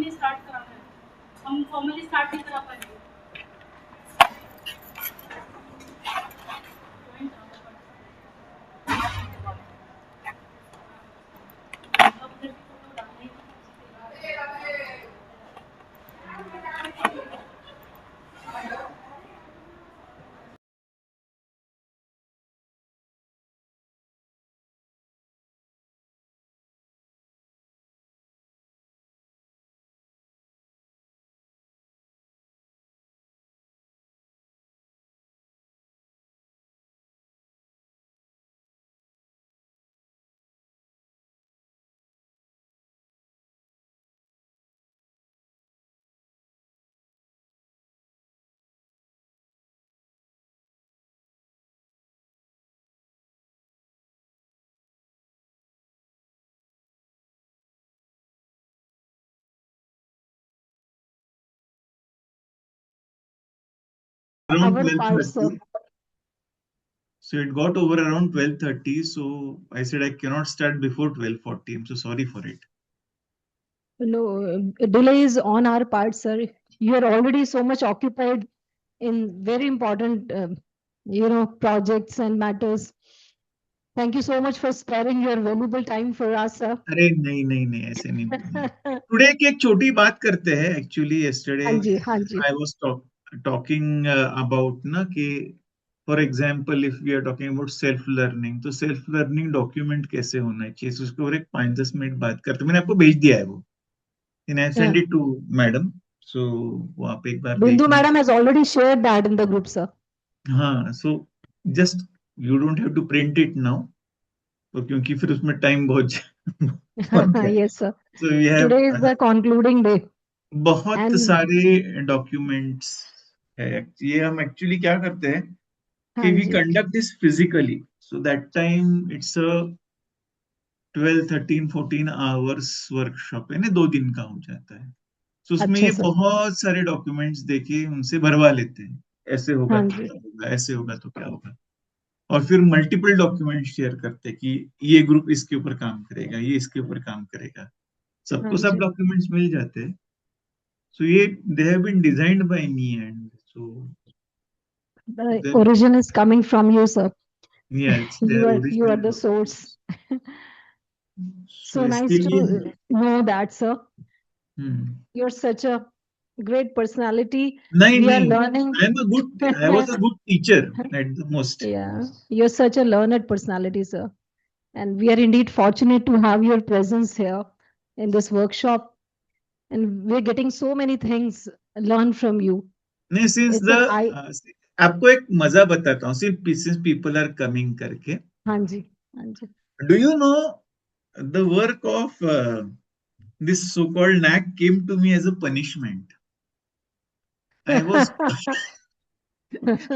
Formally start कराना है, हम फॉर्मली स्टार्ट नहीं करा पाएंगे। Around Our part, sir. 12:30. So it got over around 12:30. So I said I cannot start before 12:40. I'm so sorry for it. No, delay is on our part, sir. You are already so much occupied in very important, projects and matters. Thank you so much for sparing your valuable time for us, sir. अरे नहीं नहीं नहीं ऐसे नहीं बोलना है। Today की एक छोटी बात करते हैं। एक्चुअली yesterday हाँ जी, हाँ जी, I was talking about ना कि for example if we are talking about self learning, तो सेल्फ लर्निंग डॉक्यूमेंट कैसे होना चाहिए, so उसके ऊपर एक 5-10 मिनट बात करते हैं। मैंने आपको भेज दिया है वो, and I yeah. send it to madam, so वो आप एक बार देख Bindu लें। madam has already shared that in the group, sir. हाँ, so just you don't have to print it now, तो क्योंकि फिर उसमें टाइम बहुत बहुत है। Yes, sir. So we have Today is the concluding day. बहुत And सारे डॉक्यूमेंट्स है। ये हम एक्चुअली क्या करते हैं कि हाँ we ji, conduct this physically, so that time it's a 12-13-14 hours workshop है ना, 2 दिन का हो जाता है। तो उसमें अच्छा ये सर। बहुत सारे डॉक्यूमेंट्स देके उनसे भरवा लेते हैं, ऐसे होगा हाँ तो जी, क्या होगा, ऐसे होगा तो क्या होगा। और फिर मल्टीपल डॉक्यूमेंट शेयर करते हैं कि ये ग्रुप इसके ऊपर काम करेगा, ये इसके ऊपर काम करेगा, हाँ सबको सब जी. डॉक्यूमेंट्स मिल जाते हैं। सो ये they have been designed by me, and so The then origin is coming from you, sir. yeah, it's their You are original the source. documents. So So nice इसके लिए to know that, sir. Hmm, You're such a great personality. नहीं We are नहीं, learning. I was a good teacher at the most. Yeah, you're such a learned personality, sir. And we are indeed fortunate to have your presence here in this workshop. And we're getting so many things learned from you. नहीं, since It's the an I. आपको एक मजा बताता हूँ, सिर्फ since people are coming करके। हाँ जी, हाँ जी. Do you know the work of this so-called NAAC came to me as a punishment. I was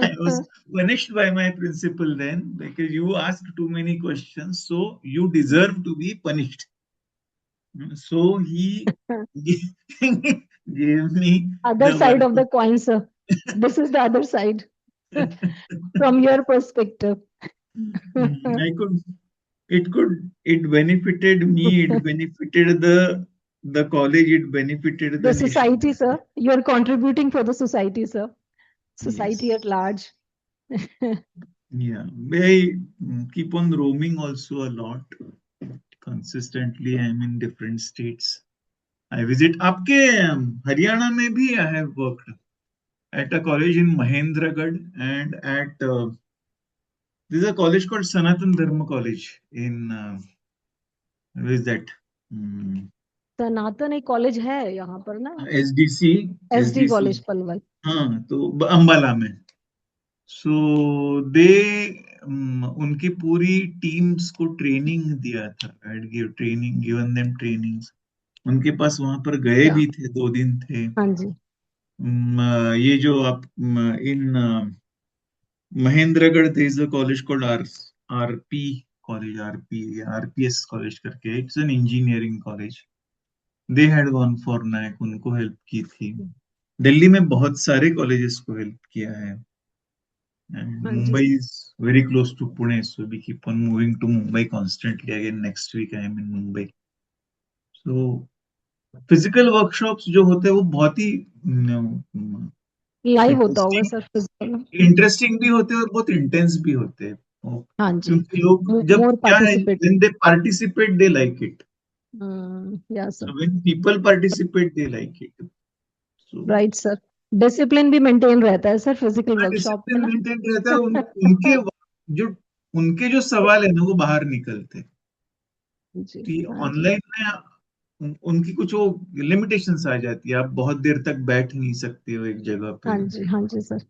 I was punished by my principal then because you asked too many questions, so you deserve to be punished. So he gave me Other the side work of the coin, sir. This is the other side of from your perspective. I it benefited me, it benefited the college, it benefited the The nation. society, sir. You're contributing for the society, sir. Society at Yes. large. Yeah. I keep on roaming also a lot. Consistently, I'm in different states. I visit आपके हरियाणा में भी I have worked at a college in Mahendragarh, and at this is a college called Sanatan Dharma College in where is that? Hmm, सनातन एक college है यहाँ पर ना. SDC, SD SDC, college Palwal. हाँ तो अंबाला में। सो दे उनकी पूरी टीम्स को ट्रेनिंग दिया था, ट्रेनिंग गिवन देम ट्रेनिंग्स। उनके पास वहां पर गए अच्छा. भी थे, 2 दिन थे। हाँ जी. ये जो आप इन Mahendragarh there is a college called RP college, RPS college करके, it's an engineering college. They had one for NAAC, उनको हेल्प की थी। दिल्ली में बहुत सारे कॉलेजेस को हेल्प किया है, and हाँ जी. Mumbai is very close to Pune, so we keep on moving to Mumbai constantly. Again, next week I am in Mumbai. So physical workshops जो होते हैं वो बहुत ही लाइव होता होगा इंटरेस्टिंग सर फिजिकल। इंटरेस्टिंग भी होते हैं और बहुत इंटेंस भी होते हैं। हाँ जी, क्योंकि लोग जब मोर क्या है, participate. when they participate they like it. या sir, So when people participate they like it. So right sir. Discipline भी मेंटेन रहता है सर फिजिकल वर्कशॉप में डिसिप्लिन ना। मेंटेन रहता है। जो उनके जो सवाल है ना वो बाहर निकलते हैं। जी, कि हाँ जी, ऑनलाइन में उनकी कुछ वो लिमिटेशंस आ जाती है। आप बहुत देर तक बैठ नहीं सकते हो एक जगह हाँ पे, जी, हाँ जी सर।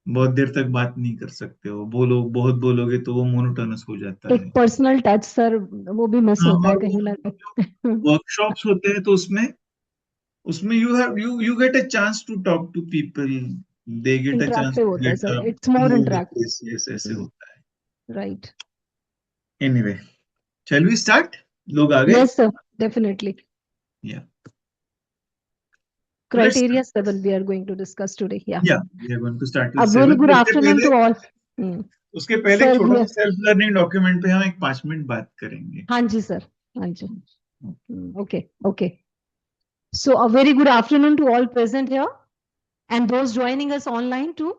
बहुत देर तक बात नहीं कर सकते हो, बहुत बोलोगे तो वो मोनोटोनस हो जाता एक है। पर्सनल टच सर, वो भी मिस हाँ, होता है और कहीं ना जो कहीं। वर्कशॉप्स होते हैं तो उसमें उसमें you get a chance to talk to people, they get a chance interactive to होता है get sir, up it's more move with interactive. This, yes ऐसे होता है। Right. Anyway, shall we start? लोग आ गए? Yes sir, definitely. या let's Criteria 7 we are going to discuss today. Yeah. या we are going to start A with very 7। good afternoon to all. Hmm. उसके पहले एक Sir, छोटा we सा are, सेल्फ लर्निंग डॉक्यूमेंट पे हम एक 5 मिनट बात करेंगे। हाँ जी sir, हाँ जी. Okay, okay. So a very good afternoon to all present here and those joining us online too.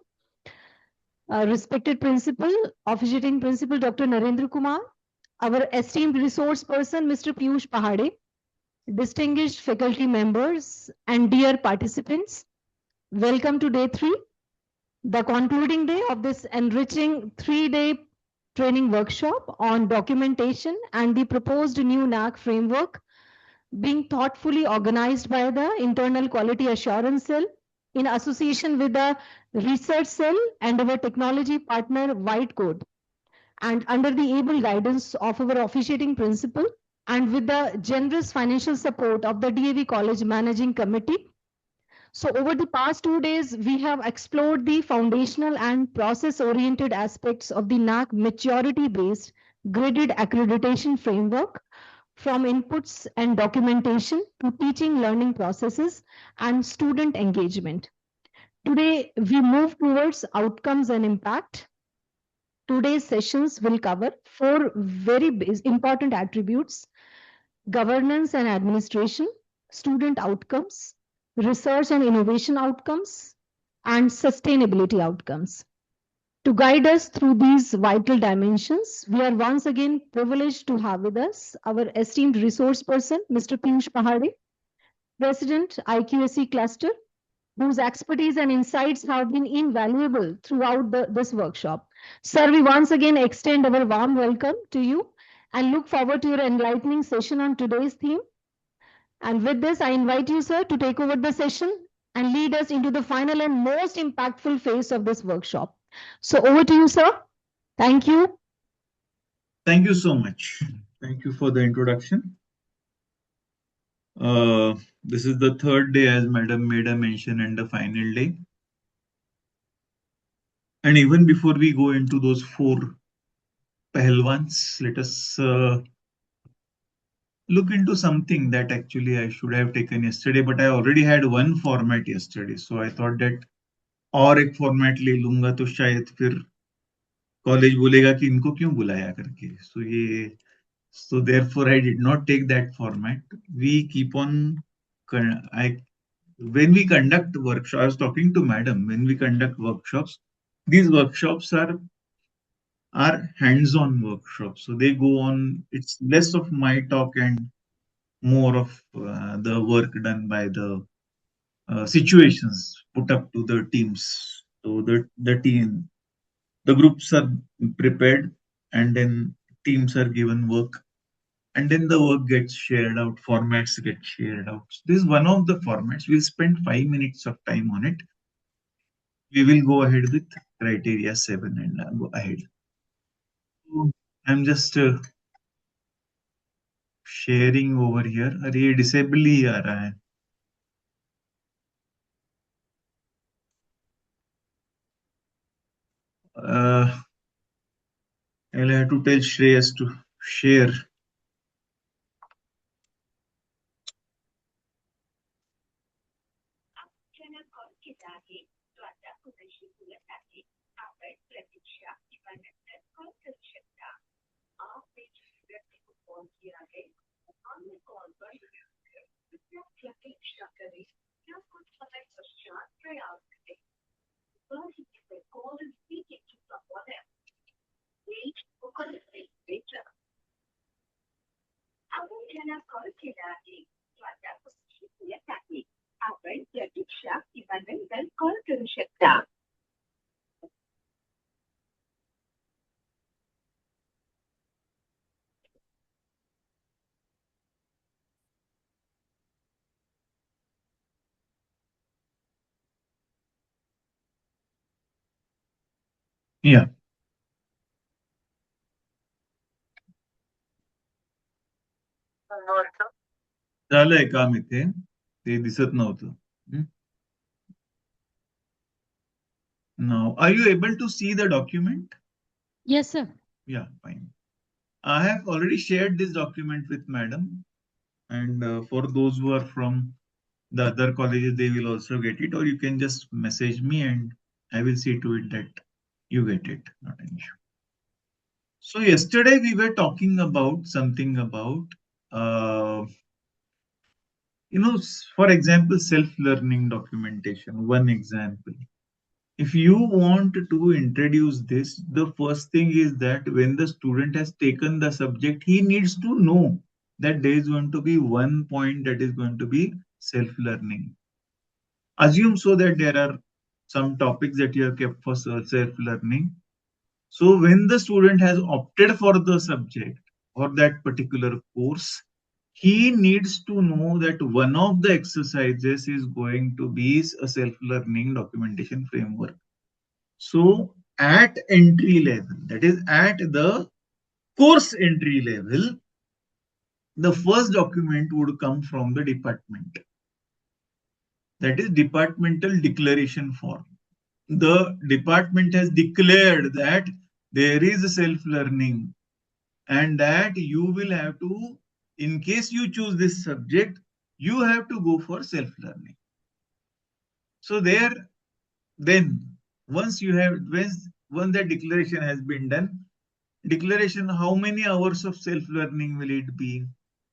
Respected principal, officiating principal Dr. Narendra Kumar, our esteemed resource person Mr. Piyush Pahade, distinguished faculty members and dear participants, welcome to day 3, the concluding day of this enriching 3-day training workshop on documentation and the proposed new NAAC framework being thoughtfully organized by the Internal Quality Assurance Cell in association with the Research Cell and our technology partner White Code, and under the able guidance of our officiating principal and with the generous financial support of the DAV College Managing Committee. So over the past 2 days, we have explored the foundational and process-oriented aspects of the NAAC maturity-based graded accreditation framework, from inputs and documentation to teaching learning processes and student engagement. Today, we move towards outcomes and impact. Today's sessions will cover 4 very important attributes: governance and administration, student outcomes, research and innovation outcomes, and sustainability outcomes. To guide us through these vital dimensions, we are once again privileged to have with us our esteemed resource person, Mr. Piyush Pahade, President, IQAC Cluster, whose expertise and insights have been invaluable throughout this workshop. Sir, we once again extend our warm welcome to you and look forward to your enlightening session on today's theme. And with this, I invite you, sir, to take over the session and lead us into the final and most impactful phase of this workshop. So over to you, sir. Thank you. Thank you so much. Thank you for the introduction. This is the third day, as Madam made a mention, and the final day. And even before we go into those 4 Pahalwans, let us look into something that actually I should have taken yesterday, but I already had one format yesterday. So I thought that और एक format ले लूंगा तो शायद फिर college बोलेगा कि इनको क्यों बुलाया करके। So therefore I did not take that format. We keep on, when we conduct workshops, I was talking to madam, when we conduct workshops, these workshops are hands-on workshops. So they go on, it's less of my talk and more of the work done by the situations put up to the teams. So the groups are prepared, and then teams are given work, and then the work gets shared out, formats get shared out. So this is one of the formats. We'll spend 5 minutes of time on it. We will go ahead with criteria 7 and go ahead. So I'm just sharing over here. अरे ये disable ही आ रहा है. I'll have to tell Shreyas to share. Yeah. झालंय काम इथे ते दिसत नव्हतं. Now, are you able to see the document? Yes, sir. Yeah, fine. I have already shared this document with madam, and for those who are from the other colleges, they will also get it, or you can just message me and I will see to it that you get it. Not an issue. So yesterday we were talking about something about, for example, self-learning documentation. One example. If you want to introduce this, the first thing is that when the student has taken the subject, he needs to know that there is going to be one point that is going to be self-learning. Assume so that there are some topics that you have kept for self-learning. So when the student has opted for the subject or that particular course, he needs to know that one of the exercises is going to be a self-learning documentation framework. So at entry level, that is at the course entry level, the first document would come from the department. That is departmental declaration form. The department has declared that there is self-learning and that you will have to, in case you choose this subject, you have to go for self-learning. So then once that declaration has been done, declaration, how many hours of self-learning will it be?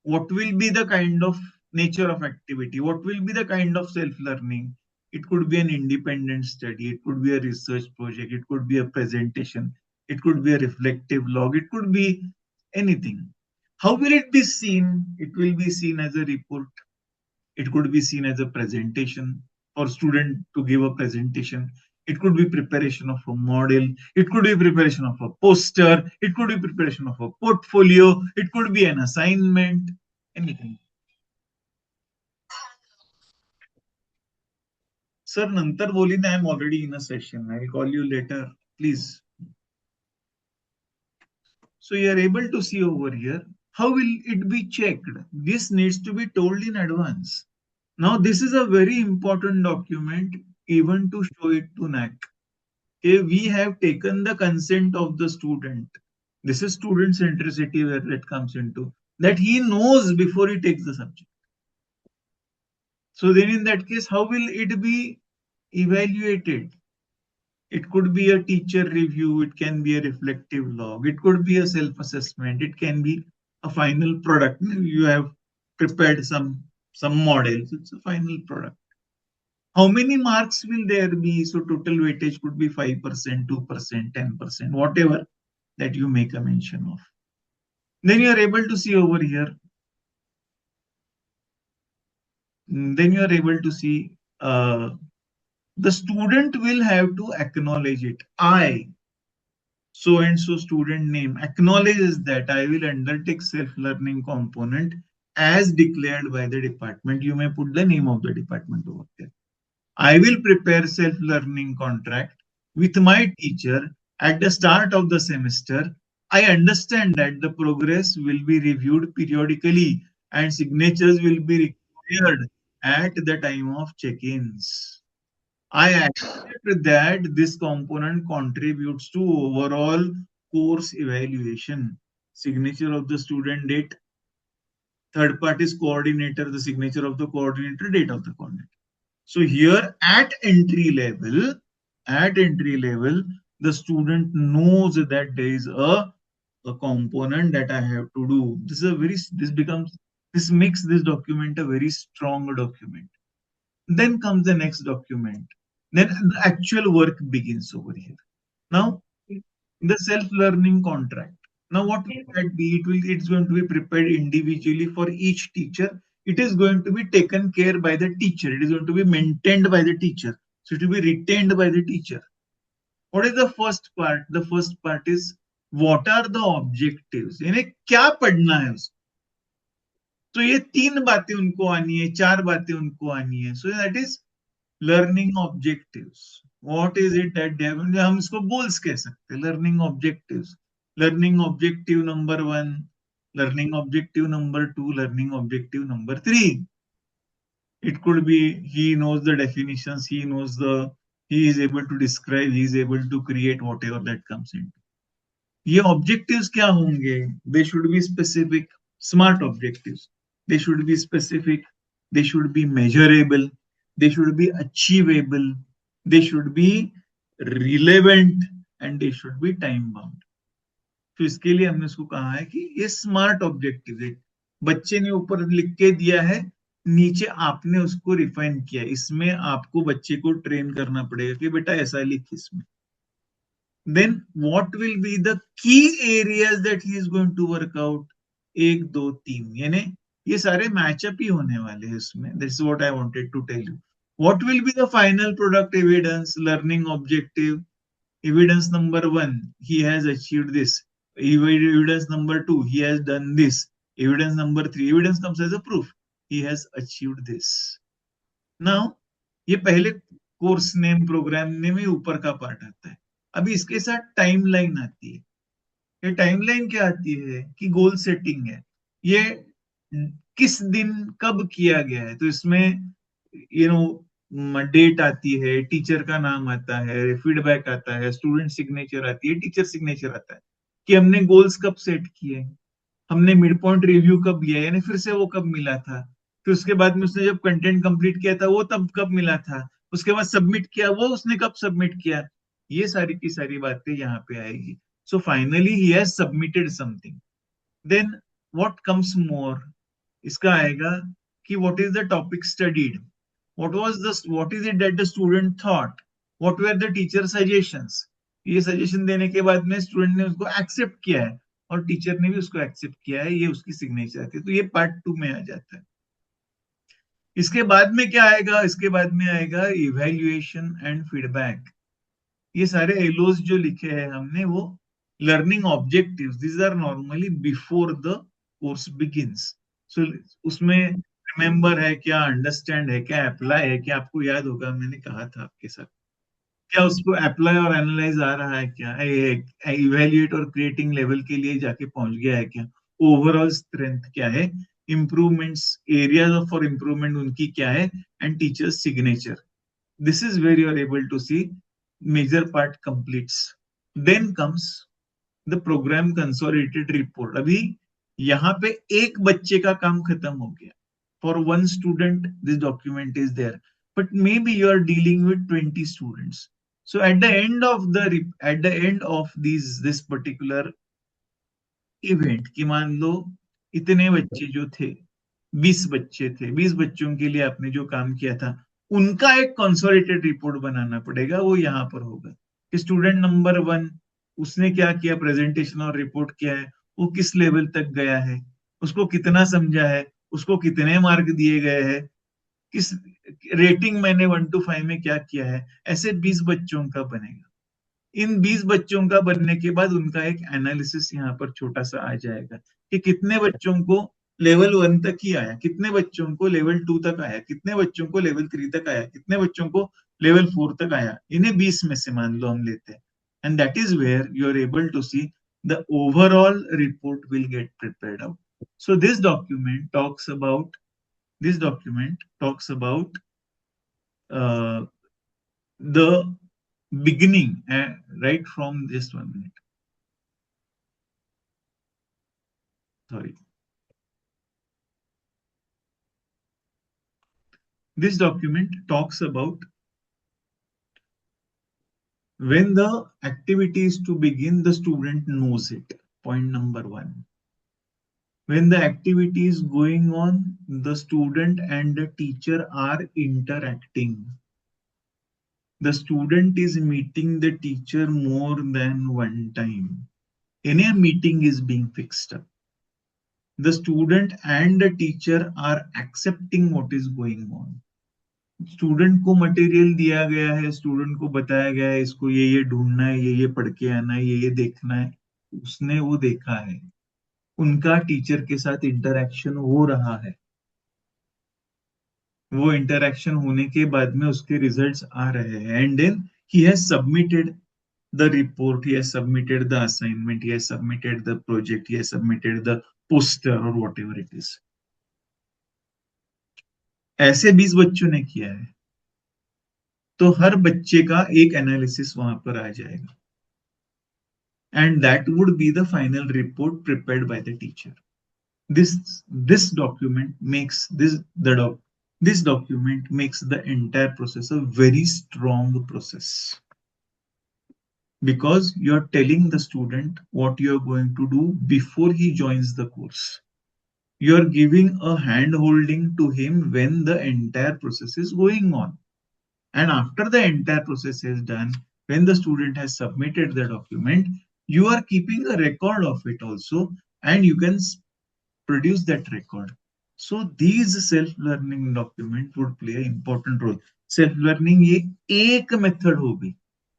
What will be the kind of nature of activity? What will be the kind of self-learning? It could be an independent study. It could be a research project. It could be a presentation. It could be a reflective log. It could be anything. How will it be seen? It will be seen as a report. It could be seen as a presentation for student to give a presentation. It could be preparation of a model. It could be preparation of a poster. It could be preparation of a portfolio. It could be an assignment. Anything. Sir, Nantar Bolin, I am already in a session. I will call you later. Please. So you are able to see over here. How will it be checked? This needs to be told in advance. Now, this is a very important document even to show it to NAAC. Okay, we have taken the consent of the student. This is student centricity where it comes into. That he knows before he takes the subject. So then in that case, how will it be evaluated? It could be a teacher review, it can be a reflective log, it could be a self-assessment, it can be a final product. You have prepared some models, it's a final product. How many marks will there be? So total weightage could be 5%, 2%, 10%, whatever that you make a mention of. Then you are able to see over here. Then you are able to see the student will have to acknowledge it. I, so and so student name, acknowledges that I will undertake self-learning component as declared by the department. You may put the name of the department over there. I will prepare self-learning contract with my teacher at the start of the semester. I understand that the progress will be reviewed periodically and signatures will be required at the time of check-ins. I accept that this component contributes to overall course evaluation. Signature of the student, date, third party's coordinator, the signature of the coordinator, date of the coordinator. So here at entry level, the student knows that there is a component that I have to do. This becomes This makes this document a very strong document. Then comes the next document. Then the actual work begins over here. Now, the self-learning contract. Now, what will that be? It's going to be prepared individually for each teacher. It is going to be taken care by the teacher. It is going to be maintained by the teacher. So it will be retained by the teacher. What is the first part? The first part is what are the objectives? यानी क्या पढ़ना है उसको? तो ये 3 बातें उनको आनी है, 4 बातें उनको आनी है. So that is learning objectives. What is it that they have? हम इसको goals कह सकते हैं. Learning objectives. Learning objective number 1, learning objective number 2, learning objective number 3. It could be he knows the definitions, he is able to describe, he is able to create whatever that comes in. ये objectives क्या होंगे? They should be specific, smart objectives. They should be specific, they should be measurable, they should be achievable, they should be relevant, and they should be time bound. तो इसके लिए हमने उसको कहा है कि ये स्मार्ट ऑब्जेक्टिव है. बच्चे ने ऊपर लिख के दिया है, नीचे आपने उसको रिफाइन किया. इसमें आपको बच्चे को ट्रेन करना पड़ेगा कि बेटा ऐसा लिख इसमें. Then what will be the key areas that he is going to work out? 1, 2, 3. यानी ये सारे मैचअप ही होने वाले हैं इसमें. This is what I wanted to tell you. What will be the final product evidence? Learning objective. Evidence number 1, he has achieved this. Evidence number 2, he has done this. Evidence number 3, evidence comes as a proof. He has achieved this. Now, ये पहले course name programme name में ऊपर का part आता है. अभी इसके साथ टाइमलाइन आती है. ये टाइमलाइन क्या आती है कि गोल सेटिंग है. ये किस दिन कब किया गया है. तो इसमें डेट आती है, टीचर का नाम आता है, फीडबैक आता है, स्टूडेंट सिग्नेचर आती है, टीचर सिग्नेचर आता है कि हमने गोल्स कब सेट किए, हमने मिड पॉइंट रिव्यू कब लिया, यानी फिर से वो कब मिला था, फिर उसके बाद में उसने जब कंटेंट कंप्लीट किया था वो तब कब मिला था, उसके बाद सबमिट किया वो उसने कब सबमिट किया. ये सारी की सारी बातें यहाँ पे आएगी. So finally he has submitted something. Then what comes more, इसका आएगा कि what is the topic studied, what is it that the student thought, what were the teacher suggestions. ये सजेशन देने के बाद में स्टूडेंट ने उसको एक्सेप्ट किया है और टीचर ने भी उसको एक्सेप्ट किया है, ये उसकी सिग्नेचर आती है. तो ये पार्ट 2 में आ जाता है. इसके बाद में क्या आएगा? इसके बाद में आएगा इवैल्यूएशन एंड फीडबैक. ये सारे एलोस जो लिखे हैं हमने वो learning objectives, this are normally before the course begins. So उसमें रिमेंबर है क्या, अंडरस्टैंड है क्या, अप्लाई है क्या. आपको याद होगा मैंने कहा था आपके साथ, क्या उसको अप्लाई और एनालाइज आ रहा है क्या, इवेल्युएट और क्रिएटिंग लेवल के लिए जाके पहुंच गया है क्या, ओवरऑल स्ट्रेंथ क्या है, इंप्रूवमेंट्स, एरियाज फॉर इंप्रूवमेंट उनकी क्या है, and teachers signature. This is where you are able to see major part completes. Then comes the program consolidated report. अभी यहाँ पे एक बच्चे का काम खत्म हो गया. For one student, this document is there, but maybe you are dealing with 20 students. So at the end of this particular event, कि मान लो इतने बच्चे जो थे, 20 बच्चे थे, 20 बच्चों के लिए आपने जो काम किया था, उनका एक कंसोलिडेटेड रिपोर्ट बनाना पड़ेगा. वो यहाँ पर होगा कि स्टूडेंट नंबर 1 उसने क्या किया, प्रेजेंटेशन और रिपोर्ट किया है, वो किस लेवल तक गया है, उसको कितना समझा है, उसको कितने मार्क दिए गए हैं, किस रेटिंग मैंने 1 to 5 में क्या किया है. ऐसे 20 बच्चों का बनेगा. इन 20 बच्चों का बनने के बाद उनका एक एनालिसिस यहाँ पर छोटा सा आ जाएगा कि कितने बच्चों को लेवल 1 तक ही आया, कितने बच्चों को लेवल 2 तक आया, कितने बच्चों को लेवल 3 तक आया, कितने बच्चों को लेवल 4 तक आया. इन्हें 20 में से मान लो हम लेते हैं. And that is where you are able to see the overall report will get prepared out. So this document talks about the beginning, right from just 1 minute. Sorry. This document talks about when the activity is to begin, the student knows it. Point number 1. When the activity is going on, the student and the teacher are interacting. The student is meeting the teacher more than one time. Any meeting is being fixed up. The student and the teacher are accepting what is going on. Student को material दिया गया है, student को बताया गया है इसको ये ढूंढना है, ये पढ़ के आना है, ये देखना है, उसने वो देखा है, उनका टीचर के साथ इंटरेक्शन हो रहा है, वो इंटरेक्शन होने के बाद में उसके रिजल्ट्स आ रहे हैं, and then he has submitted the report, he has submitted the assignment, he has submitted the project, he has submitted the poster or whatever it is. ऐसे 20 बच्चों ने किया है तो हर बच्चे का एक एनालिसिस वहां पर आ जाएगा, and that would be the final report prepared by the teacher. This document makes this document makes the entire process a very strong process, because you're telling the student what you're going to do before he joins the course. You're giving a hand holding to him when the entire process is going on. And after the entire process is done, when the student has submitted the document, you are keeping a record of it also, and you can produce that record. So these self-learning documents would play an important role. Self-learning ये एक method होगी,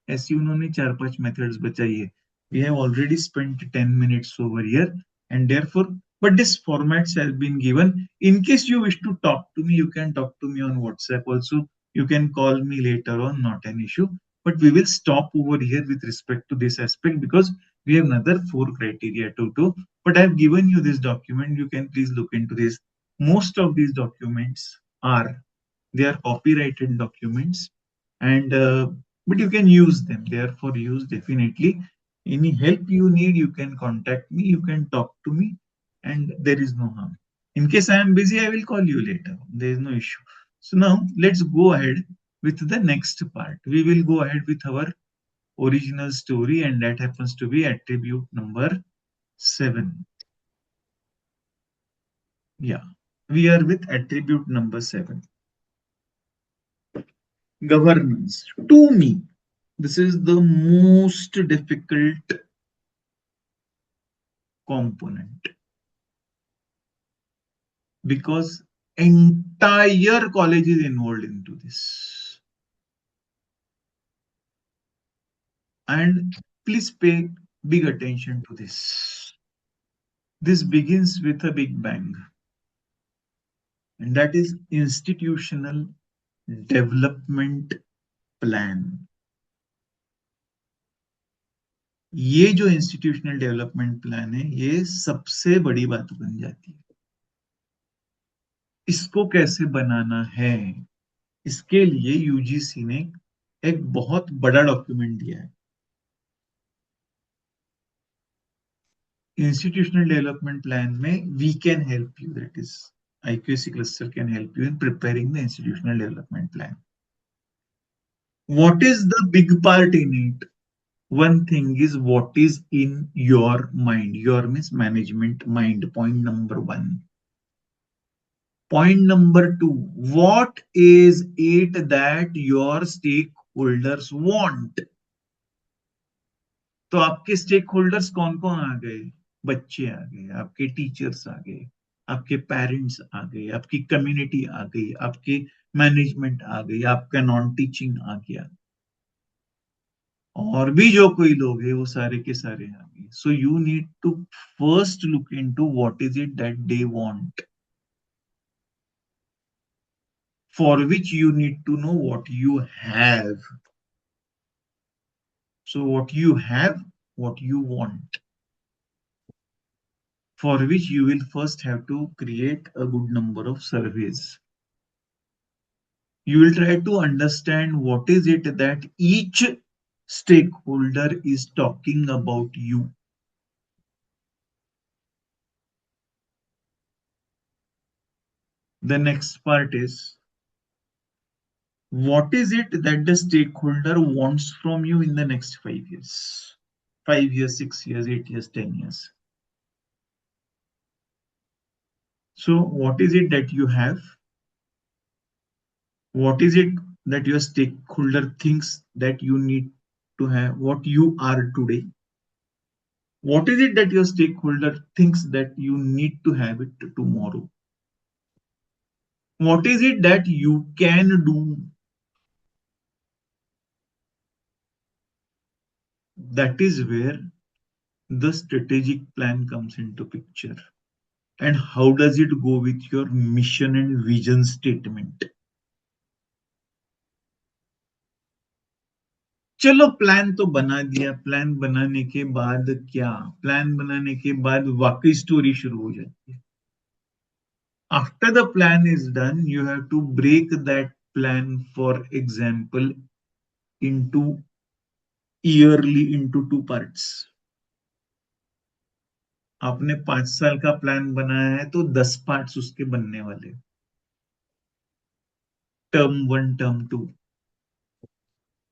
ऐसी उन्होंने 4-5 methods बताई है. We have already spent 10 minutes over here, and therefore, but this formats has been given. In case you wish to talk to me, you can talk to me on WhatsApp also. You can call me later on, not an issue. But we will stop over here with respect to this aspect, because we have another 4 criteria to do. But I have given you this document. You can please look into this. Most of these documents they are copyrighted documents, and but you can use them. They are for use definitely. Any help you need, you can contact me. You can talk to me, and there is no harm. In case I am busy, I will call you later. There is no issue. So now let's go ahead with the next part. We will go ahead with our original story, and that happens to be attribute number 7. Yeah, we are with attribute number 7. Governance. To me, this is the most difficult component, because entire college is involved into this. And please pay big attention to this. This begins with a big bang, and that is institutional development plan. ये जो institutional development plan है, ये सबसे बड़ी बात बन जाती है. इसको कैसे बनाना है, इसके लिए यूजीसी ने एक बहुत बड़ा डॉक्यूमेंट दिया है. इंस्टीट्यूशनल डेवलपमेंट प्लान में we can help you, that is IQAC cluster can help you in preparing the institutional development plan. What is the big part in it? One thing is what is in your mind. Your means management mind, point number 1. Point number 2, what is it that your stakeholders want? तो आपके stake holders कौन कौन आ गए? बच्चे आ गए, आपके teachers आ गए, आपके पेरेंट्स आ गए, आपकी कम्युनिटी आ गई, आपके मैनेजमेंट आ गई, आपका नॉन टीचिंग आ गया, और भी जो कोई लोग है वो सारे के सारे आ गए. So you need to first look into what is it that they want, for which you need to know what you have. So what you have, what you want, for which you will first have to create a good number of surveys. You will try to understand what is it that each stakeholder is talking about you. The next part is, what is it that the stakeholder wants from you in the next 5 years? 5 years, 6 years, 8 years, 10 years. So what is it that you have? What is it that your stakeholder thinks that you need to have, what you are today? What is it that your stakeholder thinks that you need to have it tomorrow? What is it that you can do? That is where the strategic plan comes into picture. And how does it go with your mission and vision statement? चलो plan तो बना दिया, plan बनाने के बाद क्या? Plan बनाने के बाद वाकई स्टोरी शुरू हो जाती है. After the plan is done, you have to break that plan, for example, into yearly into two parts. आपने 5 साल का प्लान बनाया है तो 10 पार्ट्स उसके बनने वाले. Term 1, term 2.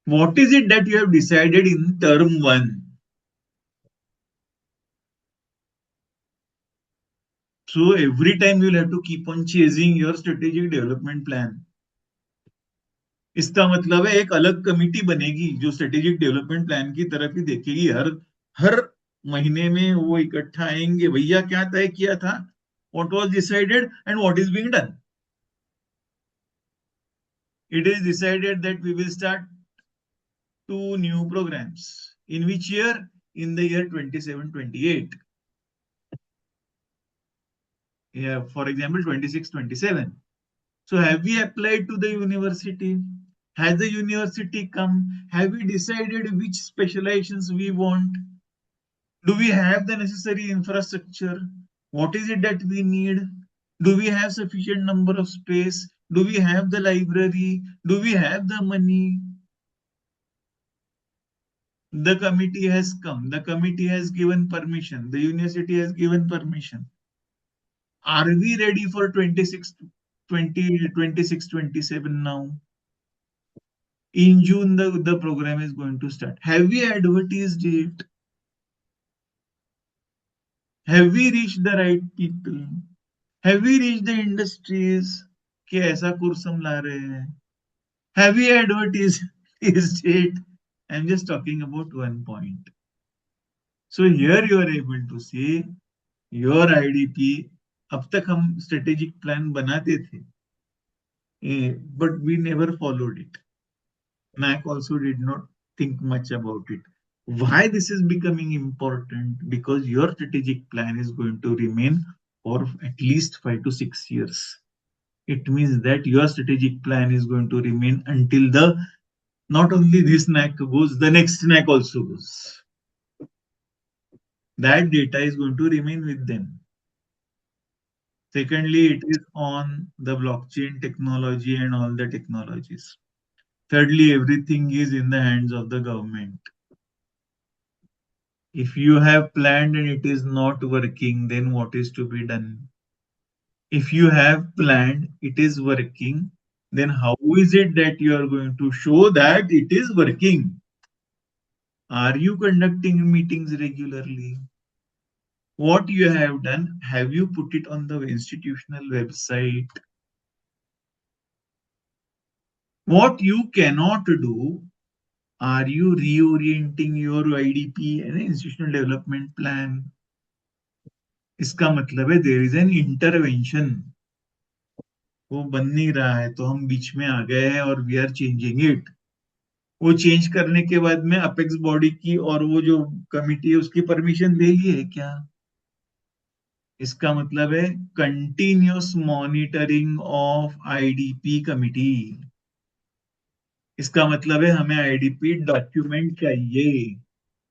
What is it that you have decided in term 1? So every time you'll have to keep on chasing your strategic development plan. इसका मतलब है एक अलग कमिटी बनेगी जो स्ट्रेटेजिक डेवलपमेंट प्लान की तरफ ही देखेगी. हर हर महीने में वो इकट्ठा आएंगे, भैया क्या तय किया था, what was decided and what is being done. It is decided that we will start 2 new programs. In which year? In the year 27-28. Yeah, for example, 26-27. So have we applied to the university? Has the university come? Have we decided which specializations we want? Do we have the necessary infrastructure? What is it that we need? Do we have sufficient number of space? Do we have the library? Do we have the money? The committee has come. The committee has given permission. The university has given permission. Are we ready for 26-27 now? In June, the program is going to start. Have we advertised it? Have we reached the right people? Have we reached the industries? कि ऐसा course हम ला रहे हैं. Have we advertised it? I'm just talking about one point. So here you are able to see your IDP. अब तक हम strategic plan बनाते थे, but we never followed it. NAAC also did not think much about it. Why this is becoming important? Because your strategic plan is going to remain for at least 5 to 6 years. It means that your strategic plan is going to remain until not only this NAAC goes, the next NAAC also goes. That data is going to remain with them. Secondly, it is on the blockchain technology and all the technologies. Thirdly, everything is in the hands of the government. If you have planned and it is not working, then what is to be done? If you have planned, it is working, then how is it that you are going to show that it is working? Are you conducting meetings regularly? What you have done, have you put it on the institutional website? What you cannot do, are you reorienting your IDP and institutional development plan? इसका मतलब है there is an intervention. वो बन नहीं रहा है तो हम बीच में आ गए हैं और वी आर चेंजिंग इट. वो चेंज करने के बाद में अपेक्स बॉडी की और वो जो कमिटी है उसकी परमिशन ले ली है क्या? इसका मतलब है continuous monitoring of IDP committee. इसका मतलब है हमें आईडीपी डॉक्यूमेंट चाहिए.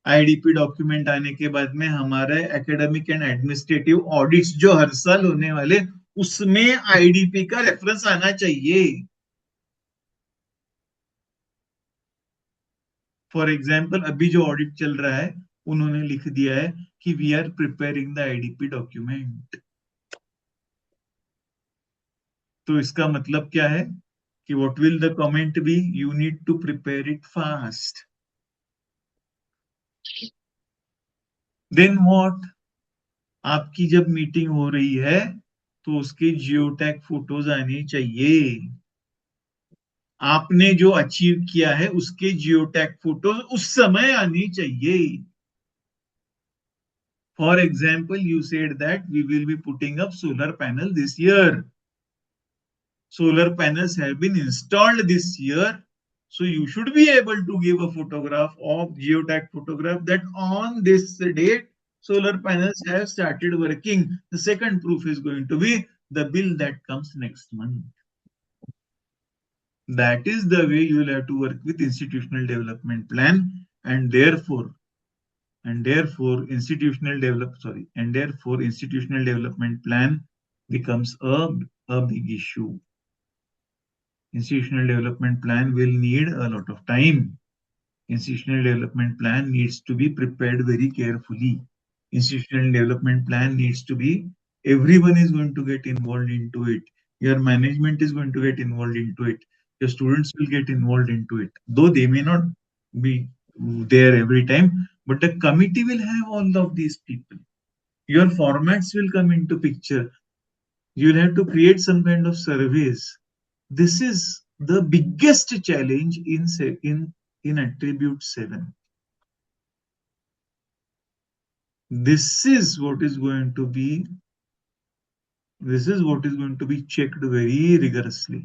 आईडीपी डॉक्यूमेंट आने के बाद में हमारे एकेडमिक एंड एडमिनिस्ट्रेटिव ऑडिट्स जो हर साल होने वाले, उसमें आईडीपी का रेफरेंस आना चाहिए. फॉर एग्जाम्पल अभी जो ऑडिट चल रहा है उन्होंने लिख दिया है कि we are preparing the IDP document. तो इसका मतलब क्या है कि what will the comment be? You need to prepare it fast. Then what? आपकी जब मीटिंग हो रही है तो उसके जियो टैग फोटोज आने चाहिए। आपने जो अचीव किया है उसके जियो टैग फोटोज उस समय आनी चाहिए। For example, you said that we will be putting up solar panel this year. Solar panels have been installed this year, so you should be able to give a photograph of geotag photograph that on this date solar panels have started working. The second proof is going to be the bill that comes next month. That is the way you will have to work with institutional development plan, and therefore institutional development plan becomes a big issue. Institutional development plan will need a lot of time. Institutional development plan needs to be prepared very carefully. Institutional development plan needs to be, everyone is going to get involved into it. Your management is going to get involved into it. Your students will get involved into it. Though they may not be there every time, but the committee will have all of these people. Your formats will come into picture. You'll have to create some kind of surveys. This is the biggest challenge in attribute 7. This is what is going to be checked very rigorously.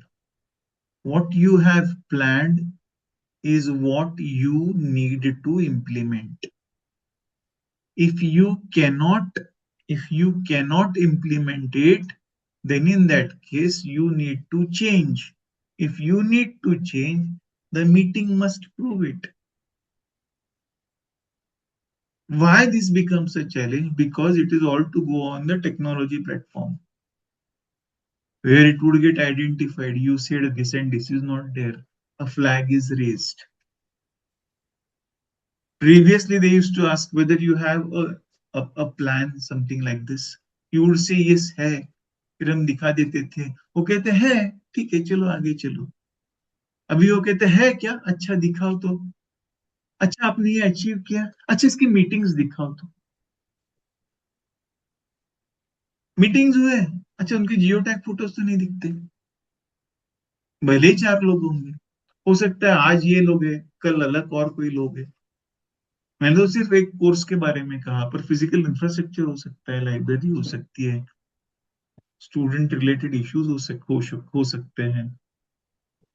What you have planned is what you need to implement. If you cannot implement it, then in that case you need to change. If you need to change, the meeting must prove it. Why this becomes a challenge? Because it is all to go on the technology platform, where it would get identified. You said this and this is not there. A flag is raised. Previously, they used to ask whether you have a plan, something like this. You would say yes है. फिर हम दिखा देते थे. वो कहते हैं ठीक है चलो आगे चलो. अभी वो कहते हैं क्या? अच्छा दिखाओ तो. अच्छा आपने ये अचीव किया. अच्छा इसकी मीटिंग्स दिखाओ तो. मीटिंग्स हुए. अच्छा उनके जियो टैग फोटोज तो नहीं दिखते. भले ही 4 लोग होंगे, हो सकता है आज ये लोग हैं, कल अलग और कोई लोग हैं. मैंने तो सिर्फ एक कोर्स के बारे में कहा, पर फिजिकल इंफ्रास्ट्रक्चर हो सकता है, लाइब्रेरी हो सकती है, स्टूडेंट रिलेटेड इश्यूज हो सकते हैं.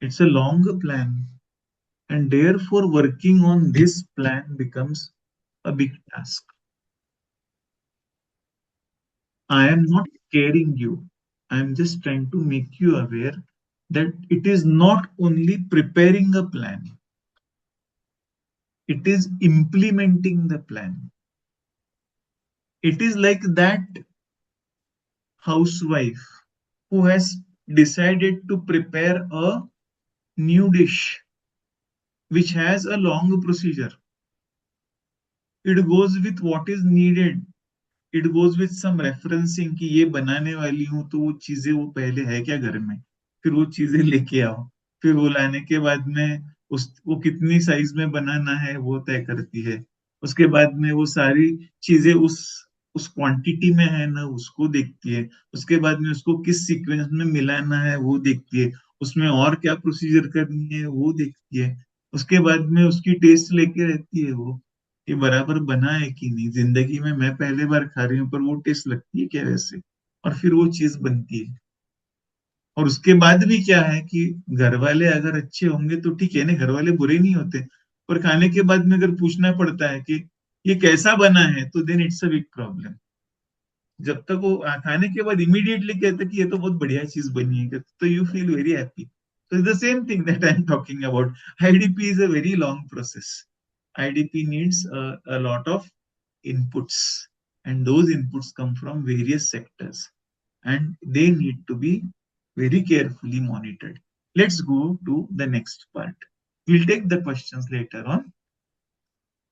It's a long plan, and therefore working on this plan becomes a big task. I am not scaring you. I am just trying to make you aware that it is not only preparing a plan, it is implementing the plan. It is like that housewife who has decided to prepare a new dish which has a long procedure. It goes with what is needed. It goes with some referencing कि ये बनाने वाली हूं तो वो चीजें वो पहले है क्या घर में, फिर वो चीजें लेके आओ, फिर वो लाने के बाद में वो कितनी साइज में बनाना है वो तय करती है. उसके बाद में वो सारी चीजें उस क्वांटिटी में है ना उसको देखती है. उसके बाद में उसको किस सीक्वेंस में मिलाना है वो देखती है. उसमें और क्या प्रोसीजर करनी है वो देखती है. उसके बाद में उसकी टेस्ट लेके रहती है वो, ये बराबर बना है कि नहीं. जिंदगी में मैं पहले बार खा रही हूँ पर वो टेस्ट लगती है क्या वैसे, और फिर वो चीज बनती है. और उसके बाद भी क्या है कि घर वाले अगर अच्छे होंगे तो ठीक है ना, घर वाले बुरे नहीं होते, पर खाने के बाद में अगर पूछना पड़ता है कि ये कैसा बना है तो then it's a big problem. जब तक वो खाने के बाद इमीडिएटली कहते कि ये तो बहुत बढ़िया चीज बनी है तो you feel very happy. So it's the same thing that I'm talking about. IDP is a very long process. IDP needs a lot of inputs, and those inputs come from various sectors, and they need to be very carefully monitored. Let's go to the next part. We'll take the questions later on.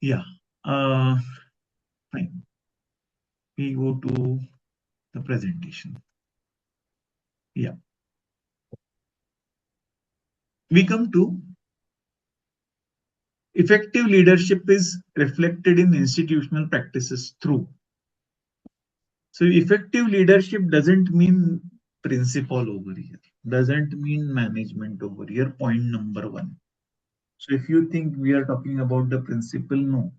Yeah, fine. We go to the presentation. Yeah. We come to effective leadership is reflected in institutional practices through. So effective leadership doesn't mean principle over here, doesn't mean management over here. Point number one. So if you think we are talking about the principle, no.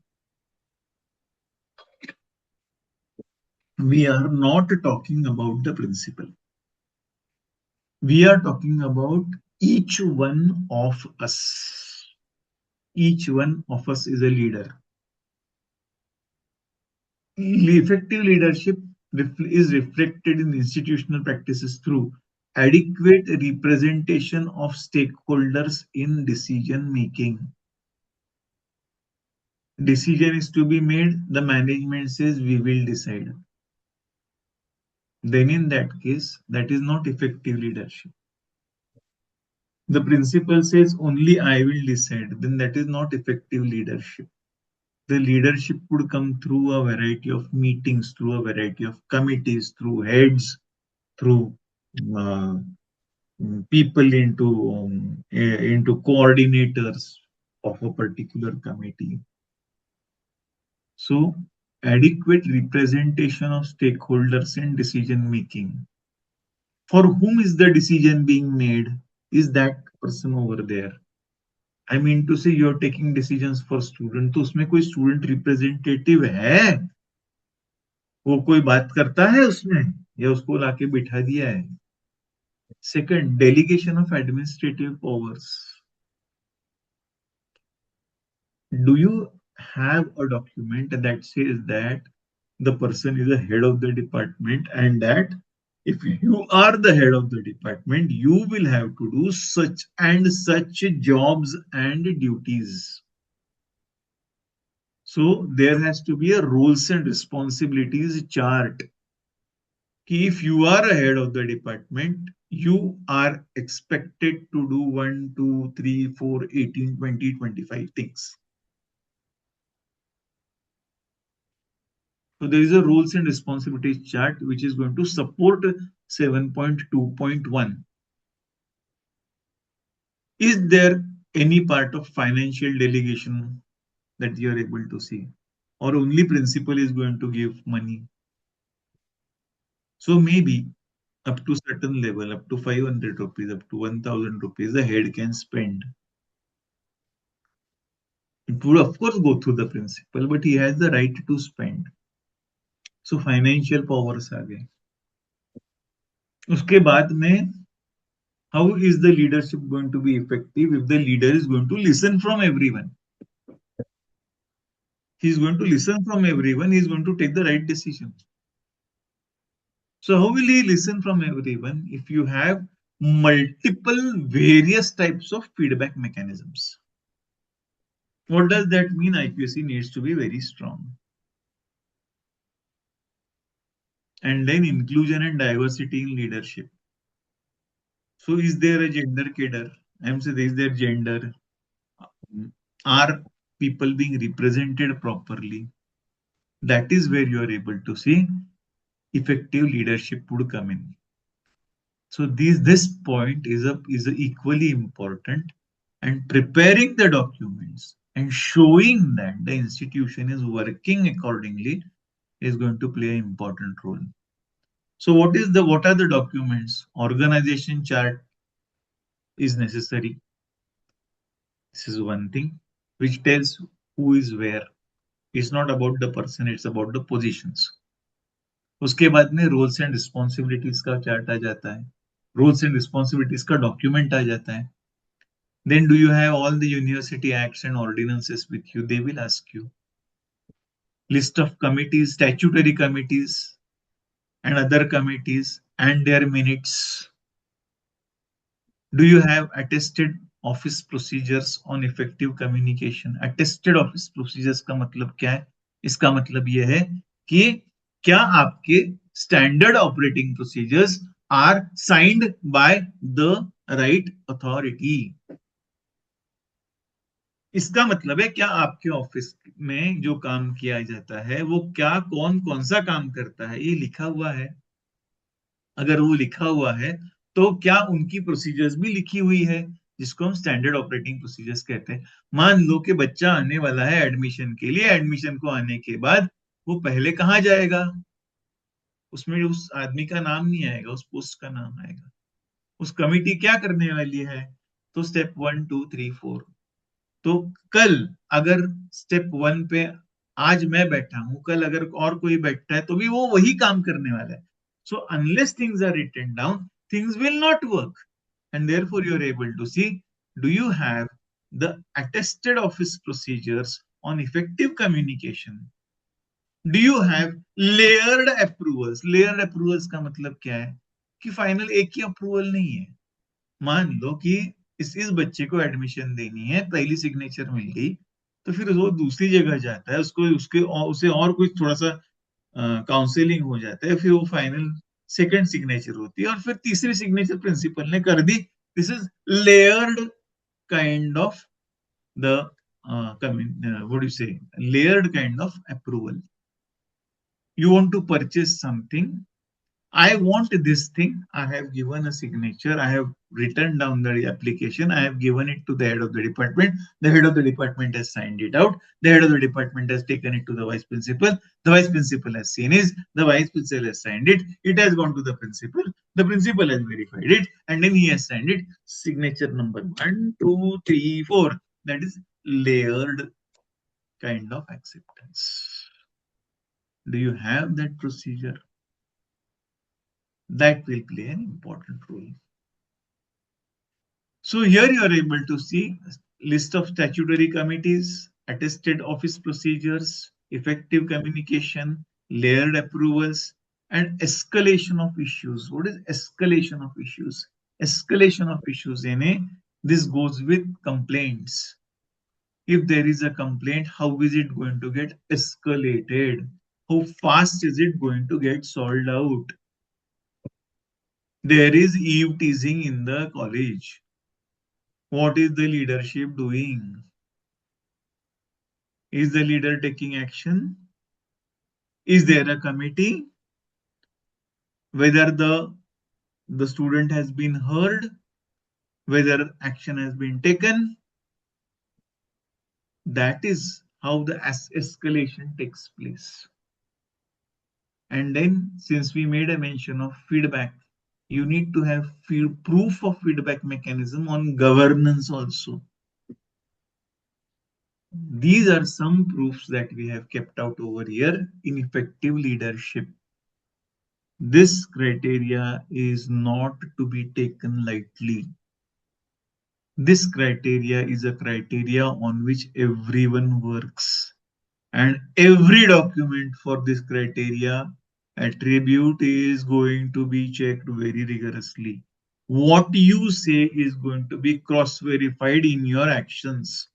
We are not talking about the principle. We are talking about each one of us. Each one of us is a leader. Effective leadership is reflected in institutional practices through adequate representation of stakeholders in decision making. Decision is to be made, the management says we will decide. Then in that case, that is not effective leadership. The principal says only I will decide, then that is not effective leadership. The leadership would come through a variety of meetings, through a variety of committees, through heads, through uh, people into coordinators of a particular committee. So adequate representation of stakeholders in decision making. For whom is the decision being made? Is that person over there? I mean to say you're taking decisions for student, तो उसमें कोई student representative है? वो कोई बात करता है उसमें या उसको लाके बिठा दिया है? Second, delegation of administrative powers. Do you have a document that says that the person is the head of the department and that if you are the head of the department, you will have to do such and such jobs and duties. So there has to be a roles and responsibilities chart. If you are a head of the department, you are expected to do 1, 2, 3, 4, 18, 20, 25 things. So there is a roles and responsibilities chart which is going to support 7.2.1. Is there any part of financial delegation that you are able to see? Or only principal is going to give money? So maybe up to certain level, up to 500 rupees, up to 1000 rupees, the head can spend. It would of course go through the principal, but he has the right to spend. So financial powers आ गए. उसके बाद में how is the leadership going to be effective if the leader is going to listen from everyone? He is going to listen from everyone. He is going to take the right decision. So how will he listen from everyone if you have multiple various types of feedback mechanisms? What does that mean? IQAC needs to be very strong. And then inclusion and diversity in leadership. So is there a gender cadre? I'm saying, is there gender? Are people being represented properly? That is where you are able to see effective leadership would come in. So this point is equally important, and preparing the documents and showing that the institution is working accordingly is going to play an important role. So what are the documents? Organization chart is necessary. This is one thing which tells who is where. It's not about the person, it's about the positions. उसके बाद में roles and responsibilities का chart आ जाता है, roles and responsibilities का document आ जाता है. Then do you have all the university acts and ordinances with you? They will ask you. List of committees, statutory committees and other committees and their minutes. Do you have attested office procedures on effective communication? Attested office procedures का मतलब क्या है? इसका मतलब यह है कि क्या आपके standard operating procedures are signed by the right authority? इसका मतलब है क्या आपके ऑफिस में जो काम किया जाता है वो क्या कौन सा काम करता है ये लिखा हुआ है. अगर वो लिखा हुआ है तो क्या उनकी प्रोसीजर्स भी लिखी हुई है, जिसको हम स्टैंडर्ड ऑपरेटिंग प्रोसीजर्स कहते हैं. मान लो कि बच्चा आने वाला है एडमिशन के लिए, एडमिशन को आने के बाद वो पहले कहाँ जाएगा? उसमें उस आदमी का नाम नहीं आएगा, उस पोस्ट का नाम आएगा। उस कमिटी क्या करने वाली है? तो स्टेप 1 2 3 4। तो कल अगर स्टेप 1 पे आज मैं बैठा हूं, कल अगर और कोई बैठता है तो भी वो वही काम करने वाला है। So unless things are written down, things will not work. And therefore you are able to see, do you have the attested office procedures on effective communication? Do you have layered approvals? Layered approvals का मतलब क्या है? कि final एक ही approval नहीं है। मान लो कि इस बच्चे को एडमिशन देनी है, पहली सिग्नेचर मिल गई, तो फिर वो दूसरी जगह जाता है, उसको उसके उसे और कुछ थोड़ा सा काउंसलिंग हो जाता है, फिर वो फाइनल सेकंड सिग्नेचर होती है, और फिर तीसरी सिग्नेचर प्रिंसिपल ने कर दी। This is layered kind of the what you say, layered kind of approval. You want to purchase something, I want this thing, I have given a signature, I have written down the application, I have given it to the head of the department, the head of the department has signed it out, the head of the department has taken it to the vice principal, the vice principal has seen it, the vice principal has signed it, it has gone to the principal has verified it, and then he has signed it. Signature number 1 2 3 4. That is layered kind of acceptance. Do you have that procedure? That will play an important role. So here you are able to see list of statutory committees, attested office procedures, effective communication, layered approvals, and escalation of issues. What is escalation of issues? Escalation of issues, this goes with complaints. If there is a complaint, how is it going to get escalated? How fast is it going to get solved out? There is eve teasing in the college. What is the leadership doing? Is the leader taking action? Is there a committee? Whether the student has been heard, whether action has been taken, that is how the escalation takes place. And then, since we made a mention of feedback, you need to have proof of feedback mechanism on governance also. These are some proofs that we have kept out over here in effective leadership. This criteria is not to be taken lightly. This criteria is a criteria on which everyone works. And every document for this criteria attribute is going to be checked very rigorously. What you say is going to be cross-verified in your actions.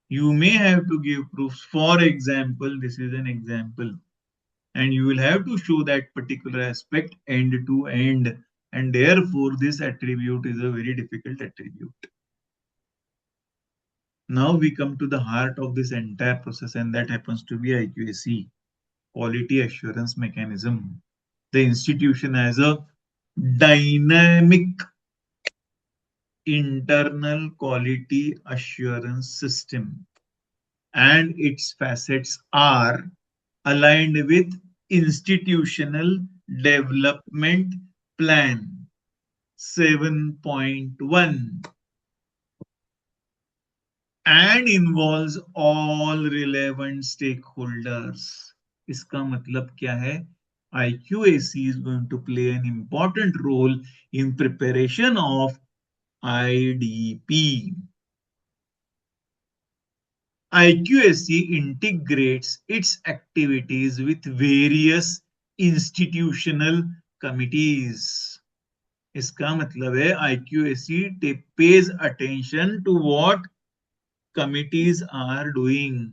You may have to give proofs. For example, this is an example. And you will have to show that particular aspect end to end. And therefore, this attribute is a very difficult attribute. Now we come to the heart of this entire process, and that happens to be IQAC, Quality Assurance Mechanism. The institution has a dynamic internal quality assurance system, and its facets are aligned with institutional development plan 7.1 and involves all relevant stakeholders. इसका मतलब क्या है? IQAC is going to play an important role in preparation of IDP. IQAC integrates its activities with various institutional committees. इसका मतलब है IQAC pays attention to what committees are doing.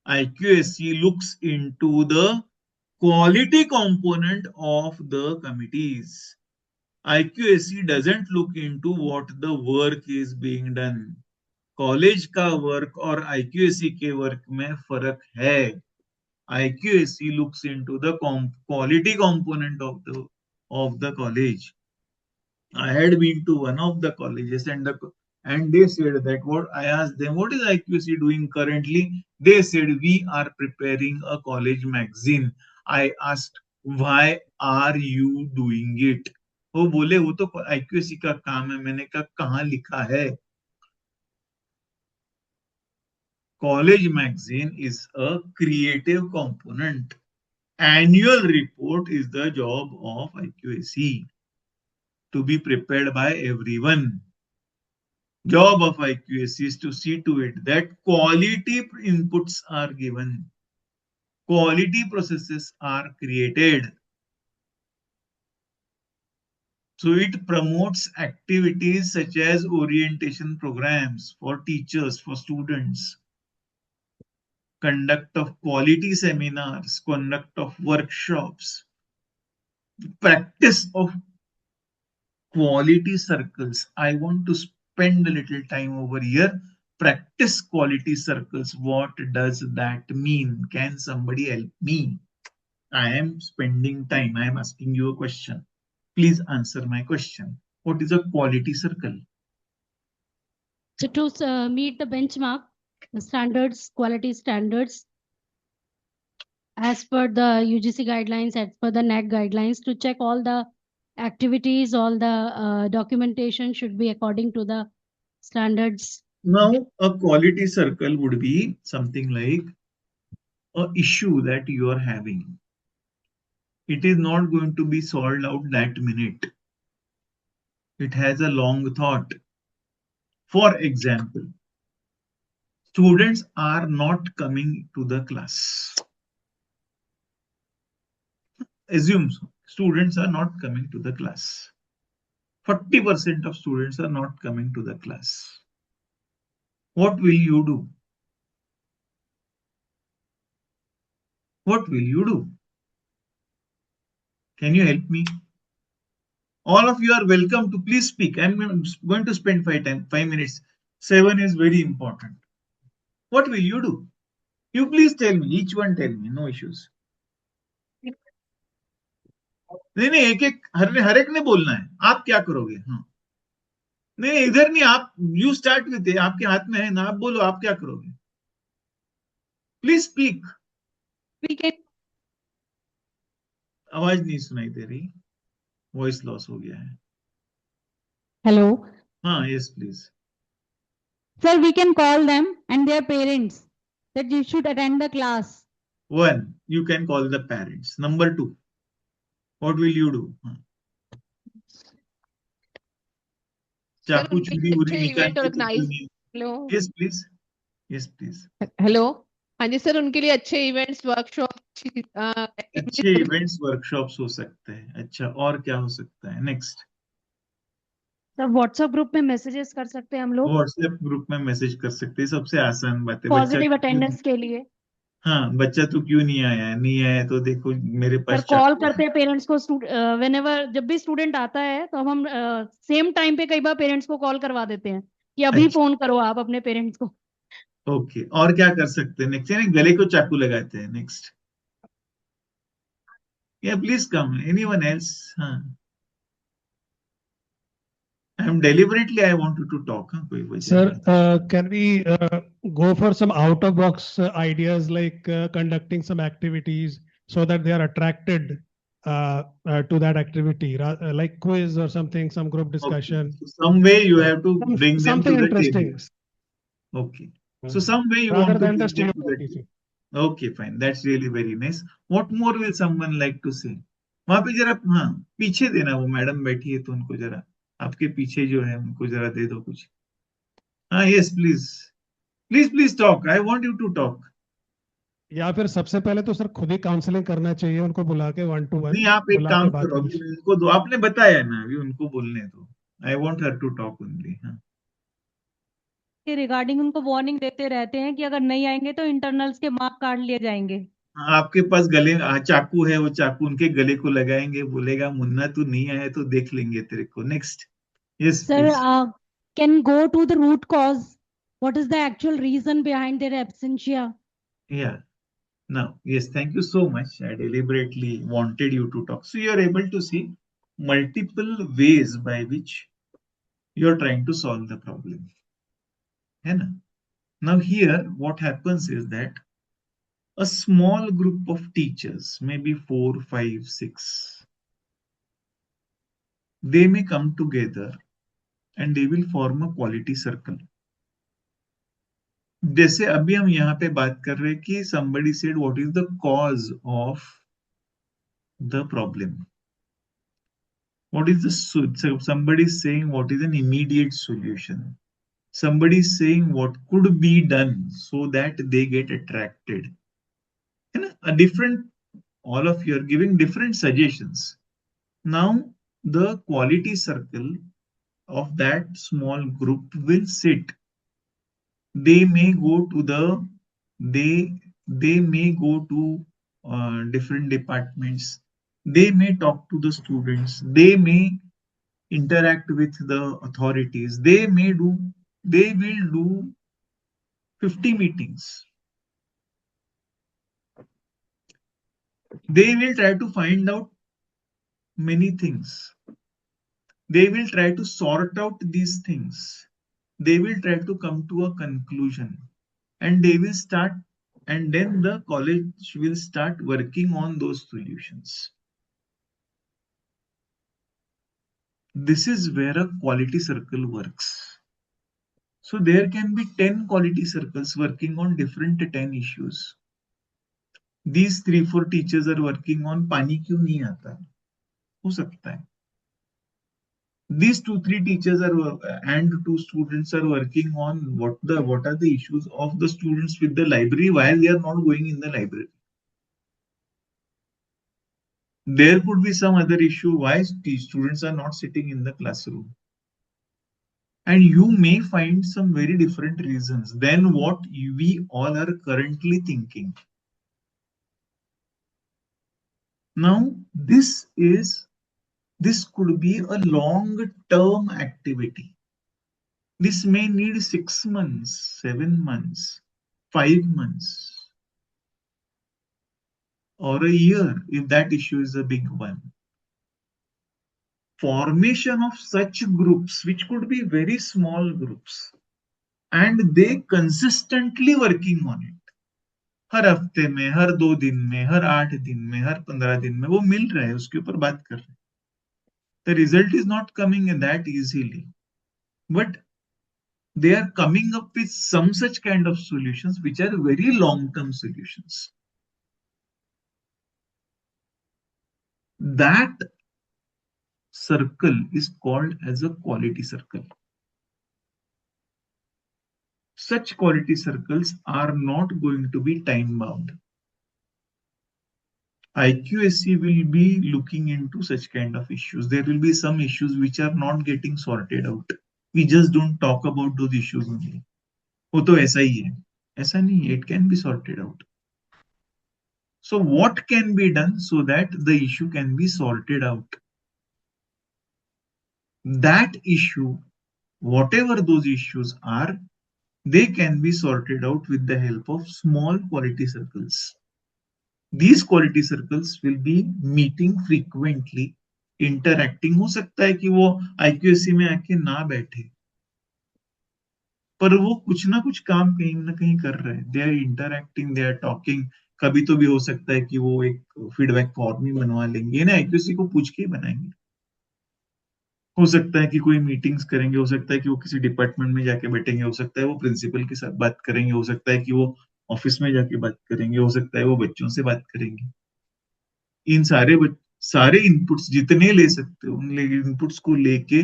IQAC looks into the quality component of the committees. IQAC doesn't look into what the work is being done. College का work और IQAC के work में फर्क है. IQAC looks into the quality component of the college. I had been to one of the colleges, and they said that, what I asked them, what is IQAC doing currently? They said, we are preparing a college magazine. I asked, Why are you doing it? वो बोले वो तो IQAC का काम है. मैंने कहा कहाँ लिखा है? College magazine is a creative component. Annual report is the job of IQAC to be prepared by everyone. Job of IQAC is to see to it that quality inputs are given, quality processes are created. So it promotes activities such as orientation programs for teachers, for students, conduct of quality seminars, conduct of workshops, practice of quality circles. I want to spend a little time over here. Practice quality circles. What does that mean? Can somebody help me? I am spending time. I am asking you a question. Please answer my question. What is a quality circle? So to meet the benchmark, the standards, quality standards, as per the UGC guidelines, as per the NAAC guidelines, to check all the activities, all the documentation should be according to the standards. Now, a quality circle would be something like a issue that you are having. It is not going to be solved out that minute. It has a long thought. For example, students are not coming to the class. Assume so. Students are not coming to the class. 40% of students are not coming to the class. What will you do? What will you do? Can you help me? All of you are welcome to please speak. I'm going to spend 5 minutes. 7 is very important. What will you do? You please tell me. Each one tell me. No issues. नहीं नहीं एक एक हर एक ने बोलना है. आप क्या करोगे? हाँ नहीं इधर नहीं. आप यू स्टार्ट विथ आपके हाथ में है ना. आप बोलो आप क्या करोगे. Please speak. आवाज नहीं सुनाई दे रही. वॉइस लॉस हो गया है. Hello. हाँ yes please. Sir, we can call them and their parents that you should attend the class. 1. You can call the parents. Number 2. What will you do? चाकू चूड़ी उरी निकाल के तो क्यों नहीं? Hello. Yes please. Yes please. Hello. हाँ जी sir, उनके लिए अच्छे इवेंट्स, वर्कशॉप, अच्छे इवेंट्स वर्कशॉप्स हो सकते हैं. अच्छा और क्या हो सकता है? नेक्स्ट. सर व्हाट्सएप ग्रुप में मैसेजेस कर सकते हैं हम लोग. व्हाट्सएप ग्रुप में मैसेज कर सकते हैं. सबसे आसान बात है. पॉजिटिव अटेंडेंस के लिए. हाँ बच्चा तो क्यों नहीं आया? नहीं आया तो देखो मेरे पास सर कॉल करते हैं पेरेंट्स को. व्हेनेवर जब भी स्टूडेंट आता है तो हम सेम टाइम पे कई बार पेरेंट्स को कॉल करवा देते हैं कि अभी फोन करो आप अपने पेरेंट्स को. ओके और क्या कर सकते हैं? नेक्स्ट है गले को चाकू लगाते हैं. नेक्स्ट. या प्लीज कम. Anyone else? हाँ I am deliberately I want you to talk. कोई वजह Sir, नहीं. can we go for some out-of-box ideas like conducting some activities so that they are attracted to that activity, like quiz or something, some group discussion. Okay. So some way you have to bring them something to the interesting. table. Okay. So some way you Rather want to than bring the them to stereotype the teaching. table. Okay, fine. That's really very nice. What more will someone like to say? वहां पे जरा हाँ पीछे देना. वो madam बैठी है तो उनको जरा आपके पीछे जो है उनको जरा दे दो कुछ. हाँ yes please. Please please talk. I want you to talk. या फिर सबसे पहले तो सर खुद ही काउंसलिंग करना चाहिए उनको बुला के 1-to-1. नहीं आप एक काम करो. अभी उनको दो. आपने बताया ना अभी उनको बोलने दो. I want her to talk only. हाँ के रिगार्डिंग उनको वार्निंग देते रहते हैं कि अगर नहीं आएंगे तो इंटरनल्स के मार्क काट लिए जाएंगे. आपके पास गले चाकू है. वो चाकू उनके गले को लगाएंगे. बोलेगा मुन्ना तू नहीं आया तो देख लेंगे तेरे को. Next. Yes Sir, can go to the root cause. What is the actual reason behind their absentia? Yeah. Now, yes, thank you so much. I deliberately wanted you to talk. So you are able to see multiple ways by which you are trying to solve the problem. है ना? Now here, what happens is that a small group of teachers, maybe 4, 5, 6, they may come together and they will form a quality circle. जैसे अभी हम यहाँ पे बात कर रहे हैं कि somebody said what is the cause of the problem. What is the somebody is saying what is an immediate solution. Somebody is saying what could be done so that they get attracted. A different, all of you are giving different suggestions. Now the quality circle of that small group will sit. They may go to they may go to different departments. They may talk to the students. They may interact with the authorities. They will do 50 meetings. They will try to find out many things. They will try to sort out these things. They will try to come to a conclusion, and they will start, and then the college will start working on those solutions. This is where a quality circle works. So there can be 10 quality circles working on different 10 issues. These 3-4 teachers are working on पानी क्यों नहीं आता, हो सकता है. These 2-3 teachers and 2 students are working on what are the issues of the students with the library while they are not going in the library. There could be some other issue why students are not sitting in the classroom. And you may find some very different reasons than what we all are currently thinking. Now, this could be a long-term activity. This may need 6 months, 7 months, 5 months, or a year if that issue is a big one. Formation of such groups, which could be very small groups, and they consistently working on it. हर हफ्ते में, हर 2 दिन में, हर 8 दिन में, हर 15 दिन में वो मिल रहा है, उसके ऊपर बात कर रहे हैं. The result is not coming in that easily, but they are coming up with some such kind of solutions which are very long-term solutions. That circle is called as a quality circle. Such quality circles are not going to be time-bound. IQSC will be looking into such kind of issues. There will be some issues which are not getting sorted out. We just don't talk about those issues only. वो तो ऐसा ही है. ऐसा नहीं है. It can be sorted out. So what can be done so that the issue can be sorted out? That issue, whatever those issues are, they can be sorted out with the help of small quality circles. These quality circles will be meeting frequently, interacting. हो सकता है कि वो IQSC में आके ना बैठे, पर वो कुछ ना कुछ काम कहीं ना कहीं कर रहे हैं. They are interacting, they are talking. कभी तो भी हो सकता है कि वो एक फीडबैक फॉर्म ही बनवा लेंगे ना, IQSC को पूछ के ही बनाएंगे. हो सकता है कि कोई मीटिंग्स करेंगे, हो सकता है कि वो किसी डिपार्टमेंट में जाके बैठेंगे, हो सकता है वो प्रिंसिपल के साथ बात करेंगे, हो सकता है कि वो ऑफिस में जाके बात करेंगे, हो सकता है वो बच्चों से बात करेंगे. इन सारे इनपुट्स जितने ले सकते हो, उन इनपुट्स को लेके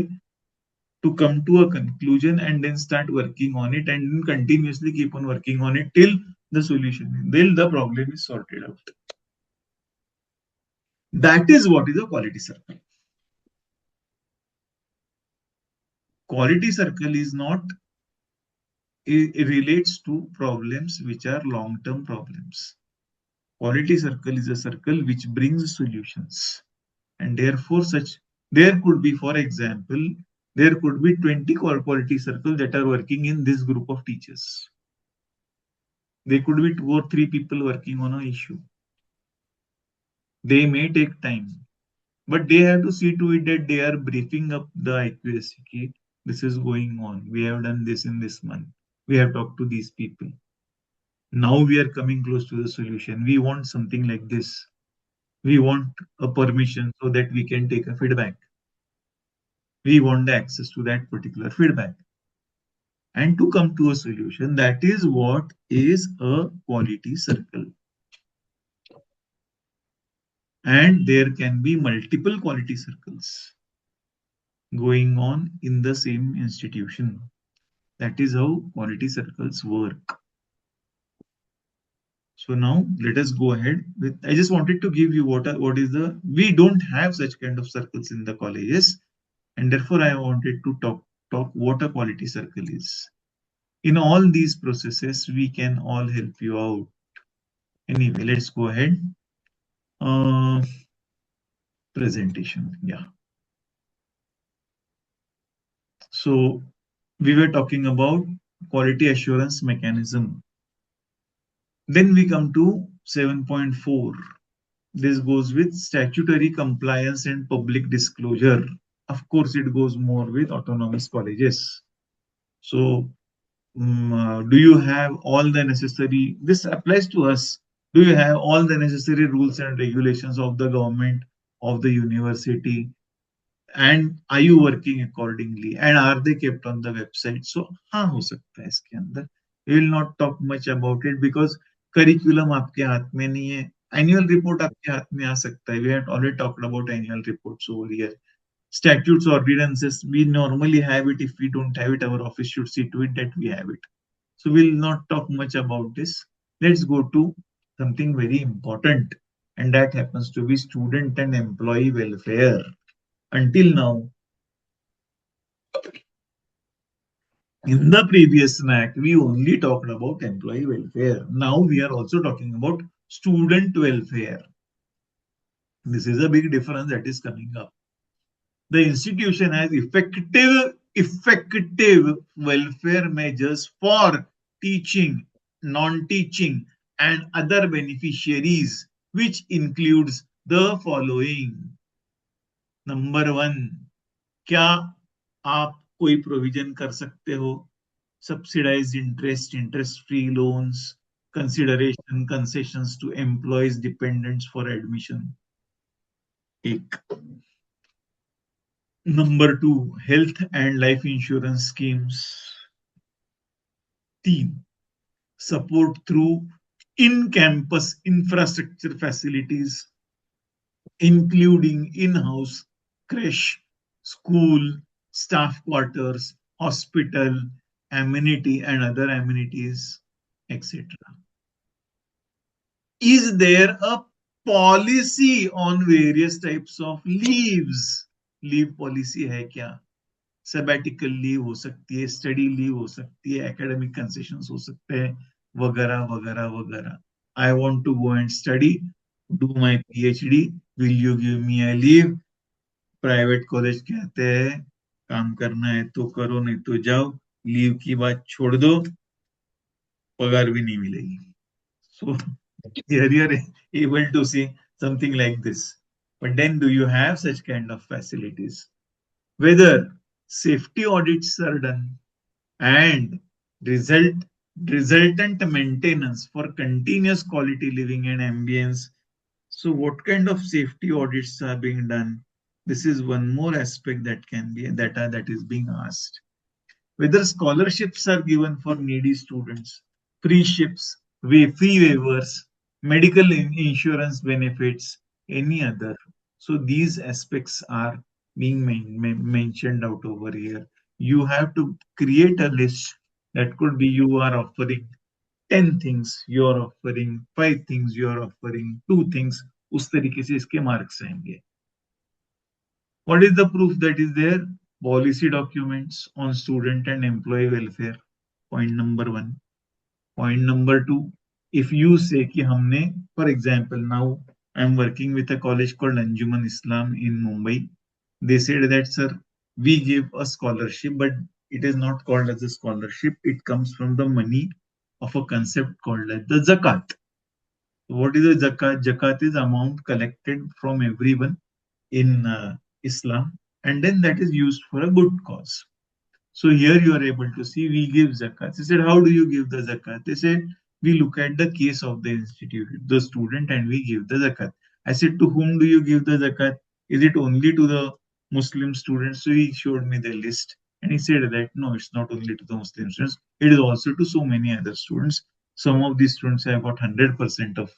to come to a conclusion and then start working on it and then continuously keep on working on it till the problem is sorted out. That is what is a quality circle. Quality circle is not, it relates to problems which are long-term problems. Quality circle is a circle which brings solutions, and therefore there could be, for example, there could be 20 quality circles that are working in this group of teachers. There could be 2 or 3 people working on an issue. They may take time, but they have to see to it that they are briefing up the IQSC. This is going on. We have done this in this month. We have talked to these people. Now we are coming close to the solution. We want something like this. We want a permission so that we can take a feedback. We want the access to that particular feedback. And to come to a solution, that is what is a quality circle. And there can be multiple quality circles going on in the same institution. That is how quality circles work. So now let us go ahead with, I just wanted to give you we don't have such kind of circles in the colleges, and therefore I wanted to talk what a quality circle is. In all these processes, we can all help you out. Anyway, let's go ahead. Presentation, yeah. So we were talking about quality assurance mechanism. Then we come to 7.4. This goes with statutory compliance and public disclosure. Of course, it goes more with autonomous colleges. So, do you have all the necessary, this applies to us, do you have all the necessary rules and regulations of the government, of the university, and are you working accordingly, and are they kept on the website? So हाँ हो सकता है इसके अंदर. We will not talk much about it because curriculum आपके हाथ में नहीं है. Annual report आपके हाथ में आ सकता है. We have already talked about annual reports over here. Statutes, ordinances, we normally have it. If we don't have it, our office should see to it that we have it. So we'll not talk much about this. Let's go to something very important, and that happens to be student and employee welfare. Until now, in the previous NAAC, we only talked about employee welfare. Now we are also talking about student welfare. This is a big difference that is coming up. The institution has effective welfare measures for teaching, non-teaching, and other beneficiaries, which includes the following. Number 1, क्या आप कोई provision कर सकते हो? Subsidized interest-free loans, consideration, concessions to employees, dependents for admission. एक. Number 2, health and life insurance schemes. 3, support through in-campus infrastructure facilities, including in-house creche, school, staff quarters, hospital, amenity and other amenities, etc. Is there a policy on various types of leaves? Leave policy है क्या? Sabbatical leave हो सकती है, study leave हो सकती है, academic concessions हो सकते हैं, वगैरह वगैरह वगैरह. I want to go and study, do my PhD. Will you give me a leave? Private college कहते हैं काम करना है तो करो, नहीं तो जाओ, लीव की बात छोड़ दो, पगार भी नहीं मिलेगी. So here you are able to see something like this. But then do you have such kind of facilities? Whether safety audits are done and resultant maintenance for continuous quality living and ambience. So what kind of safety audits are being done? This is one more aspect that can be that is being asked. Whether scholarships are given for needy students, free ships, fee waivers, medical insurance benefits, any other. So these aspects are being mentioned out over here. You have to create a list. That could be you are offering 10 things, you are offering 5 things, you are offering 2 things. उस तरीके से इसके marks आएंगे. What is the proof that is there? Policy documents on student and employee welfare. Point number 1. Point number 2. If you say कि हमने, for example, now I am working with a college called Anjuman Islam in Mumbai. They said that, sir, we give a scholarship, but it is not called as a scholarship. It comes from the money of a concept called like the zakat. What is the zakat? Zakat is amount collected from everyone in Islam, and then that is used for a good cause. So here you are able to see we give zakat. They said, how do you give the zakat? They said, we look at the case of the institute, the student, and we give the zakat. I said, to whom do you give the zakat? Is it only to the Muslim students? So he showed me the list, and he said that no, it's not only to the Muslim students, it is also to so many other students. Some of these students have got 100% of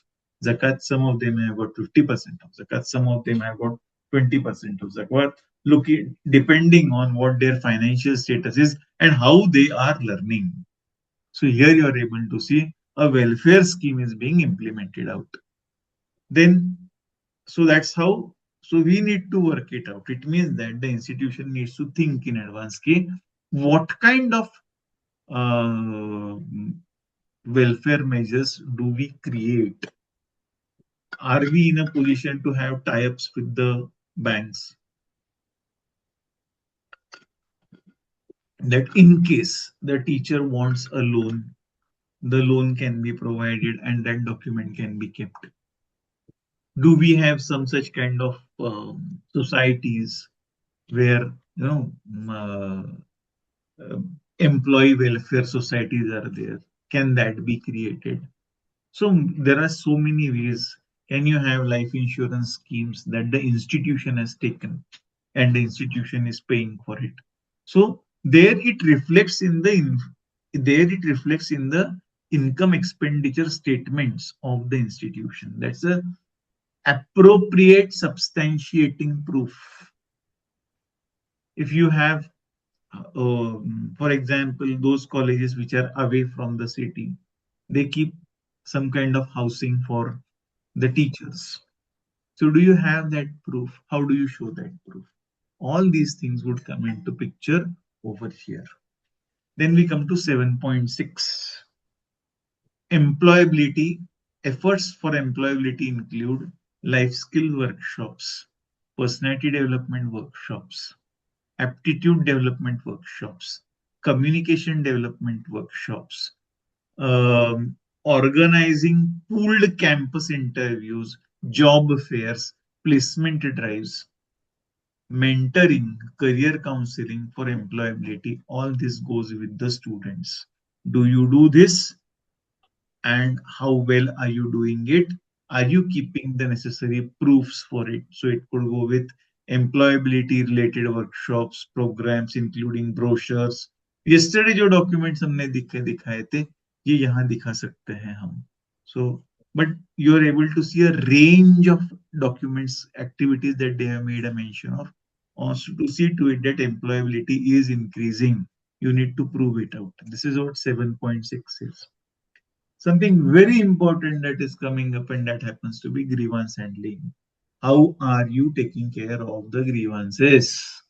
zakat, some of them have got 50% of zakat, some of them have got 20% of zakat, looking depending on what their financial status is and how they are learning. So here you are able to see a welfare scheme is being implemented out. Then, so that's how, so we need to work it out. It means that the institution needs to think in advance, what kind of welfare measures do we create? Are we in a position to have tie-ups with the banks? That in case the teacher wants a loan, the loan can be provided and that document can be kept. Do we have some such kind of societies where employee welfare societies are there? Can that be created? So there are so many ways. Can you have life insurance schemes that the institution has taken and the institution is paying for it? So there it reflects in the income expenditure statements of the institution. That's a appropriate substantiating proof. If you have, for example, those colleges which are away from the city, they keep some kind of housing for the teachers. So do you have that proof? How do you show that proof? All these things would come into picture over here. Then we come to 7.6. Employability. Efforts for employability include life skill workshops, personality development workshops, aptitude development workshops, communication development workshops, organizing pooled campus interviews, job fairs, placement drives, mentoring, career counseling for employability. All this goes with the students. Do you do this? And how well are you doing it? Are you keeping the necessary proofs for it? So it could go with employability related workshops, programs, including brochures. Yesterday जो documents हमने दिखाए थे, ये यहाँ दिखा सकते हैं हम. So, but you are able to see a range of documents, activities that they have made a mention of. Also to see to it that employability is increasing, you need to prove it out. This is what 7.6 is. Something very important that is coming up, and that happens to be grievance handling. How are you taking care of the grievances?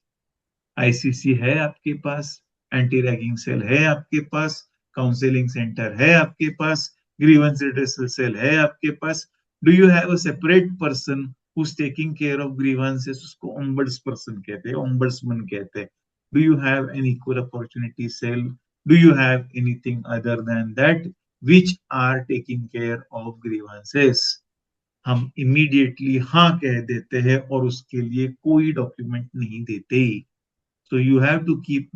ICC है आपके पास, anti ragging cell है आपके पास, counselling centre है आपके पास, grievance redressal cell है आपके पास. Do you have a separate person who's taking care of grievances? उसको ombuds person कहते हैं, ombudsman कहते हैं. Do you have an equal opportunity cell? Do you have anything other than that which are taking care of grievances? हम immediately हाँ कह देते हैं और उसके लिए कोई डॉक्यूमेंट नहीं देते. So you have to keep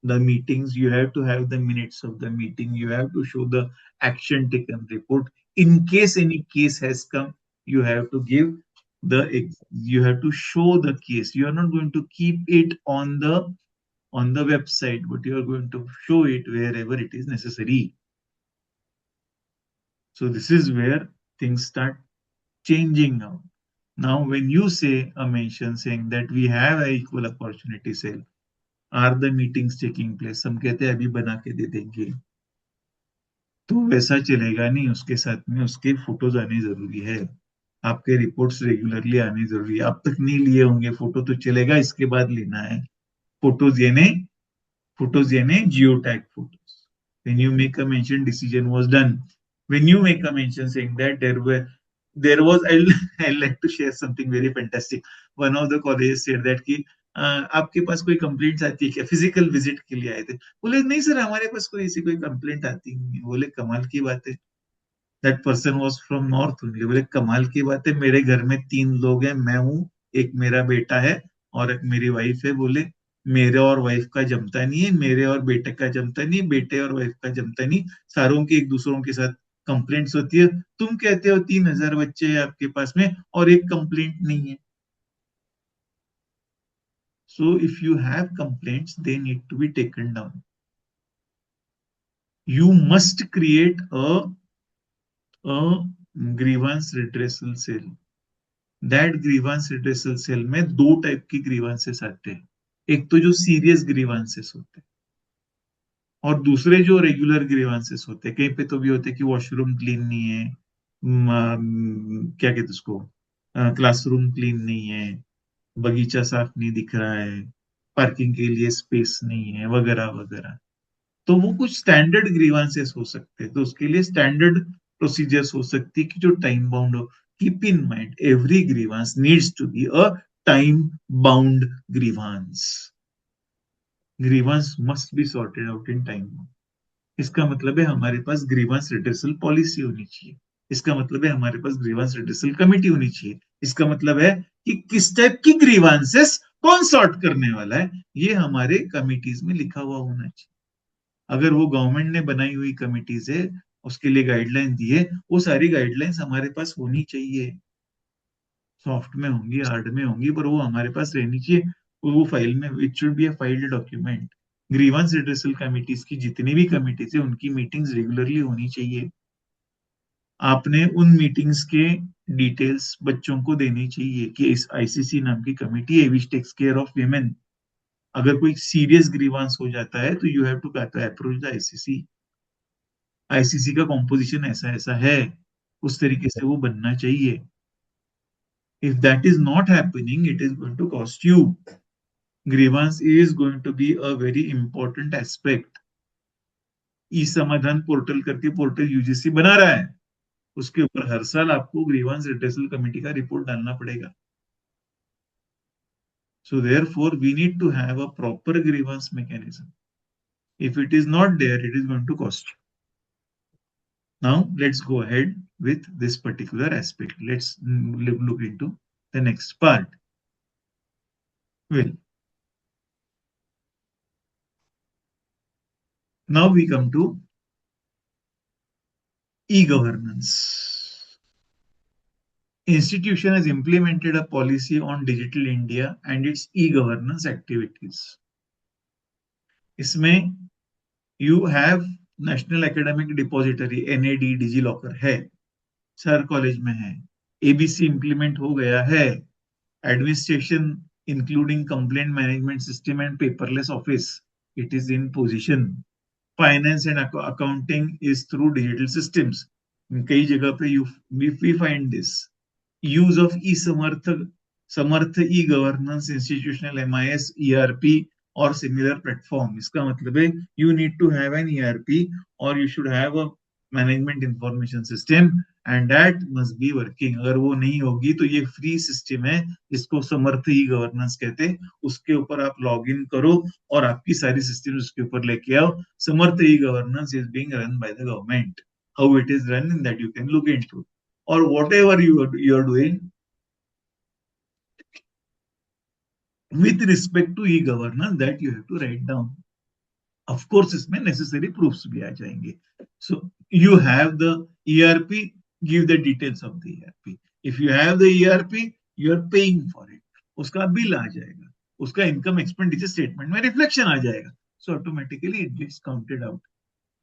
the meetings, you have to have the minutes of the meeting, you have to show the action taken report. In case any case has come, you have to give you have to show the case. You are not going to keep it on the website, but you are going to show it wherever it is necessary. So this is where things start changing now. Now, when you say a mention saying that we have an equal opportunity cell, are the meetings taking place? हम कहते हैं अभी बना के दे देंगे, तो वैसा चलेगा नहीं. उसके साथ में उसके फोटोज आने जरूरी है, आपके रिपोर्ट्स रेगुलरली आने जरूरी है. अब तक नहीं लिए होंगे फोटो तो चलेगा, इसके बाद लेना है. फोटोज यानी geo tag photos. When you make a mention decision was done, when you make a mention saying that there was I'll like to share something very fantastic. One of the colleges said that कि आपके पास कोई complaints आती है क्या? Physical visit के लिए आए थे. बोले नहीं सर, हमारे पास कोई ऐसी कोई कंप्लेंट आती नहीं है. बोले कमाल की बात है. That person was from north only. बोले कमाल की बात है, मेरे घर में 3 लोग हैं, मैं हूँ, एक मेरा बेटा है और एक मेरी वाइफ है. बोले मेरे और वाइफ का जमता नहीं है, मेरे और बेटे का जमता नहीं, बेटे और वाइफ का जमता नहीं, सारों के एक दूसरों के साथ कंप्लेंट्स होती है। तुम कहते हो 3000 बच्चे हैं आपके पास में और एक कंप्लेंट नहीं है। So if you have complaints, they need to be taken down. You must create a grievance redressal cell. That grievance redressal cell में दो टाइप की grievances आते हैं। एक तो जो सीरियस ग्रीवांसेस होते हैं और दूसरे जो रेगुलर ग्रीवांसेस होते हैं। कहीं पे तो भी होते हैं कि वॉशरूम क्लीन नहीं है, क्या कहते हैं उसको, क्लासरूम क्लीन नहीं है, बगीचा साफ नहीं दिख रहा है, पार्किंग के लिए स्पेस नहीं है, वगैरह वगैरह। तो वो कुछ स्टैंडर्ड ग्रीवांसेस हो सकते हैं, तो उसके लिए स्टैंडर्ड प्रोसीजर्स हो सकती है कि जो टाइम बाउंड हो। Keep in mind every grievance needs to be a time bound grievance. Grievance must be sorted out in time. इसका मतलब है हमारे पास ग्रीवांस रिड्रेसल पॉलिसी होनी चाहिए। इसका मतलब है हमारे पास ग्रीवांस रिड्रेसल कमिटी होनी चाहिए। इसका मतलब है कि किस टाइप की ग्रीवांसेस कौन सॉर्ट करने वाला है, ये हमारे कमिटीज में लिखा हुआ होना चाहिए। अगर वो गवर्नमेंट ने बनाई हुई कमिटीज है, उसके लिए गाइडलाइन दी है, वो सारी गाइडलाइंस हमारे पास होनी चाहिए। सॉफ्ट में होंगी, हार्ड में होंगी, पर वो हमारे पास रहनी चाहिए। वो फाइल में it should be a filed document. Grievance redressal committees की जितनी भी कमिटीज है उनकी मीटिंग्स रेगुलरली होनी चाहिए। आपने उन मीटिंग्स के डिटेल्स बच्चों को देनी चाहिए कि इस आईसीसी नाम की कमिटी है which takes care of women. अगर कोई सीरियस ग्रीवांस हो जाता है तो you have to approach the ICC. ICC का कॉम्पोजिशन ऐसा ऐसा है, उस तरीके से वो बनना चाहिए। If that is not happening, it is going to cost you. Grievance is going to be a very important aspect. ई समाधान पोर्टल करके पोर्टल यूजीसी बना रहा है, उसके ऊपर हर साल आपको ग्रीवांस रिड्रेसल कमेटी का रिपोर्ट डालना पड़ेगा। So therefore, we need to have a proper grievance mechanism. If it is not there, it is going to cost you. Now, let's go ahead with this particular aspect. Let's look into the next part. Well, now we come to e-governance. Institution has implemented a policy on Digital India and its e-governance activities. इसमें you have National Academic Depository NAD DigiLocker है, हर college में है। ABC implement हो गया है। Administration including complaint management system and paperless office, it is in position. Finance and accounting is through digital systems. कई जगह पे we find this use of Samarth e governance institutional MIS ERP और similar platform. इसका मतलब है you need to have an ERP और you should have a management information system and that must be working. अगर वो नहीं होगी तो ये फ्री सिस्टम है, इसको समर्थ ई गवर्नेंस कहते हैं। उसके ऊपर आप लॉग इन करो और आपकी सारी सिस्टम उसके ऊपर लेके आओ। Samarth e governance is being run by the government. How it is run in that you can look into, और whatever you are doing with respect to e-governance that you have to write down. Of course, इसमें necessary proofs भी आ जाएंगे. So you have the ERP, give the details of the ERP. If you have the ERP, you are paying for it. उसका bill आ जाएगा, उसका income expenditure statement में reflection आ जाएगा. So automatically it gets counted out.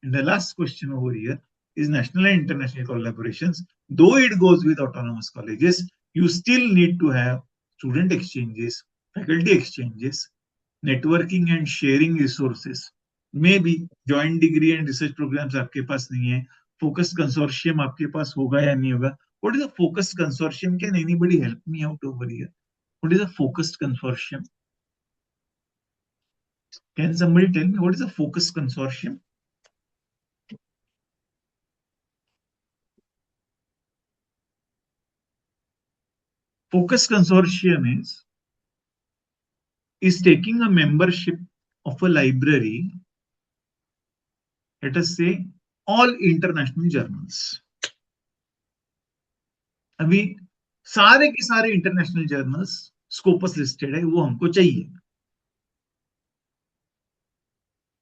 And the last question over here is national and international collaborations. Though it goes with autonomous colleges, you still need to have student exchanges, faculty exchanges, networking and sharing resources. Maybe joint degree and research programs आपके पास नहीं है, focused consortium आपके पास होगा या नहीं होगा. What is a focused consortium? Can anybody help me out over here? What is a focused consortium? Can somebody tell me what is a focused consortium? Focused consortium is taking a membership of a library, let us say all international journals. अभी सारे के सारे international journals Scopus listed है, वो हमको चाहिए।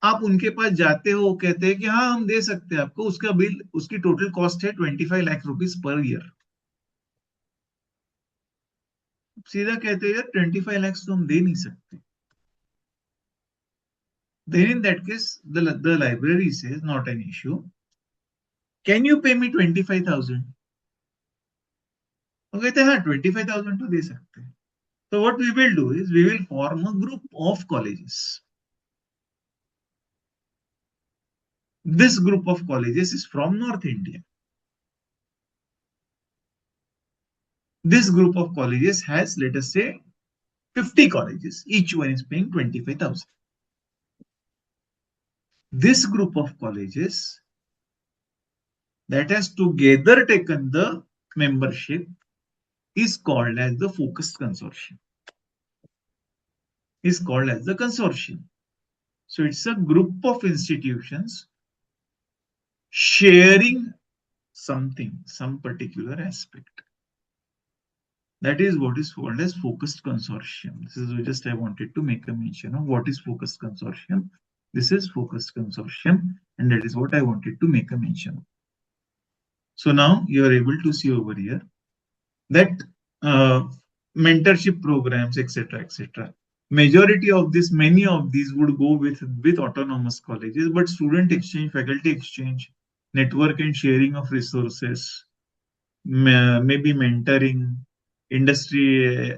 आप उनके पास जाते हो, कहते हैं कि हाँ हम दे सकते हैं आपको, उसका बिल, उसकी टोटल कॉस्ट है 25 लाख रुपीस पर ईयर। सीधा कहते हैं यार 25 लाख तो हम दे नहीं सकते। Then in that case, the library says not an issue. Can you pay me 25,000? वो कहते हैं हाँ 25,000 तो दे सकते हैं। So what we will do is we will form a group of colleges. This group of colleges is from North India. This group of colleges has, let us say, 50 colleges. Each one is paying 25,000. This group of colleges that has together taken the membership is called as the focused consortium. Is called as the consortium. So it's a group of institutions sharing something, some particular aspect. That is what is called as focused consortium. This is just I wanted to make a mention of what is focused consortium. This is focused consortium, and that is what I wanted to make a mention of. So now you are able to see over here that mentorship programs, etc., etc. Majority of this, many of these would go with autonomous colleges, but student exchange, faculty exchange, network and sharing of resources, maybe mentoring, industry,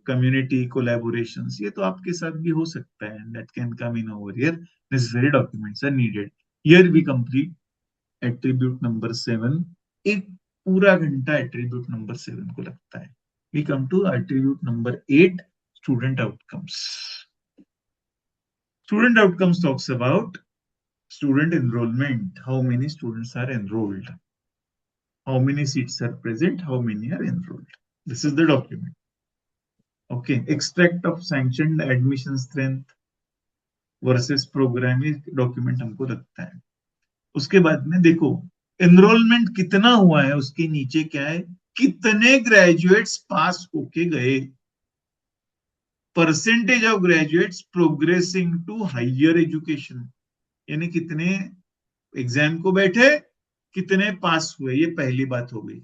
community collaborations, ये तो आपके साथ भी हो सकता है, and that can come in over here. Necessary documents are needed. Here we complete attribute number 7. एक पूरा घंटा attribute number 7 को लगता है. We come to attribute number 8, student outcomes. Student outcomes talks about student enrollment. How many students are enrolled? How many seats are present? How many are enrolled? This is the document. Okay. Extract of sanctioned admission strength versus program, ये document हमको लगता है. उसके बाद में देखो enrolment कितना हुआ है, उसके नीचे क्या है, कितने ग्रेजुएट्स पास होके गए, percentage of graduates progressing to higher education, यानी कितने एग्जाम को बैठे, कितने पास हुए, ये पहली बात हो गई.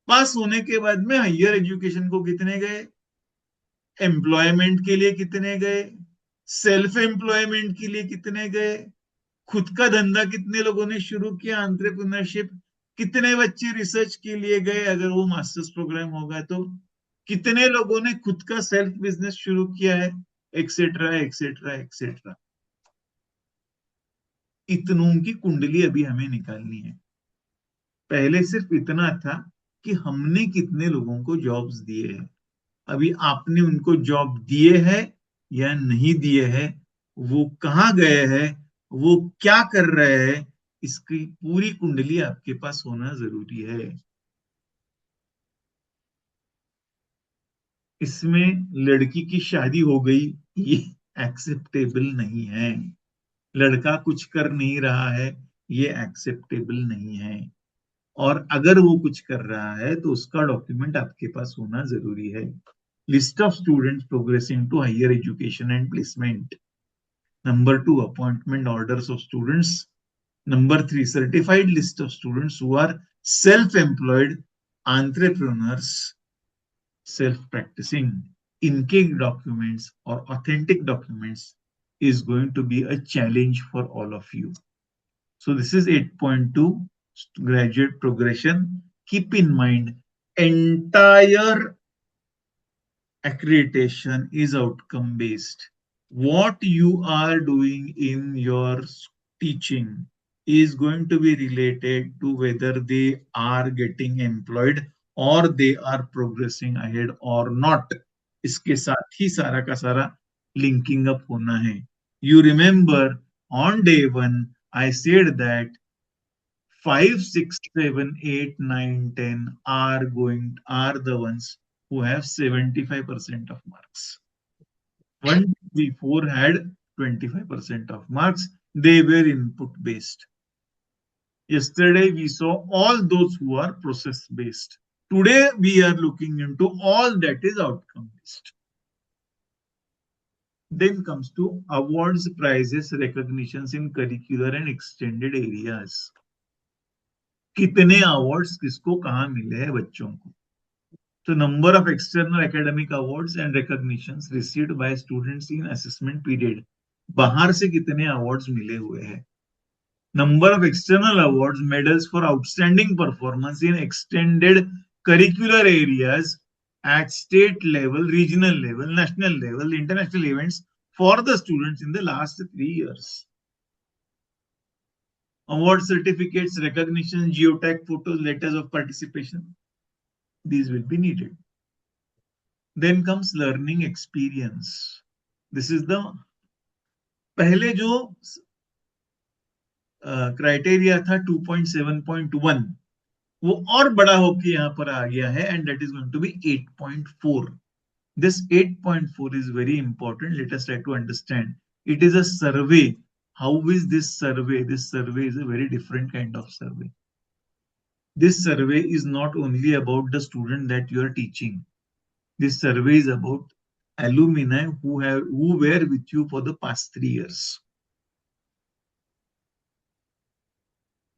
पास होने के बाद में हायर एजुकेशन को कितने गए, एम्प्लॉयमेंट के लिए कितने गए, सेल्फ एम्प्लॉयमेंट के लिए कितने गए, खुद का धंधा कितने लोगों ने शुरू किया, एंटरप्रेन्योरशिप, कितने बच्चे रिसर्च के लिए गए, अगर वो मास्टर्स प्रोग्राम होगा तो कितने लोगों ने खुद का सेल्फ बिजनेस शुरू किया है, एक्सेट्रा एक्सेट्रा एक्सेट्रा. इतनों की कुंडली अभी हमें निकालनी है. पहले सिर्फ इतना था कि हमने कितने लोगों को जॉब्स दिए हैं, अभी आपने उनको जॉब दिए हैं या नहीं दिए हैं, वो कहाँ गए हैं, वो क्या कर रहे हैं, इसकी पूरी कुंडली आपके पास होना जरूरी है. इसमें लड़की की शादी हो गई, ये एक्सेप्टेबल नहीं है. लड़का कुछ कर नहीं रहा है, ये एक्सेप्टेबल नहीं है. और अगर वो कुछ कर रहा है तो उसका डॉक्यूमेंट आपके पास होना जरूरी है. List of students progressing to higher education and placement. Number 2, appointment orders of students. Number 3, certified list of students who are self-employed, entrepreneurs, self-practicing. इनके documents or authentic documents is going to be a challenge for all of you. So this is 8.2, graduate progression. Keep in mind, entire accreditation is outcome based. What you are doing in your teaching is going to be related to whether they are getting employed or they are progressing ahead or not. इसके साथ ही सारा का सारा linking up होना है. You remember on day 1 I said that 5, 6, 7, 8, 9, 10 are the ones who have 75% of marks. 1, 2, 3, 4 had 25% of marks. They were input based. Yesterday we saw all those who are process based. Today we are looking into all that is outcome based. Then comes to awards, prizes, recognitions in curricular and extended areas. कितने awards किसको कहाँ मिले हैं बच्चों को? So number of external academic awards and recognitions received by students in assessment period. बाहर से कितने awards मिले हुए हैं? Number of external awards, medals for outstanding performance in extended curricular areas at state level, regional level, national level, international events for the students in the last 3 years. Award certificates, recognition, geotag photos, letters of participation. These will be needed. Then comes learning experience. This is the पहले जो criteria था 2.7.1 वो और बड़ा होके यहाँ पर आ गया है and that is going to be 8.4. This 8.4 is very important. Let us try to understand. It is a survey. How is this survey? This survey is a very different kind of survey. This survey is not only about the student that you are teaching. This survey is about alumni who were with you for the past 3 years.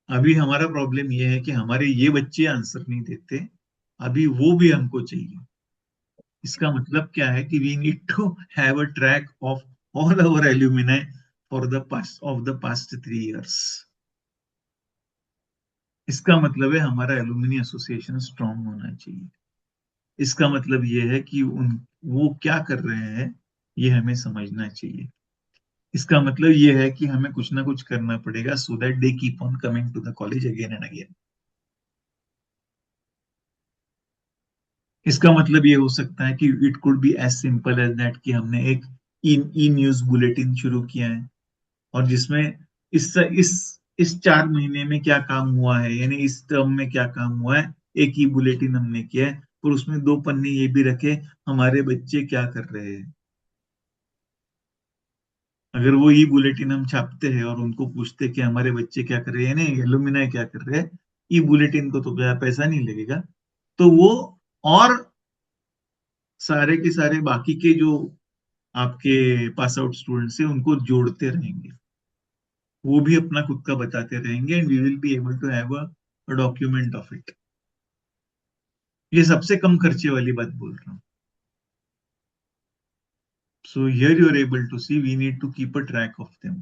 अभी हमारा problem ये है कि हमारे ये बच्चे answer नहीं देते, अभी वो भी हमको चाहिए. इसका मतलब क्या है कि we need to have a track of all our alumni for the past 3 years. इसका मतलब है हमारा एलुमिनी एसोसिएशन स्ट्रांग होना चाहिए. इसका मतलब ये है कि वो क्या कर रहे हैं ये हमें समझना चाहिए. इसका मतलब ये है कि हमें कुछ ना कुछ करना पड़ेगा so that they keep on coming to the college again and again. इसका मतलब ये हो सकता है कि it could be as simple as that कि हमने एक ई न्यूज बुलेटिन शुरू किया है और जिसमें इस 4 महीने में क्या काम हुआ है, यानी इस टर्म में क्या काम हुआ है, एक ई बुलेटिन हमने किया है और उसमें 2 पन्ने ये भी रखे हमारे बच्चे क्या कर रहे हैं. अगर वो ई बुलेटिन हम छापते हैं और उनको पूछते कि हमारे बच्चे क्या कर रहे हैं, नहीं एलुमिनाई क्या कर रहे हैं, ई बुलेटिन को तो पैसा नहीं लगेगा, तो वो और सारे के सारे बाकी के जो आपके पास आउट स्टूडेंट्स हैं उनको जोड़ते रहेंगे, वो भी अपना खुद का बताते रहेंगे and we will be able to have a document of it. ये सबसे कम खर्चे वाली बात बोल रहा हूँ. So here you are able to see we need to keep a track of them.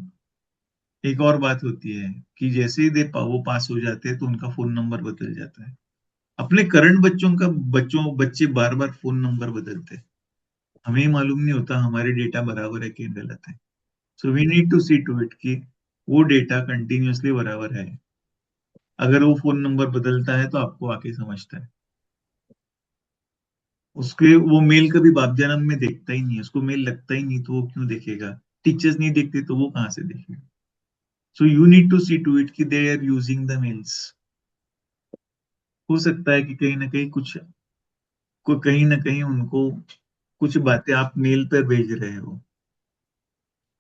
एक और बात होती है कि जैसे ही वो पास हो जाते हैं तो उनका फोन नंबर बदल जाता है. अपने करंट बच्चे बार बार फोन नंबर बदलते हैं, हमें मालूम नहीं होता हमारे डेटा बराबर है कि गलत है. So we need to see to it कि वो डेटा कंटिन्यूअसली बराबर है. अगर वो फोन नंबर बदलता है तो आपको आके समझता है. उसके वो मेल कभी बाप जन्म में देखता ही नहीं है, उसको मेल लगता ही नहीं तो वो क्यों देखेगा. टीचर्स नहीं देखते तो वो कहाँ से देखेगा. So you need to see to it कि they are using the mails. हो सकता है कि कहीं ना कहीं उनको कुछ बातें आप मेल पर भेज रहे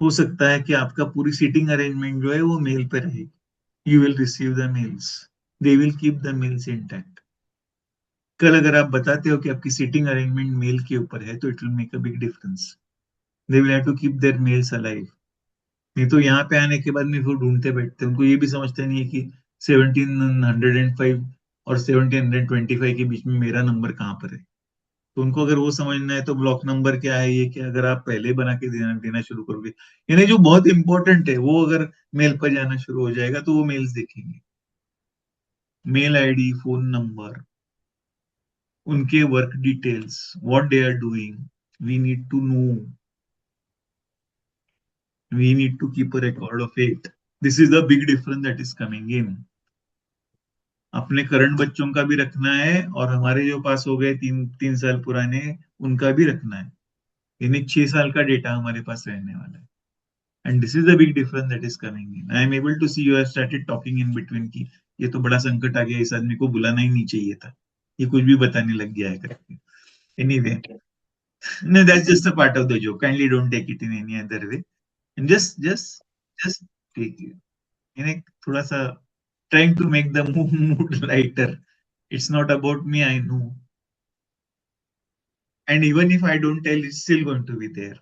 हो सकता है कि आपका पूरी सीटिंग अरेंजमेंट जो है वो मेल पर रहेगी. You will receive the mails. They will keep the mails intact. कल अगर आप बताते हो कि आपकी सीटिंग अरेंजमेंट मेल के ऊपर है तो it will make a big difference. They will have to keep their mails alive. नहीं तो यहाँ पे आने के बाद में वो ढूंढते बैठते हैं. उनको ये भी समझते नहीं है कि 1705 और 1725 के बीच में मेरा नंबर कहाँ पर है. तो उनको अगर वो समझना है तो ब्लॉक नंबर क्या है, ये क्या, अगर आप पहले बना के देना शुरू करोगे, यानी जो बहुत इंपॉर्टेंट है वो अगर मेल पर जाना शुरू हो जाएगा तो वो मेल्स देखेंगे. मेल आईडी, फोन नंबर, उनके work details, what they are doing, we need to know, we need to keep a record of it. This is the big difference that is coming in. अपने current बच्चों का भी रखना है और हमारे जो पास हो गए 3 साल पुराने उनका भी रखना है. यानी 6 साल का डेटा हमारे पास रहने वाला है. And this is the big difference that is coming in. I am able to see you have started talking in between की ये तो बड़ा संकट आ गया, इस आदमी को बुलाना ही नहीं चाहिए था, ये कुछ भी बताने लग गया है करके. Anyway, no, that's just a part of the joke. Kindly don't take it in any other way. And just take it. You know, थोड़ा सा trying to make the mood lighter. It's not about me, I know. And even if I don't tell, it's still going to be there.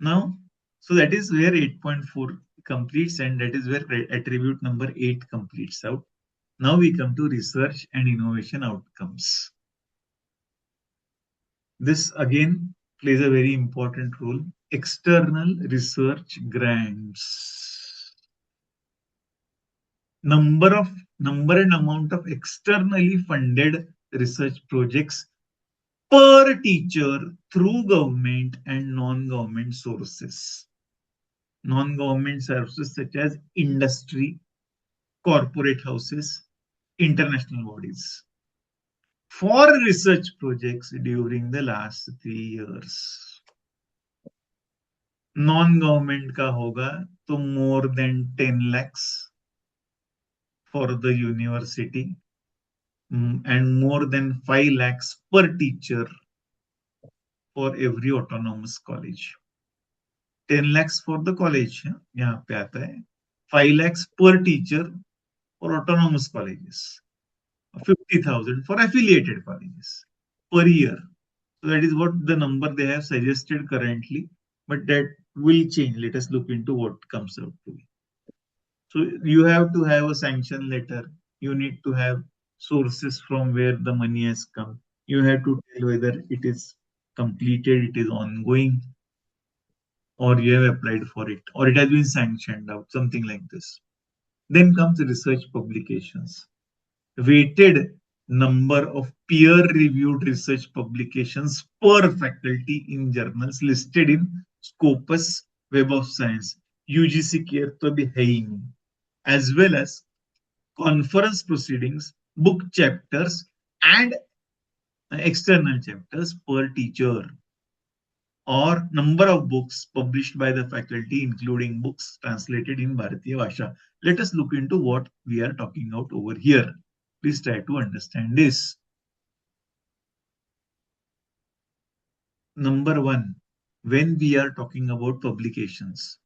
Now, so that is where 8.4 completes, and that is where attribute number 8 completes out. Now we come to research and innovation outcomes. This again plays a very important role. External research grants. Number and amount of externally funded research projects per teacher through government and non-government sources. Non-government sources such as industry, corporate houses, international bodies. For research projects during the last 3 years. Non-government का होगा तो more than 10 lakhs for the university and more than 5 lakhs per teacher for every autonomous college. 10 lakhs for the college, यहाँ पे आता है 5 lakhs per teacher for autonomous colleges, 50,000 for affiliated colleges per year. So that is what the number they have suggested currently, but that will change. Let us look into what comes out to be. So you have to have a sanction letter. You need to have sources from where the money has come. You have to tell whether it is completed, it is ongoing, or you have applied for it, or it has been sanctioned out, something like this. Then comes research publications. Weighted number of peer-reviewed research publications per faculty in journals listed in Scopus Web of Science. UGC care तो भी है ही नहीं. As well as conference proceedings, book chapters, and external chapters per teacher, or number of books published by the faculty, including books translated in Bharatiya Bhasha. Let us look into what we are talking about over here. Please try to understand this. Number one, when we are talking about publications,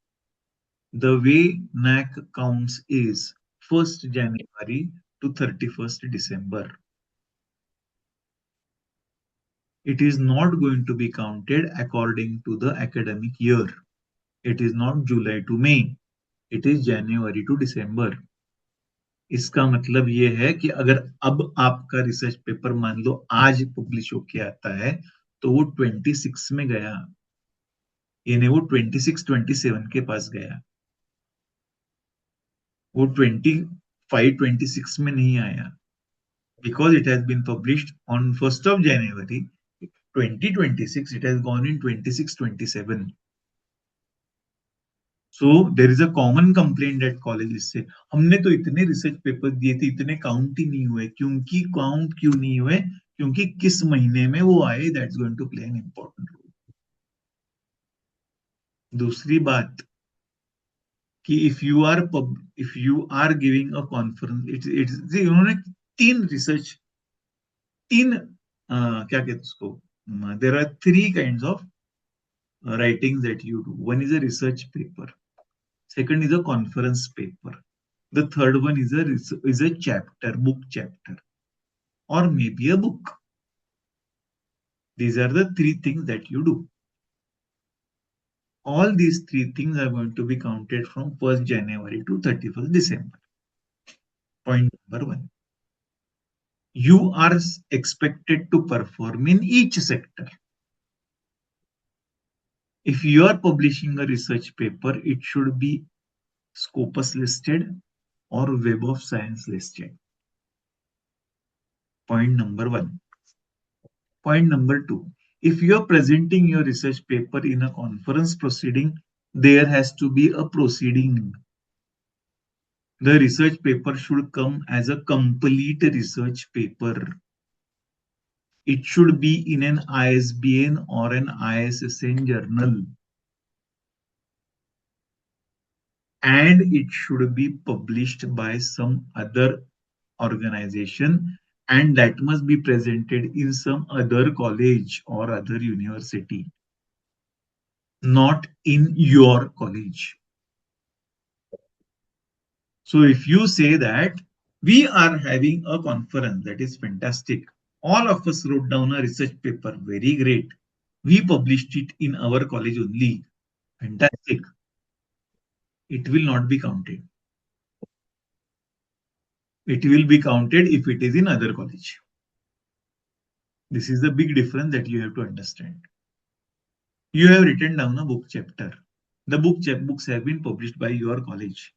the way NAAC counts is 1st January to 31st December. It is not going to be counted according to the academic year. It is not July to May. It is January to December. इसका मतलब ये है कि अगर अब आपका research paper मान लो आज पब्लिश होके आता है तो वो 26 में गया, यानी वो 26-27 के पास गया, वो 25-26 में नहीं आया, because it has been published on 1st of January 2026. It has gone in 26-27. So there is a common complaint that colleges say, हमने तो इतने रिसर्च पेपर दिए थे, इतने काउंट ही नहीं हुए. क्योंकि काउंट क्यों नहीं हुए? क्योंकि किस महीने में वो आए, that's going to play an important role. दूसरी बात कि if you are giving a conference, उन्होंने 3 research, 3 क्या कहते उसको, there are 3 kinds of writings that you do. One is a research paper. Second is a conference paper. The third one is a chapter, book chapter, or maybe a book. These are the 3 things that you do. All these 3 things are going to be counted from 1st January to 31st December. Point number 1. You are expected to perform in each sector. If you are publishing a research paper, it should be Scopus listed or Web of Science listed. Point number 1. Point number 2. If you are presenting your research paper in a conference proceeding, there has to be a proceeding. The research paper should come as a complete research paper. It should be in an ISBN or an ISSN journal. And it should be published by some other organization, and that must be presented in some other college or other university, not in your college. So if you say that we are having a conference, that is fantastic. All of us wrote down a research paper, very great. We published it in our college only. Fantastic. It will not be counted. It will be counted if it is in other college. This is the big difference that you have to understand. You have written down a book chapter. The books have been published by your college.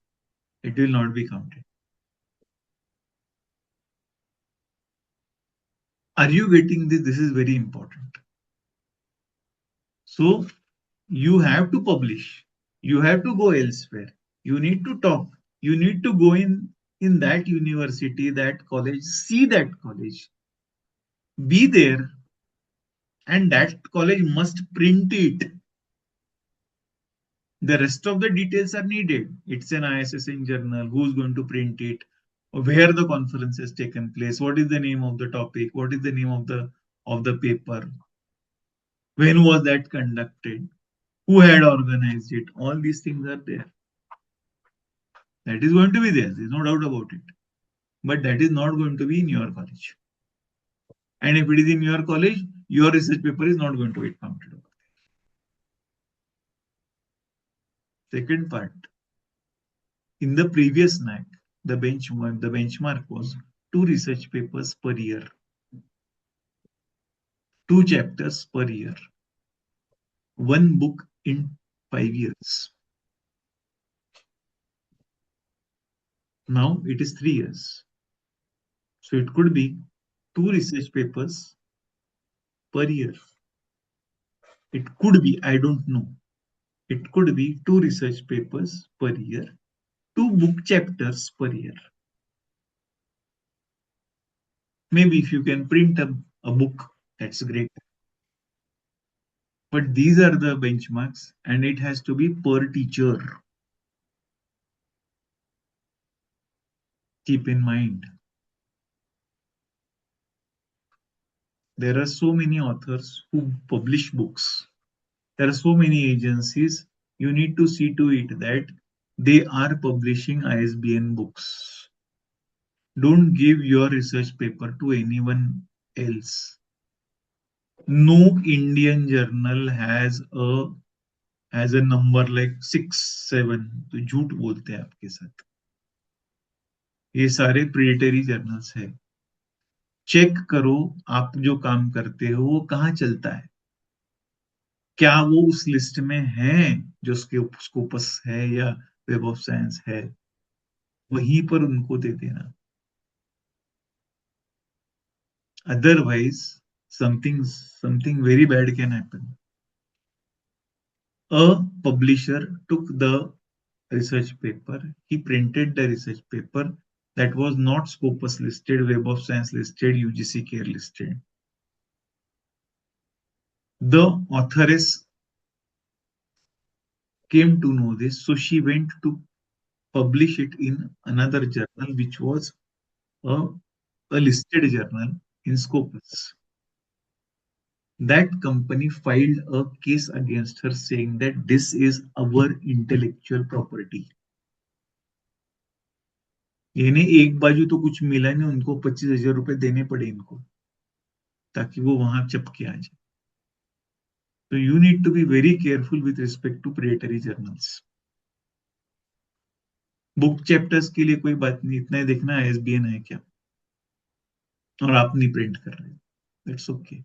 It will not be counted. Are you getting this? This is very important. So you have to publish. You have to go elsewhere. You need to talk. You need to go in that university, that college, see that college, be there, and that college must print it. The rest of the details are needed. It's an ISSN journal. Who's going to print it? Where the conference has taken place? What is the name of the topic? What is the name of the paper? When was that conducted? Who had organized it? All these things are there. That is going to be there. There's no doubt about it. But that is not going to be in your college. And if it is in your college, your research paper is not going to get counted over there. Second part. In the previous NAAC, the benchmark was 2 research papers per year. 2 chapters per year. 1 book in 5 years. Now it is 3 years. So it could be 2 research papers per year. It could be, I don't know. It could be 2 research papers per year, 2 book chapters per year. Maybe if you can print a book, that's great. But these are the benchmarks, and it has to be per teacher. Keep in mind, there are so many authors who publish books. There are so many agencies. You need to see to it that they are publishing ISBN books. Don't give your research paper to anyone else. No Indian journal has a number like 6, 7. तो झूठ बोलते हैं आपके साथ. ये सारे predatory journals है. Check करो आप जो काम करते हो वो कहाँ चलता है. क्या वो उस लिस्ट में है जो स्कोपस है या वेब ऑफ साइंस है. वहीं पर उनको दे देना. Otherwise, something very bad can happen. A publisher took the research paper, he printed the research paper that was not Scopus listed, Web of Science listed, UGC Care listed. The authoress came to know this, so she went to publish it in another journal, which was a listed journal in Scopus. That company filed a case against her saying that this is our intellectual property. यानी एक बाजू तो कुछ मिला नहीं, उनको 25,000 रुपए देने पड़े इनको ताकि वो वहां चपके आ जाए. So you need to be very careful with respect to predatory journals. Book chapters के लिए कोई बात नहीं, इतना ही देखना ISBN है क्या और आप नहीं प्रिंट कर रहे. That's okay.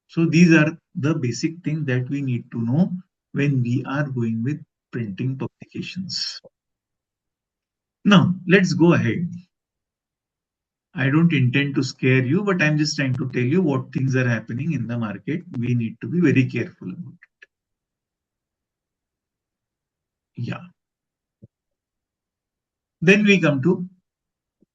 So these are the basic things that we need to know when we are going with printing publications. Now, let's go ahead. I don't intend to scare you, but I'm just trying to tell you what things are happening in the market. We need to be very careful about it. Yeah. Then we come to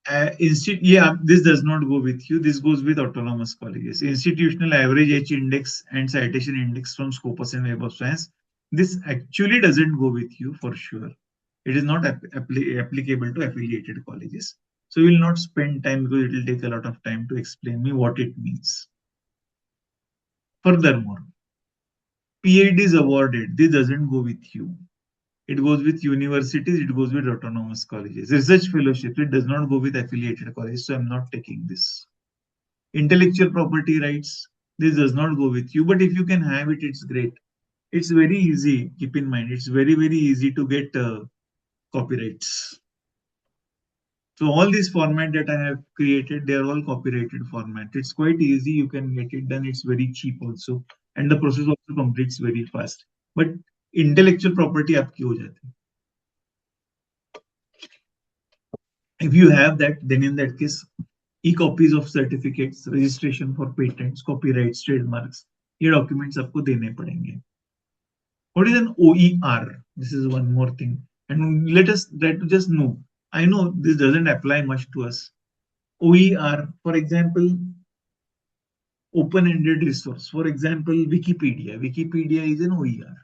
this does not go with you. This goes with autonomous colleges. Institutional average H index and citation index from Scopus and Web of Science. This actually doesn't go with you for sure. It is not applicable to affiliated colleges. So we will not spend time because it will take a lot of time to explain me what it means. Furthermore, PhD is awarded. This doesn't go with you. It goes with universities, it goes with autonomous colleges. Research fellowship, it does not go with affiliated colleges, so I'm not taking this. Intellectual property rights, this does not go with you, but if you can have it, it's great. It's very easy. Keep in mind, it's very easy to get copyrights. So all these format that I have created, they are all copyrighted format. It's quite easy. You can get it done. It's very cheap also, and the process also completes very fast. But intellectual property आपकी हो जाती है. If you have that, then in that case, e-copies of certificates, registration for patents, copyrights, trademarks, ये documents आपको देने पड़ेंगे. What is an OER? This is one more thing. And let us try to just know. I know this doesn't apply much to us. OER, for example, open-ended resource. For example, Wikipedia. Wikipedia is an OER.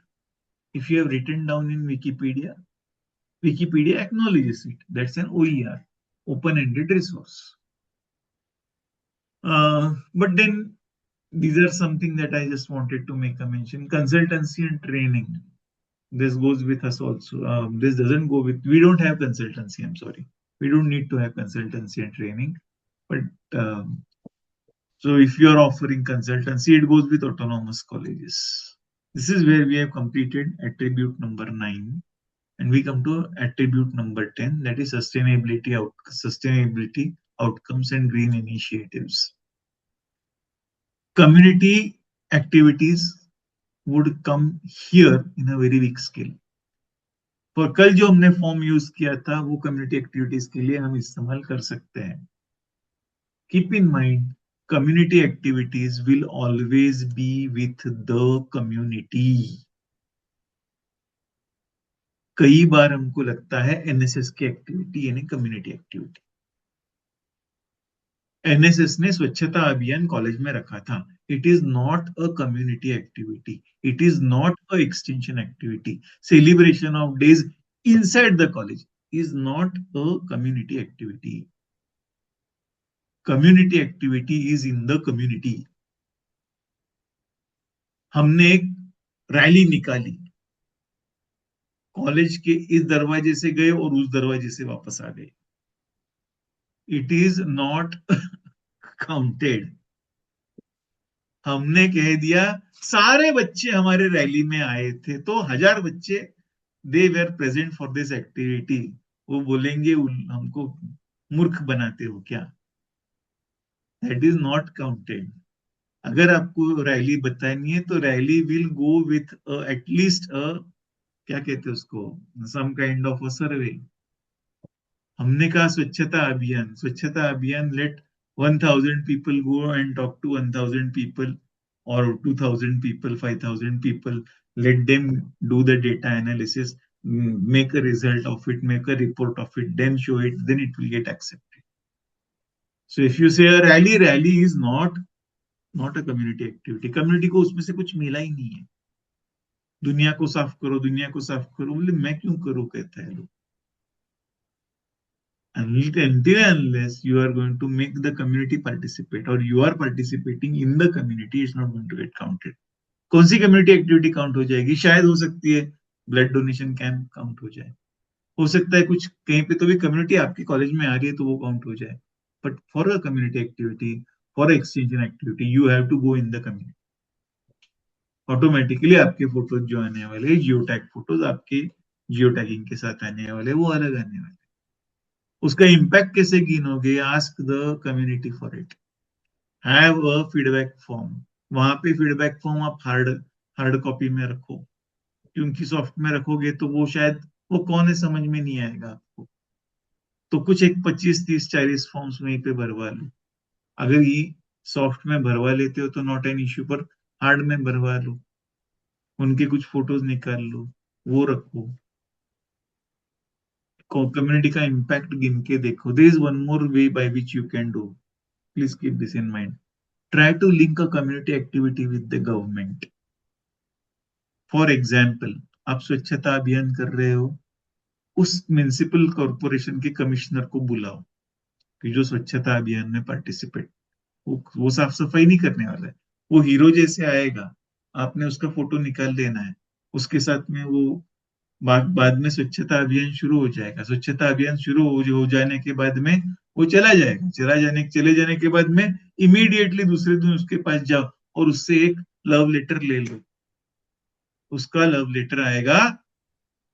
If you have written down in Wikipedia, Wikipedia acknowledges it. That's an OER, open-ended resource. But then these are something that I just wanted to make a mention. Consultancy and training. This goes with us also. This doesn't go with, we don't have consultancy, I'm sorry. We don't need to have consultancy and training. But so if you are offering consultancy, it goes with autonomous colleges. This is where we have completed attribute number 9. And we come to attribute number 10, that is sustainability outcomes and green initiatives. Community activities would come here in a very big scale. For कल जो हमने form use किया था वो community activities के लिए हम इस्तेमाल कर सकते हैं. Keep in mind, community activities will always be with the community. कई बार हमको लगता है एनएसएस की एक्टिविटी यानी कम्युनिटी एक्टिविटी. एनएसएस ने स्वच्छता अभियान कॉलेज में रखा था. It is not a community activity. It is not a extension activity. Celebration of days inside the college is not a community activity. Community activity is in the community. हमने एक rally निकाली, college के इस दरवाजे से गए और उस दरवाजे से वापस आ गए. It is not counted. हमने कह दिया सारे बच्चे हमारे रैली में आए थे तो 1000 बच्चे they were present for this activity. वो बोलेंगे हमको मूर्ख बनाते हो क्या? That is not counted. अगर आपको रैली बतानी है तो rally will go with at least क्या कहते हैं उसको, सम काइंड ऑफ अ सर्वे. हमने कहा स्वच्छता अभियान late 1000 people go and talk to 1000 people or 2000 people, 5000 people. Let them do the data analysis, make a result of it, make a report of it, then show it, then it will get accepted. So if you say a rally is not a community activity. Community को उसमें से कुछ मिला ही नहीं है. दुनिया को साफ करो, बोले मैं क्यों करूं कहता है लोग. Until unless you are going to make the community participate or you are participating in the community, it's not going to get counted. कौन सी कम्युनिटी एक्टिविटी काउंट हो जाएगी? शायद हो सकती है ब्लड डोनेशन कैंप काउंट हो जाए, हो सकता है कुछ कहीं पे तो भी कम्युनिटी आपके कॉलेज में आ रही है तो वो काउंट हो जाए. But for a community activity, for exchange activity, you have to go in the community. Automatically आपके फोटोज जो आने वाले, जियो टैग फोटोज आपके जियो टैगिंग के साथ आने वाले, वो अलग आने वाले. उसका इम्पैक्ट कैसे गिनोगे? Ask the community for it. Have a feedback form. वहां पे फीडबैक फॉर्म आप हार्ड कॉपी में रखो, क्योंकि सॉफ्ट में रखोगे तो वो शायद वो कौन है समझ में नहीं आएगा आपको. तो कुछ एक 25, 30, 40 फॉर्म्स वहीं पे भरवा लो. अगर ये सॉफ्ट में भरवा लेते हो तो नॉट एन इश्यू, पर हार्ड में भरवा लो, उनके कुछ फोटोज निकाल लो, वो रखो, कम्युनिटी का इम्पैक्ट गिन के देखो. There is one more way by which you can do. Please keep this in mind. Try to link a community activity with the government. For example, आप स्वच्छता अभियान कर रहे हो, उस म्युनिसिपल कॉर्पोरेशन के कमिश्नर को बुलाओ कि जो स्वच्छता अभियान में पार्टिसिपेट, वो साफ सफाई नहीं करने वाला है, वो हीरो जैसे आएगा, आपने उसका फोटो निकाल लेना है, उसके साथ में वो बाद में स्वच्छता अभियान शुरू हो जाएगा. स्वच्छता अभियान शुरू हो जाने के बाद में वो चला जाएगा. चले जाने के बाद में इमीडिएटली दूसरे दिन उसके पास जाओ और उससे एक लव लेटर ले लो. उसका लव लेटर आएगा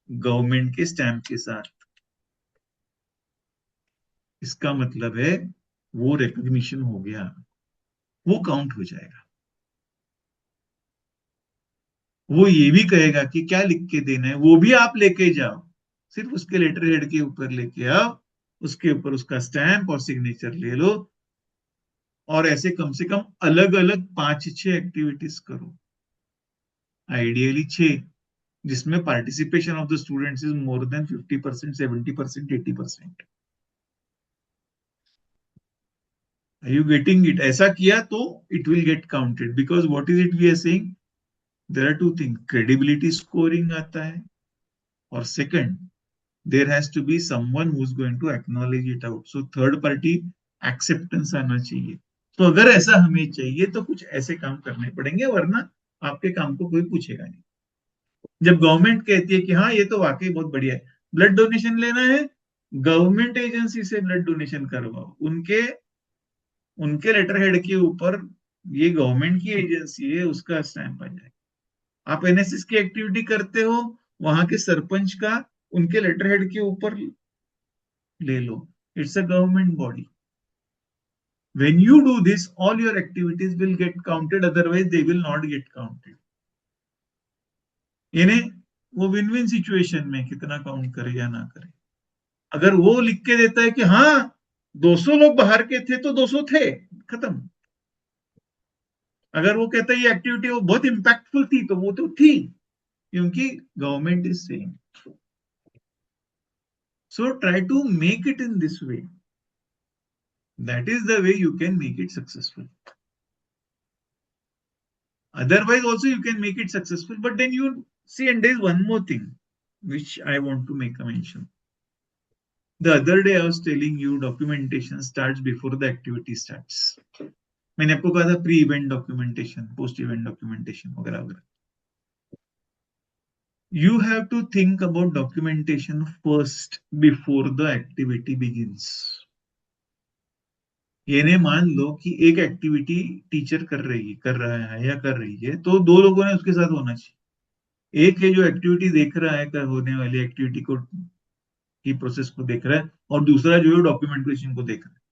गवर्नमेंट के स्टैंप के साथ। इसका मतलब है वो रिकॉग्निशन हो गया, वो काउंट हो जाएगा। वो ये भी कहेगा कि क्या लिख के देना है, वो भी आप लेके जाओ, सिर्फ उसके लेटर हेड के ऊपर लेके आओ, उसके ऊपर उसका स्टैंप और सिग्नेचर ले लो, और ऐसे कम से कम अलग अलग 5-6 एक्टिविटीज करो, आइडियली 6, जिसमें participation of the students is more than 50%, 70%, 80%। Are you getting it? ऐसा किया तो it will get counted, because what is it we are saying? There are two things, credibility scoring आता है, और second, there has to be someone who is going to acknowledge it out. So third party acceptance आना चाहिए। तो अगर ऐसा हमें चाहिए तो कुछ ऐसे काम करने पड़ेंगे, वरना आपके काम को कोई पूछेगा नहीं। जब गवर्नमेंट कहती है कि हाँ ये तो वाकई बहुत बढ़िया है, ब्लड डोनेशन लेना है, गवर्नमेंट एजेंसी से ब्लड डोनेशन करवाओ, उनके उनके लेटर हेड के ऊपर ये गवर्नमेंट की एजेंसी है उसका स्टैंप आ जाए। आप एनएसएस की एक्टिविटी करते हो, वहां के सरपंच का उनके लेटर हेड के ऊपर ले लो, it's a government body. When you do this, all your activities will get counted, otherwise they will not get counted. यानी वो विन विन सिचुएशन में कितना काउंट करे या ना करे। अगर वो लिख के देता है कि हाँ 200 लोग बाहर के थे तो 200 थे, खत्म। अगर वो कहता है ये एक्टिविटी वो बहुत इंपैक्टफुल थी, तो वो तो थी, क्योंकि government is saying. So try to make it in this way, that is the way you can make it successful. Otherwise also you can make it successful, but then you see, and there is one more thing which I want to make a mention. The other day I was telling you documentation starts before the activity starts. मैंने आपको कहा था pre event documentation, post event documentation वगैरह वगैरह। You have to think about documentation first before the activity begins. यानी मान लो कि एक एक्टिविटी टीचर कर रहा है या कर रही है, तो 2 लोगों ने उसके साथ होना चाहिए। एक है जो एक्टिविटी देख रहा है, कर होने वाली एक्टिविटी को की प्रोसेस को देख रहा है, और दूसरा जो है डॉक्यूमेंटेशन को देख रहा है।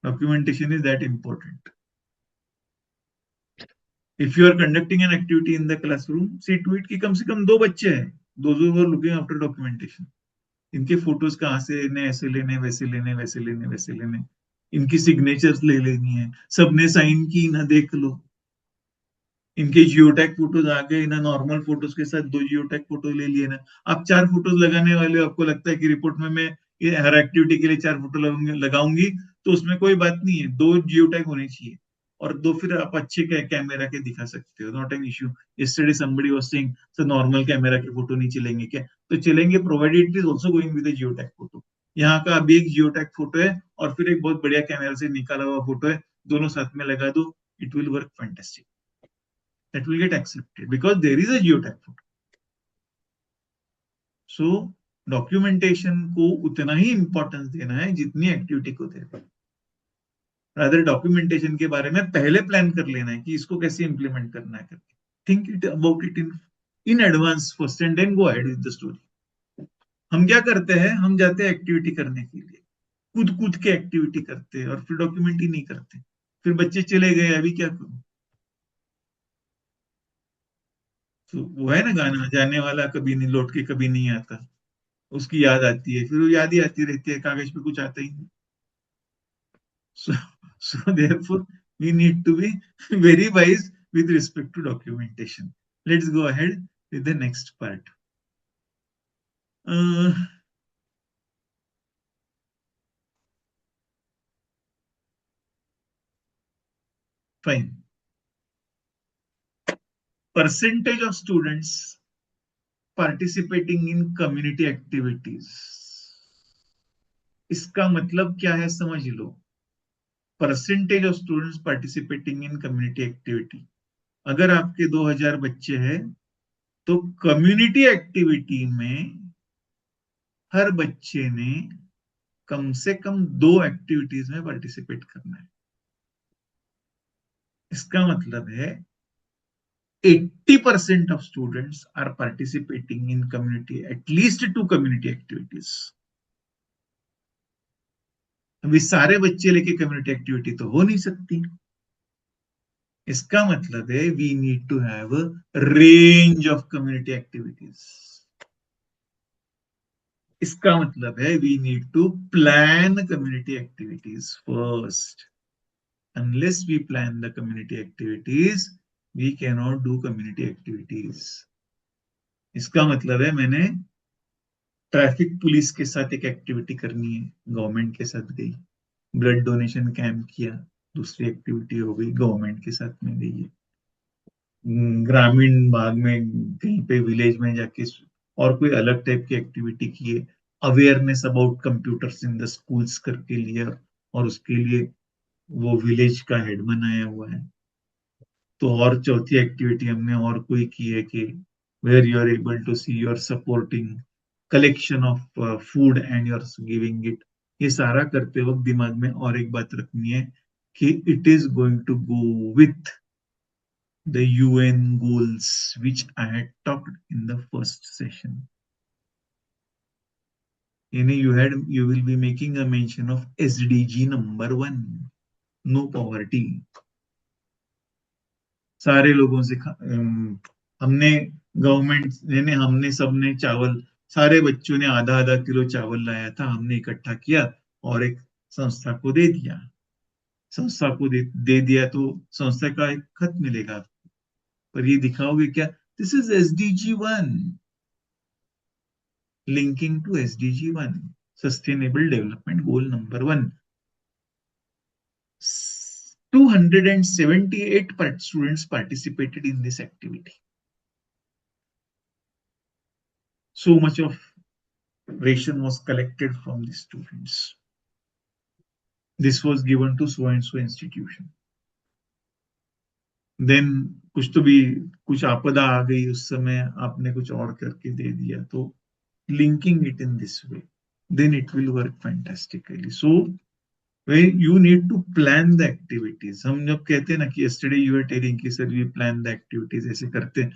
Documentation is that important. If you are conducting an activity in the classroom, see to it कि कम से कम 2 बच्चे हैं, those who are looking after documentation, इनके फोटोज कहाँ से लेने, ऐसे लेने, वैसे लेने, वैसे लेने, वैसे लेने, इनकी सिग्नेचर्स ले लेनी है, सबने साइन की ना देख लो, इनके जियोटैग फोटोज आ गए ना, नॉर्मल फोटोज के साथ 2 जियोटैग फोटो ले लिए ना। आप 4 फोटोज लगाने वाले हो, आपको लगता है कि रिपोर्ट में मैं ये हर एक्टिविटी के लिए 4 फोटो लगाऊंगी, तो उसमें कोई बात नहीं है, 2 जियोटैग होने चाहिए, और 2 फिर आप अच्छे कैमरा के दिखा सकते हो, not an issue. Yesterday somebody was saying sir normal camera के फोटो नहीं चलेंगे क्या? तो चलेंगे, provided it is also going with a geotag photo. यहाँ का अभी एक जियोटैग फोटो है और फिर एक बहुत बढ़िया कैमरा से निकाला हुआ फोटो है, दोनों साथ में लगा दो, it will work fantastic, that will get accepted because there is a geotag photo. So documentation को उतना ही इंपॉर्टेंस देना है जितनी एक्टिविटी को देना है। रादर डॉक्यूमेंटेशन के बारे में पहले प्लान कर लेना है कि इसको कैसे इंप्लीमेंट करना है करके। Think it about it in advance first and then go ahead with the story. हम क्या करते हैं, हम जाते हैं एक्टिविटी करने के लिए, कूद कूद के एक्टिविटी करते हैं और फिर डॉक्यूमेंट ही नहीं करते, फिर बच्चे चले गए, अभी क्या करूं। तो वो है ना गाना, जाने वाला कभी नहीं लौट के कभी नहीं आता, उसकी याद आती है, फिर वो याद ही आती रहती है, कागज पे कुछ आता ही नहीं। So therefore we need to be very wise with respect to documentation. Let's go ahead with the next part. Fine. Percentage of students participating in community activities. इसका मतलब क्या है समझ लो। Percentage of students participating in community activity, अगर आपके 2000 बच्चे हैं तो कम्युनिटी एक्टिविटी में हर बच्चे ने कम से कम 2 एक्टिविटीज में पार्टिसिपेट करना है। इसका मतलब है 80% of students are participating in community, at least 2 community activities. अभी सारे बच्चे लेके कम्युनिटी एक्टिविटी तो हो नहीं सकती. इसका मतलब है we need to have a range of community activities. इसका मतलब है we need to plan community activities first. Unless we plan the community activities, we cannot do community activities. इसका मतलब है मैंने ट्रैफिक पुलिस के साथ एक एक्टिविटी करनी है, गवर्नमेंट के साथ गई. ब्लड डोनेशन कैंप किया, दूसरी एक्टिविटी हो गई, गवर्नमेंट के साथ में गई है. ग्रामीण भाग में कहीं पे विलेज में जाके और कोई अलग टाइप की एक्टिविटी की है, awareness about computers in the schools करके लिया और उसके लिए वो विलेज का हेड बनाया हुआ है. तो और चौथी एक्टिविटी हमने और कोई की है कि where you are able to see you are supporting collection of food and you are giving it. ये सारा करते वक्त दिमाग में और एक बात रखनी है कि it is going to go with the UN goals which I had talked in the first session. You will be making a mention of SDG number 1, no poverty. सारे लोगों से हमने गवर्नमेंट ने हमने सबने चावल, सारे बच्चों ने आधा आधा किलो चावल लाया था, हमने इकट्ठा किया और एक संस्था को दे दिया. संस्था को दे दिया तो संस्था का एक खत मिलेगा, पर ये दिखाओगे क्या? This is SDG 1, linking to SDG 1, Sustainable Development Goal number 1. 278 students participated in this activity. So much of ration was collected from the students. This was given to so and so institution. Then कुछ आपदा आ गई, उस समय आपने कुछ और करके दे दिया. तो linking it in this way, then it will work fantastically. So when you need to plan the activities. हम जब कहते हैं ना कि yesterday you were telling कि sir we plan the activities, ऐसे करते हैं.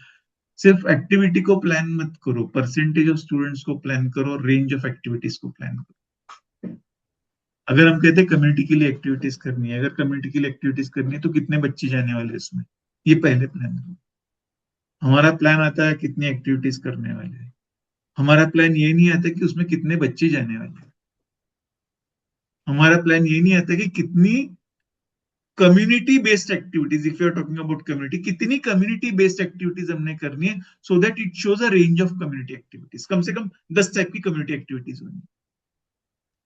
सिर्फ एक्टिविटी को प्लान मत करो, परसेंटेज ऑफ स्टूडेंट्स को प्लान करो, रेंज ऑफ एक्टिविटीज को प्लान करो. अगर हम कहते हैं कम्युनिटी के लिए एक्टिविटीज करनी है, अगर कम्युनिटी के लिए एक्टिविटीज करनी है तो कितने बच्चे जाने वाले इसमें, ये पहले प्लान करो. हमारा प्लान आता है कितनी एक्टिविटीज करने वाले हैं, हमारा प्लान ये नहीं आता कि उसमें कितने बच्चे जाने वाले हैं. हमारा प्लान ये नहीं आता कि कितनी community based activities, if you are talking about community, कितनी कम्युनिटी बेस्ड एक्टिविटीज हमने करनी है, so that it shows a range of community activities. कम से कम 10 टाइप की कम्युनिटी एक्टिविटीज होनी.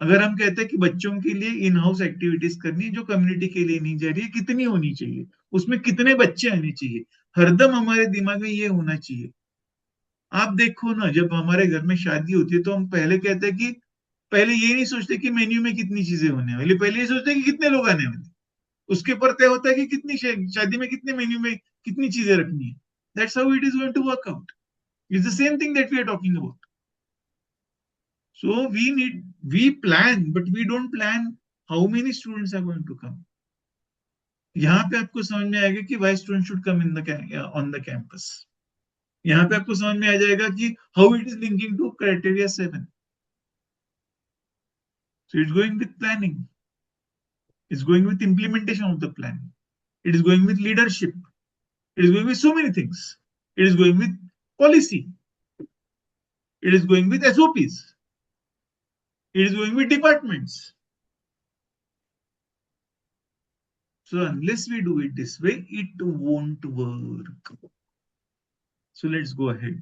अगर हम कहते हैं कि बच्चों के लिए इन हाउस एक्टिविटीज करनी है जो कम्युनिटी के लिए नहीं जा रही है, कितनी होनी चाहिए, उसमें कितने बच्चे आने चाहिए, हरदम हमारे दिमाग में ये होना चाहिए. आप देखो ना, जब हमारे घर में शादी होती है तो हम पहले कहते हैं कि पहले ये नहीं सोचते कि मेन्यू में कितनी चीजें होने वाली, पहले ये सोचते हैं कि कितने लोग आने वाले. उसके ऊपर तय होता है कि कितनी शादी में कितने मेन्यू में कितनी चीजें रखनी है. That's how it is going to work out. It's the same thing that we are talking about. So we plan, but we don't plan how many students are going to come. यहाँ पे आपको समझ में आएगा कि why students should come on the campus. यहाँ पे आपको समझ में आ जाएगा कि how it is linking to criteria 7. So it's going with planning. It's going with implementation of the plan. It is going with leadership. It is going with so many things. It is going with policy. It is going with SOPs. It is going with departments. So unless we do it this way, it won't work. So let's go ahead.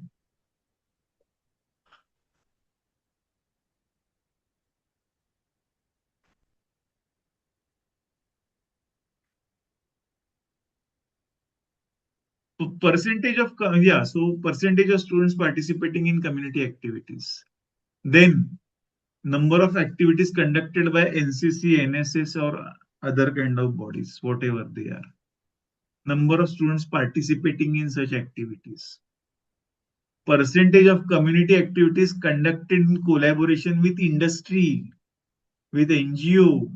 So percentage of students participating in community activities. Then number of activities conducted by NCC, NSS or other kind of bodies, whatever they are. Number of students participating in such activities. Percentage of community activities conducted in collaboration with industry, with NGO,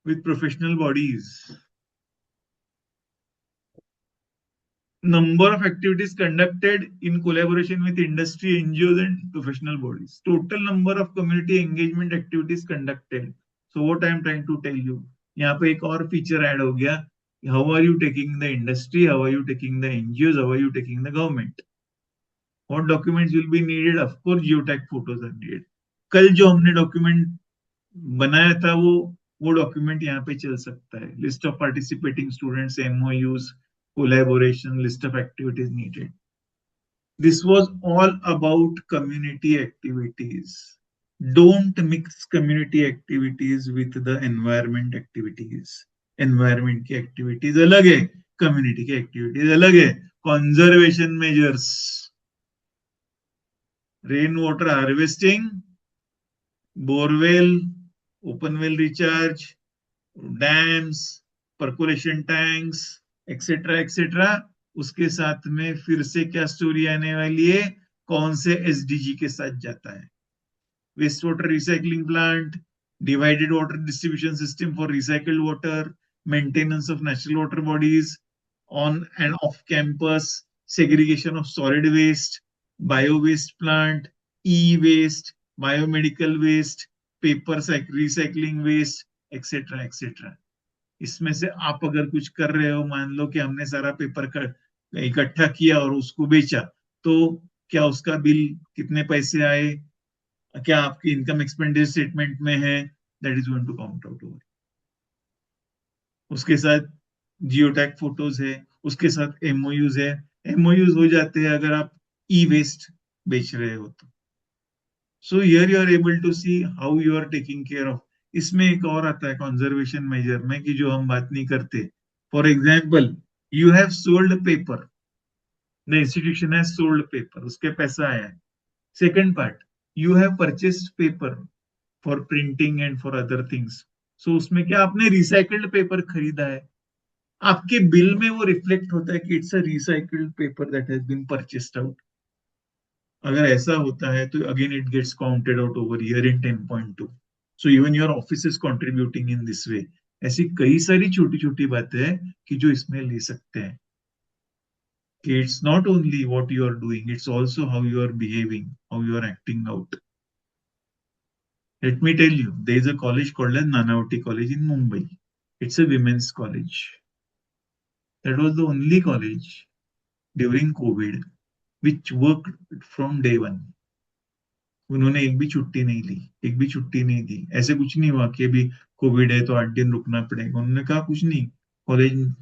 with professional bodies. Number of activities conducted in collaboration with industry, NGOs and professional bodies. Total number of community engagement activities conducted. So what I am trying to tell you, यहाँ पे एक और feature add हो गया. How are you taking the industry? How are you taking the NGOs? How are you taking the government? What documents will be needed? Of course, geotag photos are needed. कल जो हमने document बनाया था वो document यहाँ पे चल सकता है. List of participating students, MOUs, collaboration, list of activities needed. This was all about community activities. Don't mix community activities with the environment activities. Environment की activities अलग है, community की activities अलग है. Conservation measures, rainwater harvesting, borewell, open well recharge, dams, percolation tanks, etc. etc. उसके साथ में फिर से क्या स्टोरी आने वाली है, कौन से एसडीजी के साथ जाता है. Waste water recycling plant, divided water distribution system for recycled water, maintenance of natural water bodies on and off campus, segregation of solid waste, bio waste plant, e waste, biomedical waste, paper recycling waste, etcetera etcetera. इसमें से आप अगर कुछ कर रहे हो, मान लो कि हमने सारा पेपर इकट्ठा किया और उसको बेचा, तो क्या उसका बिल कितने पैसे आए, क्या आपकी इनकम एक्सपेंडिचर स्टेटमेंट में है, that is going to count out over. उसके साथ जियोटैग फोटोज है, उसके साथ एमओयूज है. एमओयूज हो जाते हैं अगर आप ई वेस्ट बेच रहे हो तो. So here you are able to see how you are taking care of. इसमें एक और आता है कंजर्वेशन मेजर में कि जो हम बात नहीं करते. For example, you have sold paper, the institution has sold paper, उसके पैसा आया है. Second part, you have purchased paper for printing and for other things. So उसमें क्या आपने रिसाइकल्ड पेपर खरीदा है, आपके बिल में वो रिफ्लेक्ट होता है कि it's a recycled paper that has been purchased out. अगर ऐसा होता है तो again it gets counted out over here in 10.2. So even your office is contributing in this way. ऐसी कई सारी छोटी छोटी बातें हैं कि जो इसमें ले सकते हैं. कि it's not only what you are doing, it's also how you are behaving, how you are acting out. Let me tell you, there is a college called as Nanavati College in Mumbai. It's a women's college. That was the only college during COVID which worked from day one. उन्होंने एक भी छुट्टी नहीं ली, एक भी छुट्टी नहीं दी. ऐसे कुछ नहीं हुआ कि अभी कोविड है तो 8 दिन रुकना पड़ेगा. उन्होंने कहा कुछ नहीं, कॉलेज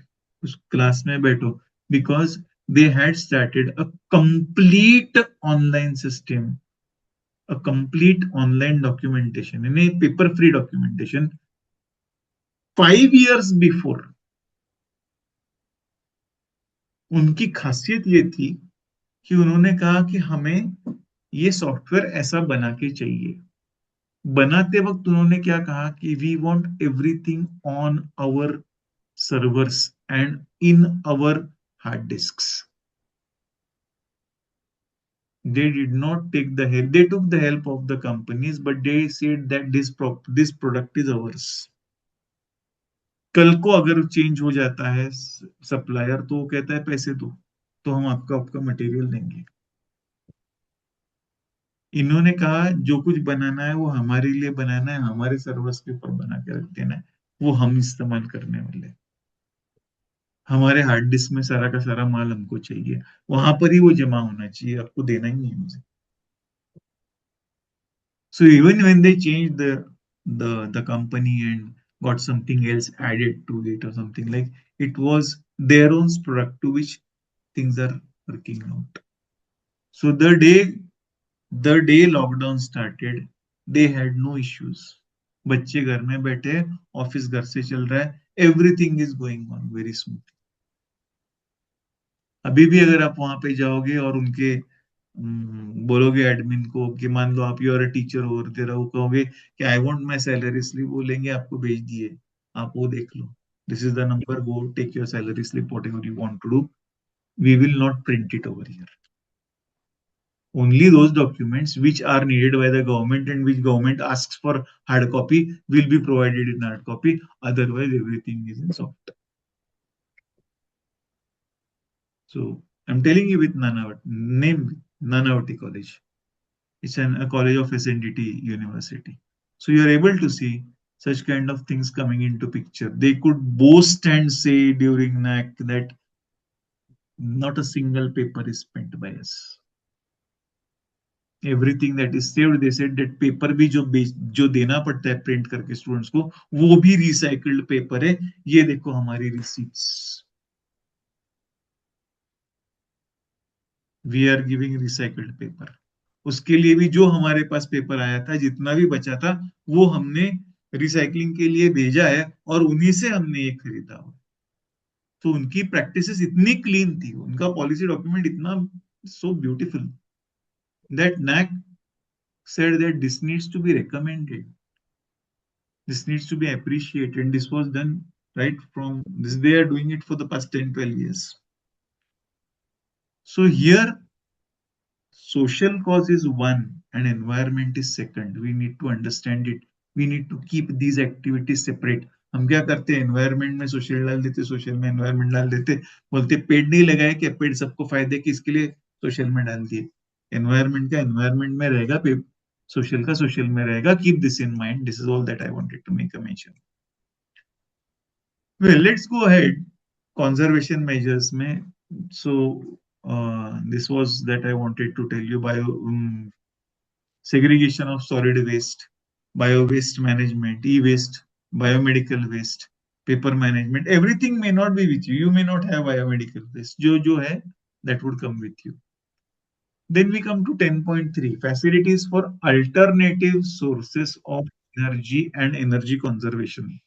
उस क्लास में बैठो. Because they had started a complete online system, a complete online documentation, in a paper-free documentation 5 years before. उनकी खासियत ये थी कि उन्होंने कहा कि हमें ये सॉफ्टवेयर ऐसा बना के चाहिए. बनाते वक्त उन्होंने क्या कहा कि we want everything on our servers and in our hard disks. They did not take the help. They took the help of the companies, but they said that this product is ours. कल को अगर change हो जाता है supplier तो वो कहता है पैसे दो, तो हम आपका मटेरियल देंगे. इन्होंने कहा जो कुछ बनाना है वो हमारे लिए बनाना है, हमारे सर्वर्स के ऊपर बना के रख देना है, वो हम इस्तेमाल करने वाले. हमारे हार्ड डिस्क में सारा का सारा माल हमको चाहिए, वहां पर ही वो जमा होना चाहिए, आपको देना ही नहीं मुझे. So even when they changed the company and got something else added to it or something, like it was their own product to which things are working out. So the day lockdown started, they had no issues. बच्चे घर में बैठे, office घर से चल रहा है, everything is going on very smoothly. अभी भी अगर आप वहां पे जाओगे और उनके बोलोगे एडमिन को कि मान लो आप यूर टीचर और तेरा वो कहोगे कि I want my salary slip, बोलेंगे आपको भेज दिए, आप वो देख लो, this is the number, go take your salary slip, whatever you want to do, we will not print it over here. Only those documents which are needed by the government and which government asks for hard copy will be provided in hard copy. Otherwise, everything is in soft. So I'm telling you with Nanavati College. It's a college of SNDT University. So you are able to see such kind of things coming into picture. They could boast and say during NAAC that not a single paper is spent by us. Everything that is saved, they said that paper भी जो देना पड़ता है print करके students को, वो भी recycled paper है. ये देखो हमारी receipts. We are giving recycled paper. उसके लिए भी जो हमारे पास पेपर आया था, जितना भी बचा था, वो हमने रिसाइकलिंग के लिए भेजा है और उन्हीं से हमने ये खरीदा. तो उनकी प्रैक्टिसेस इतनी क्लीन थी, उनका पॉलिसी डॉक्यूमेंट इतना so beautiful that NAAC said that this needs to be recommended, this needs to be appreciated, and this was done right from this. They are doing it for the past 10-12 years. So here social cause is one and environment is second. We need to understand it. We need to keep these activities separate. हम क्या करते हैं, environment में social डाल देते, social में environment डाल देते, बोलते पेड़ नहीं लगाए क्या, पेड़ सबको फायदे की, इसके लिए सोशल में डाल दिए. एनवायरमेंट का एनवायरमेंट में रहेगा, सोशल का सोशल में रहेगा. Keep this in mind. This is all that I wanted to make a mention. Well, let's go ahead. Conservation measures में, so this was that I wanted to tell you. Segregation of solid waste, bio-waste management, e-waste, biomedical waste, paper management. Everything may not be with you. You may not have biomedical waste. जो है, that would come with you. Then we come to 10.3, facilities for alternative sources of energy and energy conservation.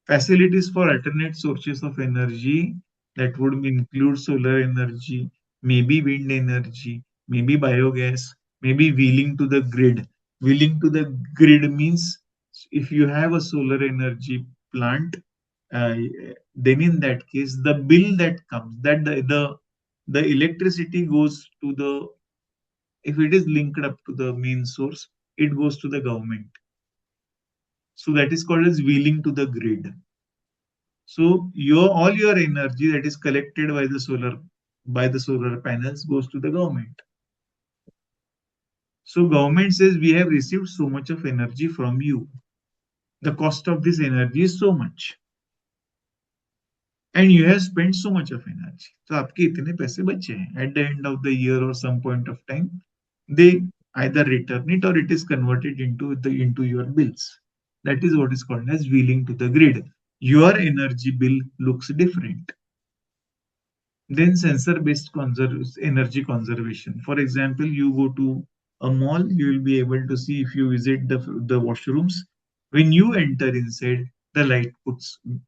Facilities for alternate sources of energy, that would include solar energy, maybe wind energy, maybe biogas, maybe wheeling to the grid. Wheeling to the grid means if you have a solar energy plant, then in that case the bill that comes, that the electricity goes to the, if it is linked up to the main source, it goes to the government. So that is called as wheeling to the grid. So all your energy that is collected by the solar panels goes to the government. So government says we have received so much of energy from you. The cost of this energy is so much. And you have spent so much of energy. So आपके इतने पैसे बचे हैं. At the end of the year or some point of time, they either return it or it is converted into your bills. That is what is called as wheeling to the grid. Your energy bill looks different. Then sensor-based energy conservation. For example, you go to a mall, you will be able to see, if you visit the washrooms, when you enter inside, the light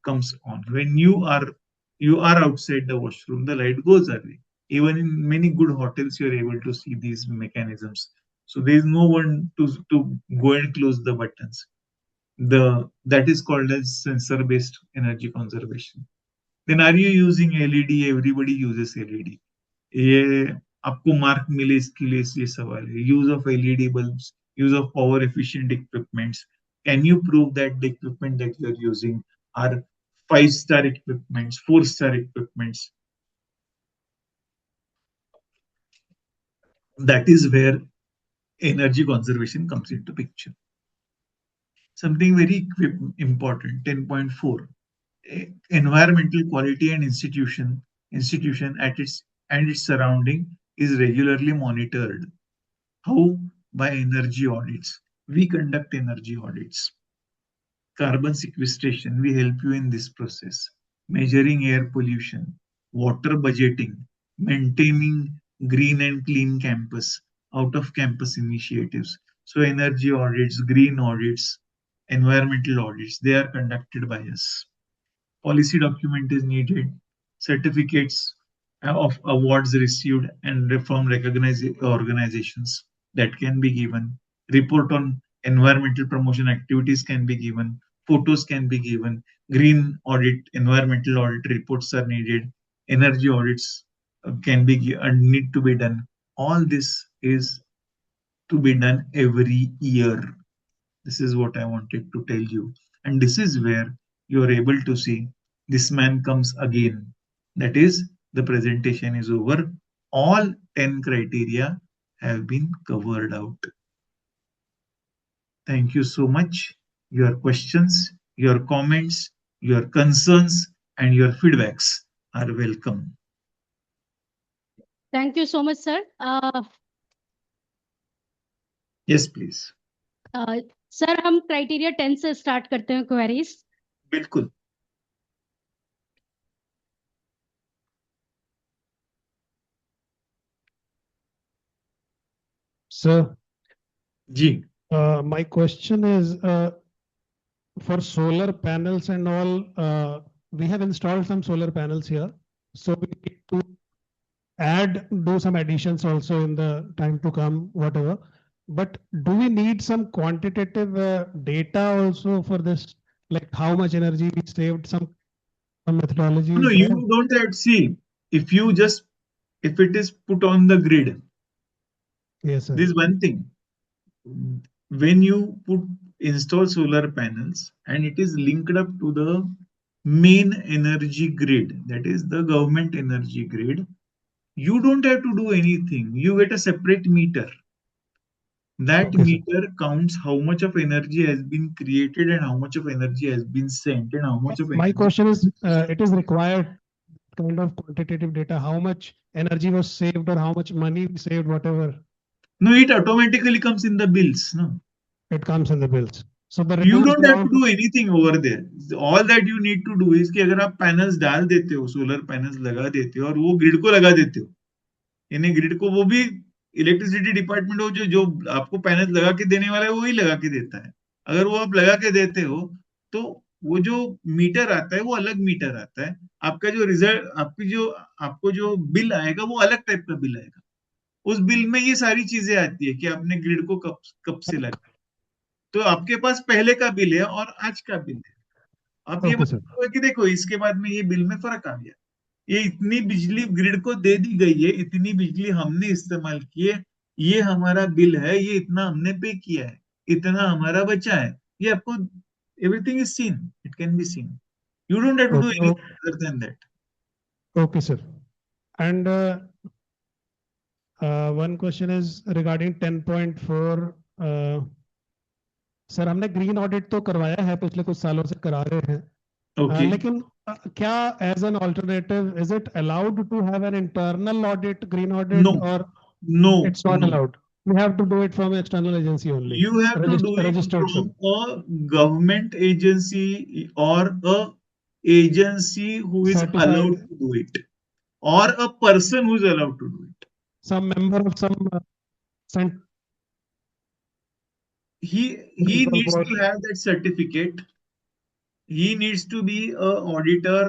comes on. When you are outside the washroom, the light goes away. Even in many good hotels, you are able to see these mechanisms. So there is no one to go and close the buttons. That is called as sensor-based energy conservation. Then are you using LED? Everybody uses LED. ये आपको mark मिले इसके लिए ये सवाल है. Use of LED bulbs, use of power efficient equipments. Can you prove that the equipment that you are using are 5-star equipments, 4-star equipments? That is where energy conservation comes into picture. Something very important, 10.4. Environmental quality and institution at its surrounding is regularly monitored. How? By energy audits. We conduct energy audits. Carbon sequestration, we help you in this process. Measuring air pollution, water budgeting, maintaining green and clean campus, out of campus initiatives. So energy audits, green audits, environmental audits, they are conducted by us. Policy document is needed, certificates of awards received and from recognized organizations that can be given, report on environmental promotion activities can be given, photos can be given, green audit, environmental audit reports are needed, energy audits can be need to be done. All this is to be done every year. This is what I wanted to tell you. And this is where you are able to see this man comes again. That is the presentation is over. All 10 criteria have been covered out. Thank you so much. Your questions, your comments, your concerns, and your feedbacks are welcome. Thank you so much, sir. Yes, please. Sir हम criteria 10 से start करते हैं queries. बिल्कुल. Sir, ji. my question is for solar panels and all, we have installed some solar panels here. So we need to do some additions also in the time to come, whatever. But do we need some quantitative data also for this? Like how much energy we saved, some methodology? No, is you there? don't have to see. If it is put on the grid, Yes, sir. this is one thing. When you install solar panels and it is linked up to the main energy grid, that is the government energy grid, you don't have to do anything. You get a separate meter. That Okay, sir. meter counts how much of energy has been created and how much of energy has been sent and how much of My energy. question is, it is required kind of quantitative data, how much energy was saved or how much money we saved, whatever. No, it automatically comes in the bills. No, It comes in the bills. So the you reduced don't have to amount, do anything over there. All that you need to do is कि अगर आप panels डाल देते हो, solar panels लगा देते हो और वो ग्रिड को लगा देते हो, यानी ग्रिड को वो भी इलेक्ट्रिसिटी डिपार्टमेंट हो जो आपको पैनल्स लगा के देने वाला है वही लगा के देता है. अगर वो आप लगा के देते हो तो वो जो मीटर आता है वो अलग मीटर आता है. आपका जो रिजल्ट आपको जो बिल आएगा वो अलग टाइप का बिल आएगा. उस बिल में ये सारी चीजें आती है कि आपने ग्रिड को कब से लगा. तो आपके पास पहले का बिल है और आज का बिल है. आप ये okay, sir. बताओ कि देखो इसके बाद में ये बिल में फर्क आ गया. ये इतनी बिजली ग्रिड को दे दी गई है, इतनी बिजली हमने इस्तेमाल की है, ये हमारा बिल है, ये इतना हमने पे किया है, इतना हमारा बचा है. ये आपको everything is seen. It can be seen. You don't have to do Okay, anything other than that. okay, sir. And one question is regarding 10.4. Sir हमने ग्रीन ऑडिट तो करवाया है, पिछले कुछ सालों से करा रहे हैं. ओके. लेकिन क्या as an alternative is it allowed to have an internal audit, green audit, no और no it's not no. allowed? We have to do it from external agency only. You have to do it Registered, sir. from a government agency or a agency who is Certified. allowed to do it, or a person who is allowed to do it. Some member of some He needs to have that certificate. He needs to be a auditor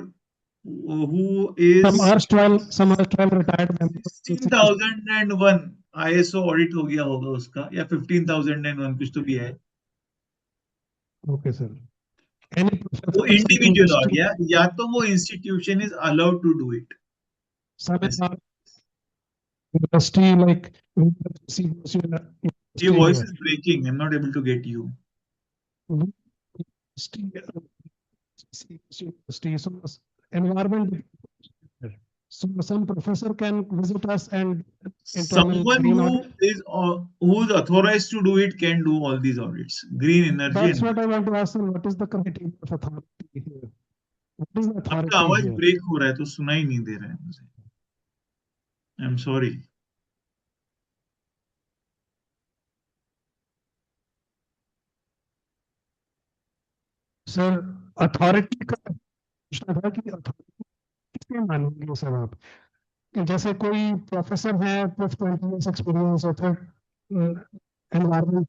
who is some erstwhile retired member. 16,001 ISO audit हो गया होगा उसका, या 15,001 कुछ तो भी है. Okay, sir. Any वो इंडिविजुअल हो गया, या तो वो institution is allowed to do it. some university like Your voice is breaking. I'm not able to get you. Environment. So some professor can visit us and Someone who is authorized to do it can do all these audits. Green energy. That's what I want to ask. What is the criteria of authority here? What is the authority आपका आवाज here? Break हो रहा है तो सुना ही नहीं दे रहा है मुझे. I am sorry. Sir authority का प्रश्न था कि अथॉरिटी किससे मानेंगे सर आप? जैसे कोई प्रोफेसर है, +20 years एक्सपीरियंस, और फिर एनवायरमेंट.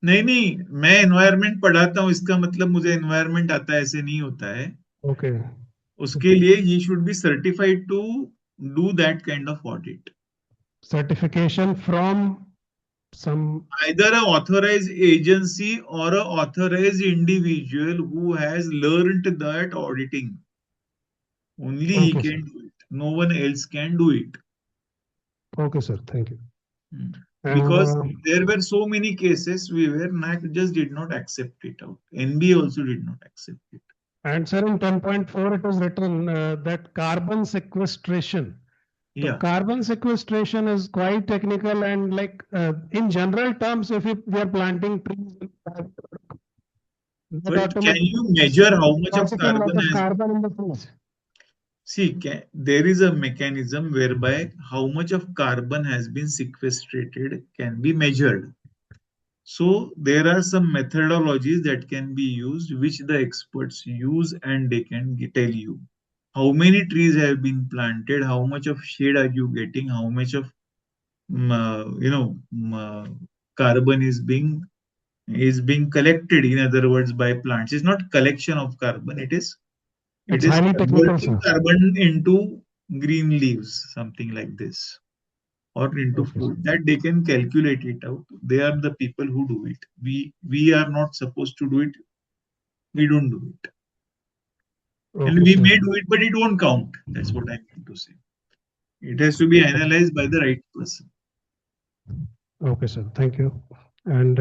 नहीं, मैं एनवायरनमेंट पढ़ाता हूँ, इसका मतलब मुझे एनवायरनमेंट आता है, ऐसे नहीं होता है. ओके. उसके लिए ही should be certified to do that kind of audit. Certification from some either an authorized agency or an authorized individual who has learned that auditing. Only he Okay, can sir. do it. No one else can do it. Okay, sir. Thank you. Because there were so many cases where NAAC just did not accept it out. NBA also did not accept it. And sir, in 10.4, it is written that carbon sequestration. So Yeah. carbon sequestration is quite technical and like in general terms, if we are planting trees, that But can automatically you measure how much of depositing lot carbon of has? carbon in the trees. See, there is a mechanism whereby how much of carbon has been sequestrated can be measured. So there are some methodologies that can be used, which the experts use, and they can tell you how many trees have been planted, how much of shade are you getting, how much of carbon is being collected. In other words, by plants. It's not collection of carbon. It It's is highly technical, converting sir. carbon into green leaves, something like this, or into Okay, food. That they can calculate it out. They are the people who do it. We are not supposed to do it. We don't do it. And okay, we sir. may do it, but it won't count. That's what I mean to say. It has to be analyzed by the right person. Okay, sir. Thank you. And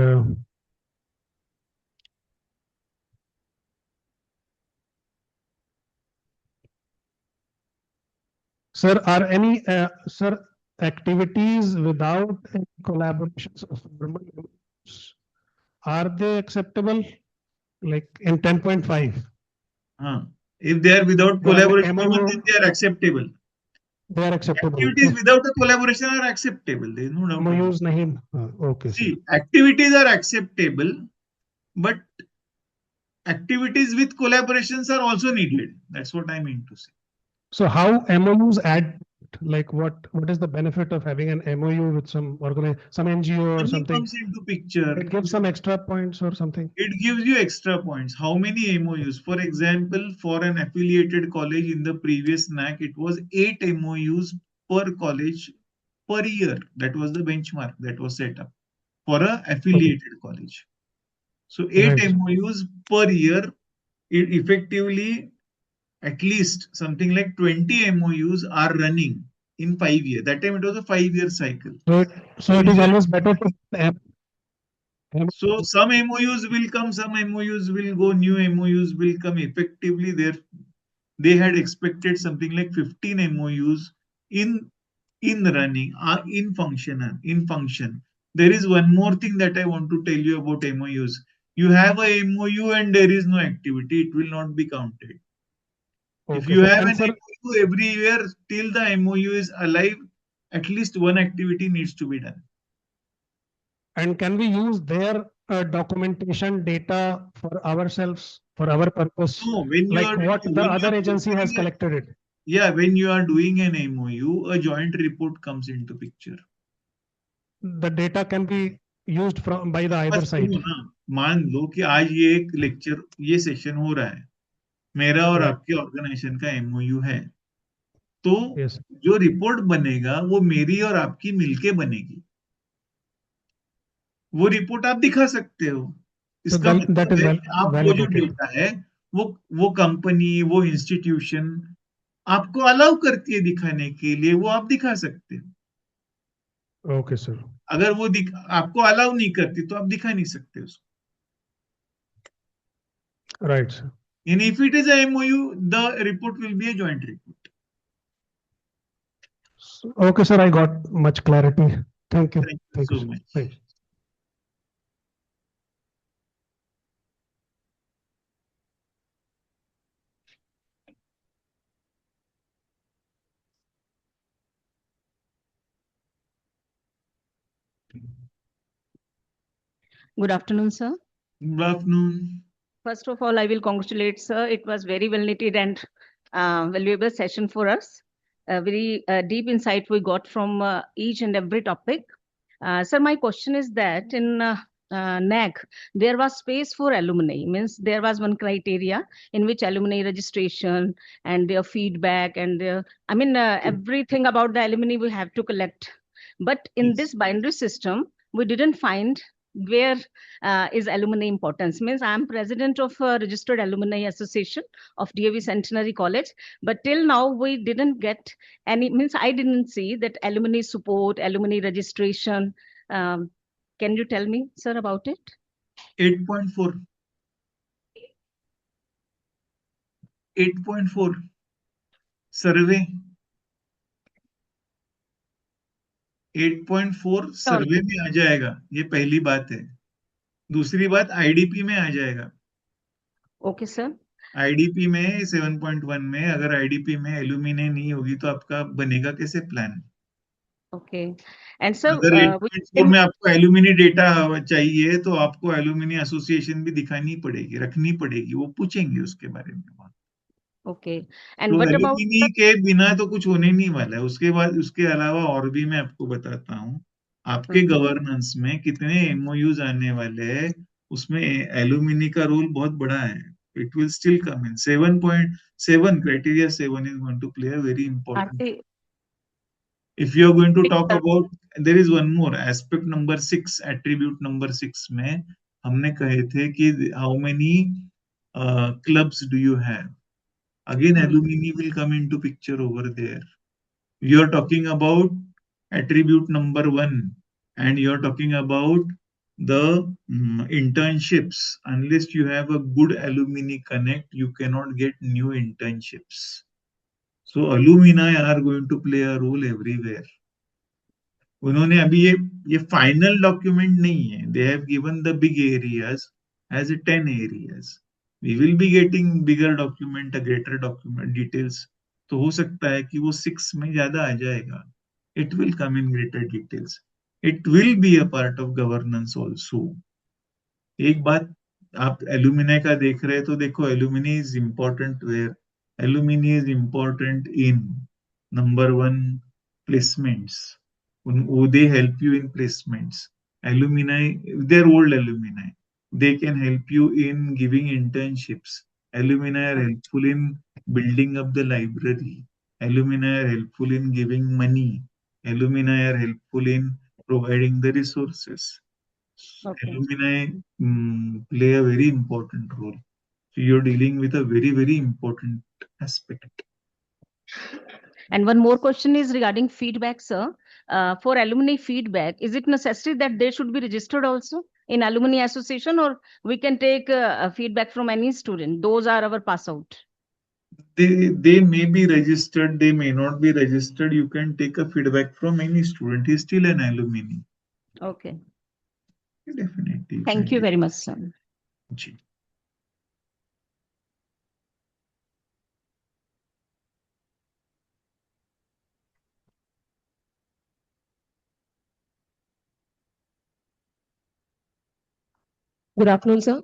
sir, are any sir activities without any collaborations of formal groups, are they acceptable? Like in 10.5, If they are without they are collaboration, even MOU, then they are acceptable. they are acceptable. Activities If without a collaboration are acceptable. There is no doubt about it. MOUs nahi, okay, sir. See, activities are acceptable, but activities with collaborations are also needed. That's what I mean to say. So how MOUs add, like what is the benefit of having an MOU with some some NGO or Money something? comes into picture. It gives some extra points or something. It gives you extra points. How many MOUs? For example, for an affiliated college in the previous NAAC, it was 8 MOUs per college per year. That was the benchmark that was set up for an affiliated college. So 8 Right. MOUs per year, it effectively at least something like 20 MOUs are running in 5 years. That time it was a 5-year cycle. So it is always better to So some MOUs will come, some MOUs will go, new MOUs will come. Effectively, they had expected something like 15 MOUs in running, in function. There is one more thing that I want to tell you about MOUs. You have a MOU and there is no activity, it will not be counted. If Okay, you sir. have And an sir, MOU every year till the MOU is alive, at least one activity needs to be done. and can we use their documentation data for ourselves, for our purpose, No, when you like are what the when you other are agency has preparing a, collected it? yeah, when you are doing an MOU, a joint report comes into picture. The data can be used from by the either बस side. सुनो ना, मान लो कि आज ये एक lecture, ये session हो रहा है, मेरा और Right. आपके ऑर्गेनाइजेशन का MOU है, तो Yes. जो रिपोर्ट बनेगा वो मेरी और आपकी मिलके बनेगी. वो रिपोर्ट आप दिखा सकते हो. So इसका that मतलब is है well कि आप वो जो validated. डेटा है, वो कंपनी, वो इंस्टीट्यूशन आपको अलाउ करती है दिखाने के लिए, वो आप दिखा सकते हो. Okay, sir. अगर वो आपको अलाउ नहीं करती तो आप दिखा नहीं सकते उसको. Right, sir. And if it is a MOU, the report will be a joint report. Okay, sir. I got much clarity. Thank you. Thank you Thank you, so sir. much. Thank you. Good afternoon, sir. Good afternoon. First of all, I will congratulate, sir. It was very well knitted and valuable session for us. A very deep insight we got from each and every topic. Sir, my question is that in NAAC, there was space for alumni. Means there was one criteria in which alumni registration and their feedback and their, everything about the alumni we have to collect. But in Yes. this binary system, we didn't find where is alumni importance. Means I'm president of a registered alumni association of DAV Centenary College, but till now we didn't get any, means I didn't see that alumni support, alumni registration. Can you tell me, sir, about it? 8.4. 8.4 सर्वे, 8.4 सर्वे में आ जाएगा, ये पहली बात है। दूसरी बात IDP में आ जाएगा। Okay sir. आईडीपी में 7.1 में अगर आईडीपी में एल्यूमिनी नहीं होगी तो आपका बनेगा कैसे प्लान? ओके एंड सर अगर 8.4 में आपको एल्यूमिनी डेटा चाहिए तो आपको एल्यूमिनी एसोसिएशन भी दिखानी पड़ेगी, रखनी पड़ेगी, वो पूछेंगे उसके बारे में। ओके एंड तो व्हाट एल्यूमिनी अबाउट के बिना तो कुछ होने नहीं वाला है। उसके बाद उसके अलावा और भी मैं आपको बताता हूँ, आपके गवर्नेंस में कितने एमओयूज आने वाले हैं, उसमें एल्यूमिनी का रोल बहुत बड़ा है। It will still come in 7.7 criteria 7 is going to play a very important. If you are going to talk about, there is one more aspect number 6, attribute number 6 में हमने कहे थे कि how many clubs do you have? Again, alumni will come into picture over there. You are talking about attribute number 1, and you are talking about the internships. Unless you have a good alumni connect, you cannot get new internships. So alumni are going to play a role everywhere. उन्होंने अभी ये final document नहीं है, they have given the big areas as 10 areas. We will be getting bigger document, greater document details. तो हो सकता है कि वो 6 में ज्यादा आ जाएगा। It will come in greater details, it will be a part of governance also. एक बात आप एल्यूमिनी का देख रहे हैं तो देखो, alumni is important where, alumni is important in number 1 placements. They help you in placements. Alumni, they're old alumni, they can help you in giving internships. Alumni are helpful in building up the library. Alumni are helpful in giving money. Alumni are helpful in providing the resources. Alumni play a very important role. So you're dealing with a very, very important aspect. And one more question is regarding feedback, sir. For alumni feedback, is it necessary that they should be registered also in alumni association, or we can take feedback from any student? Those are our pass out. They may be registered, they may not be registered. You can take a feedback from any student. He's still an alumni. Okay. Definitely. Thank you very much, sir. जी. Good afternoon, sir.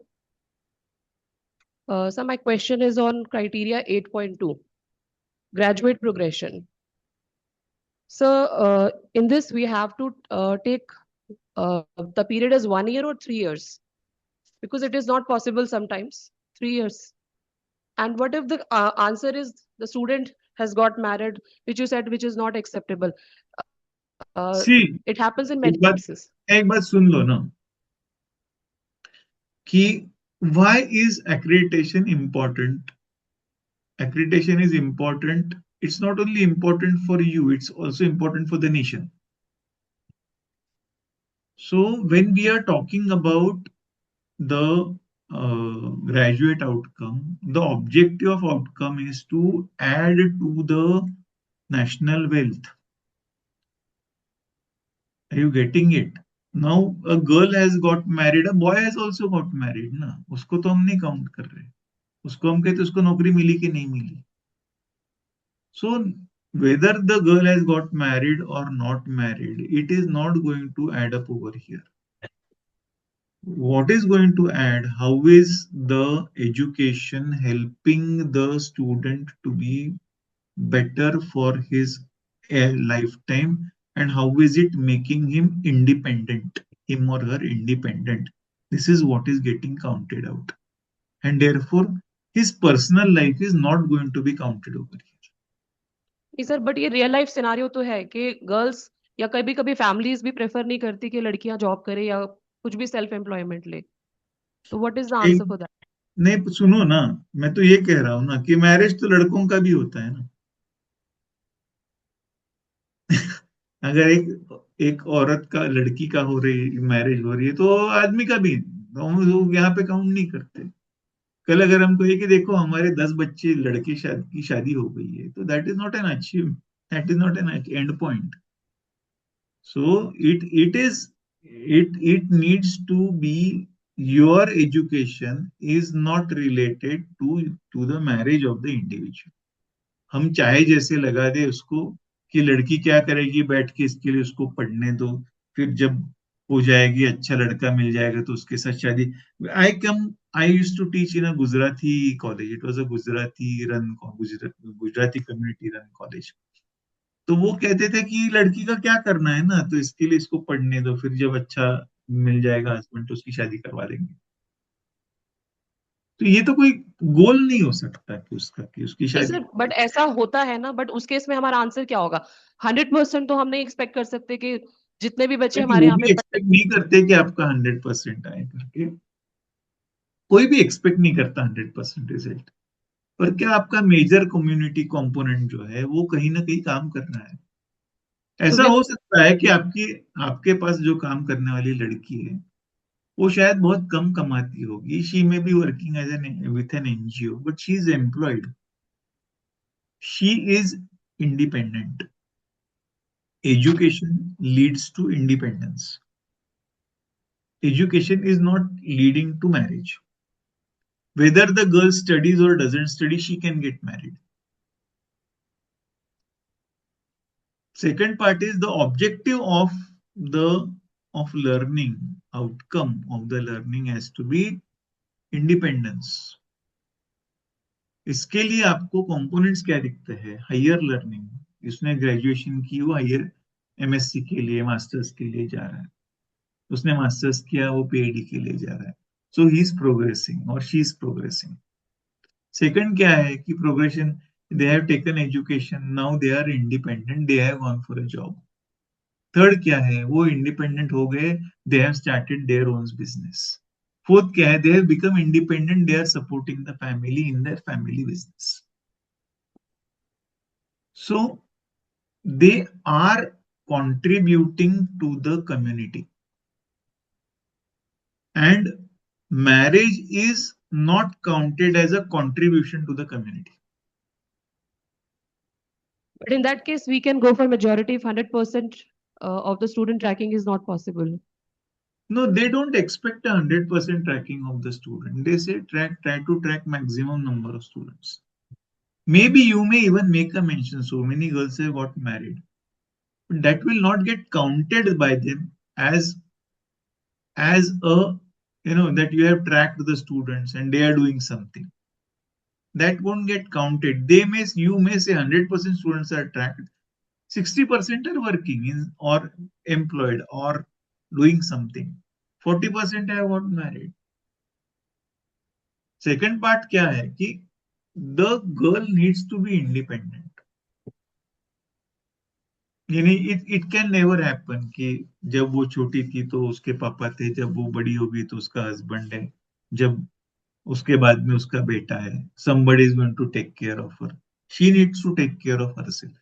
So my question is on criteria 8.2, graduate progression. So in this, we have to take the period as 1 year or 3 years, because it is not possible sometimes, 3 years. And what if the answer is the student has got married, which you said, which is not acceptable? See, it happens in many cases. एक बात सुन लो ना कि why is accreditation important? Accreditation is important. It's not only important for you, it's also important for the nation. So when we are talking about the graduate outcome, the objective of outcome is to add to the national wealth. Are you getting it? Now a girl has got married, a boy has also got married ना, उसको तो हम नहीं count कर रहे, उसको हम कहते उसको नौकरी मिली कि नहीं मिली. So whether the girl has got married or not married, it is not going to add up over here. What is going to add? How is the education helping the student to be better for his lifetime, and how is it making him independent, him or her independent? This is what is getting counted out, and therefore his personal life is not going to be counted over here. Sir but ये real life scenario तो है कि girls या कभी कभी families भी prefer नहीं करती कि लड़कियां जॉब करे या कुछ भी सेल्फ एम्प्लॉयमेंट ले. तो what is the answer for that? नहीं सुनो ना, मैं तो ये कह रहा हूं ना कि मैरिज तो लड़कों का भी होता है ना. अगर एक औरत का, लड़की का हो रही मैरिज हो रही है तो आदमी का भी, तो यहाँ पे काउंट नहीं करते. कल अगर हम कहें कि देखो हमारे 10 बच्चे लड़के की शादी हो गई है, तो that is not an achieve, that is not an and point. So it needs to be, your education is not related to the marriage of the individual. हम चाहे जैसे लगा दे उसको कि लड़की क्या करेगी बैठ के, इसके लिए उसको पढ़ने दो, फिर जब हो जाएगी अच्छा लड़का मिल जाएगा तो उसके साथ शादी. I used to teach in a Gujarati college. It was a Gujarati community run college. तो वो कहते थे कि लड़की का क्या करना है ना, तो इसके लिए इसको पढ़ने दो, फिर जब अच्छा मिल जाएगा हस्बैंड तो उसकी शादी करवा देंगे. तो ये तो कोई गोल नहीं हो सकता कि उसका, कि उसकी नहीं शादी. सर, बट ऐसा होता है ना, बट उस केस में हमारा आंसर क्या होगा? 100% तो हम नहीं एक्सपेक्ट कर सकते कि जितने भी बच्चे लेकिन हमारे वो यहाँ भी पे एक्सपेक्ट नहीं करते कि आपका 100% आए करके. कोई भी एक्सपेक्ट नहीं करता 100% रिजल्ट. पर क्या आपका मेजर कम्युनिटी कंपोनेंट जो है वो कहीं ना कहीं काम कर रहा है. ऐसा तो हो सकता है कि आपके पास जो काम करने वाली लड़की है वो शायद बहुत कम कमाती होगी. She may be working as an with an NGO, but she is employed. She is independent. Education leads to independence. Education is not leading to marriage. Whether the girl studies or doesn't study, she can get married. Second part is the objective of learning, outcome of the learning has to be independence. इसके लिए आपको components क्या दिखते हैं? Higher learning. इसने graduation की, वो higher MSc के लिए, मास्टर्स के लिए जा रहा है. उसने मास्टर्स किया, वो पीएचडी के लिए जा रहा है. सो ही इज प्रोग्रेसिंग और शी इज प्रोग्रेसिंग. सेकंड क्या है कि progression, they have taken education, now they are independent, they have gone for a job. Third क्या है, वो इंडिपेंडेंट हो गए, they have started their own business. Fourth क्या है, they have become independent, they are supporting the family in their family business. So they are contributing to the community, and marriage is not counted as a contribution to the community. But in that case, we can go for majority if 100% of the student tracking is not possible. No, they don't expect 100% tracking of the student. They say try to track maximum number of students. Maybe you may even make a mention, so many girls have got married, but that will not get counted by them as a, that you have tracked the students and they are doing something. That won't get counted. You may say 100% students are tracked, 60% are working or employed or doing something, 40% have got married. Second part क्या है कि the girl needs to be independent. यानी it can never happen कि जब वो छोटी थी तो उसके पापा थे, जब वो बड़ी होगी तो उसका हस्बैंड है, जब उसके बाद में उसका बेटा है. somebody is going to take care of her. She needs to take care of herself.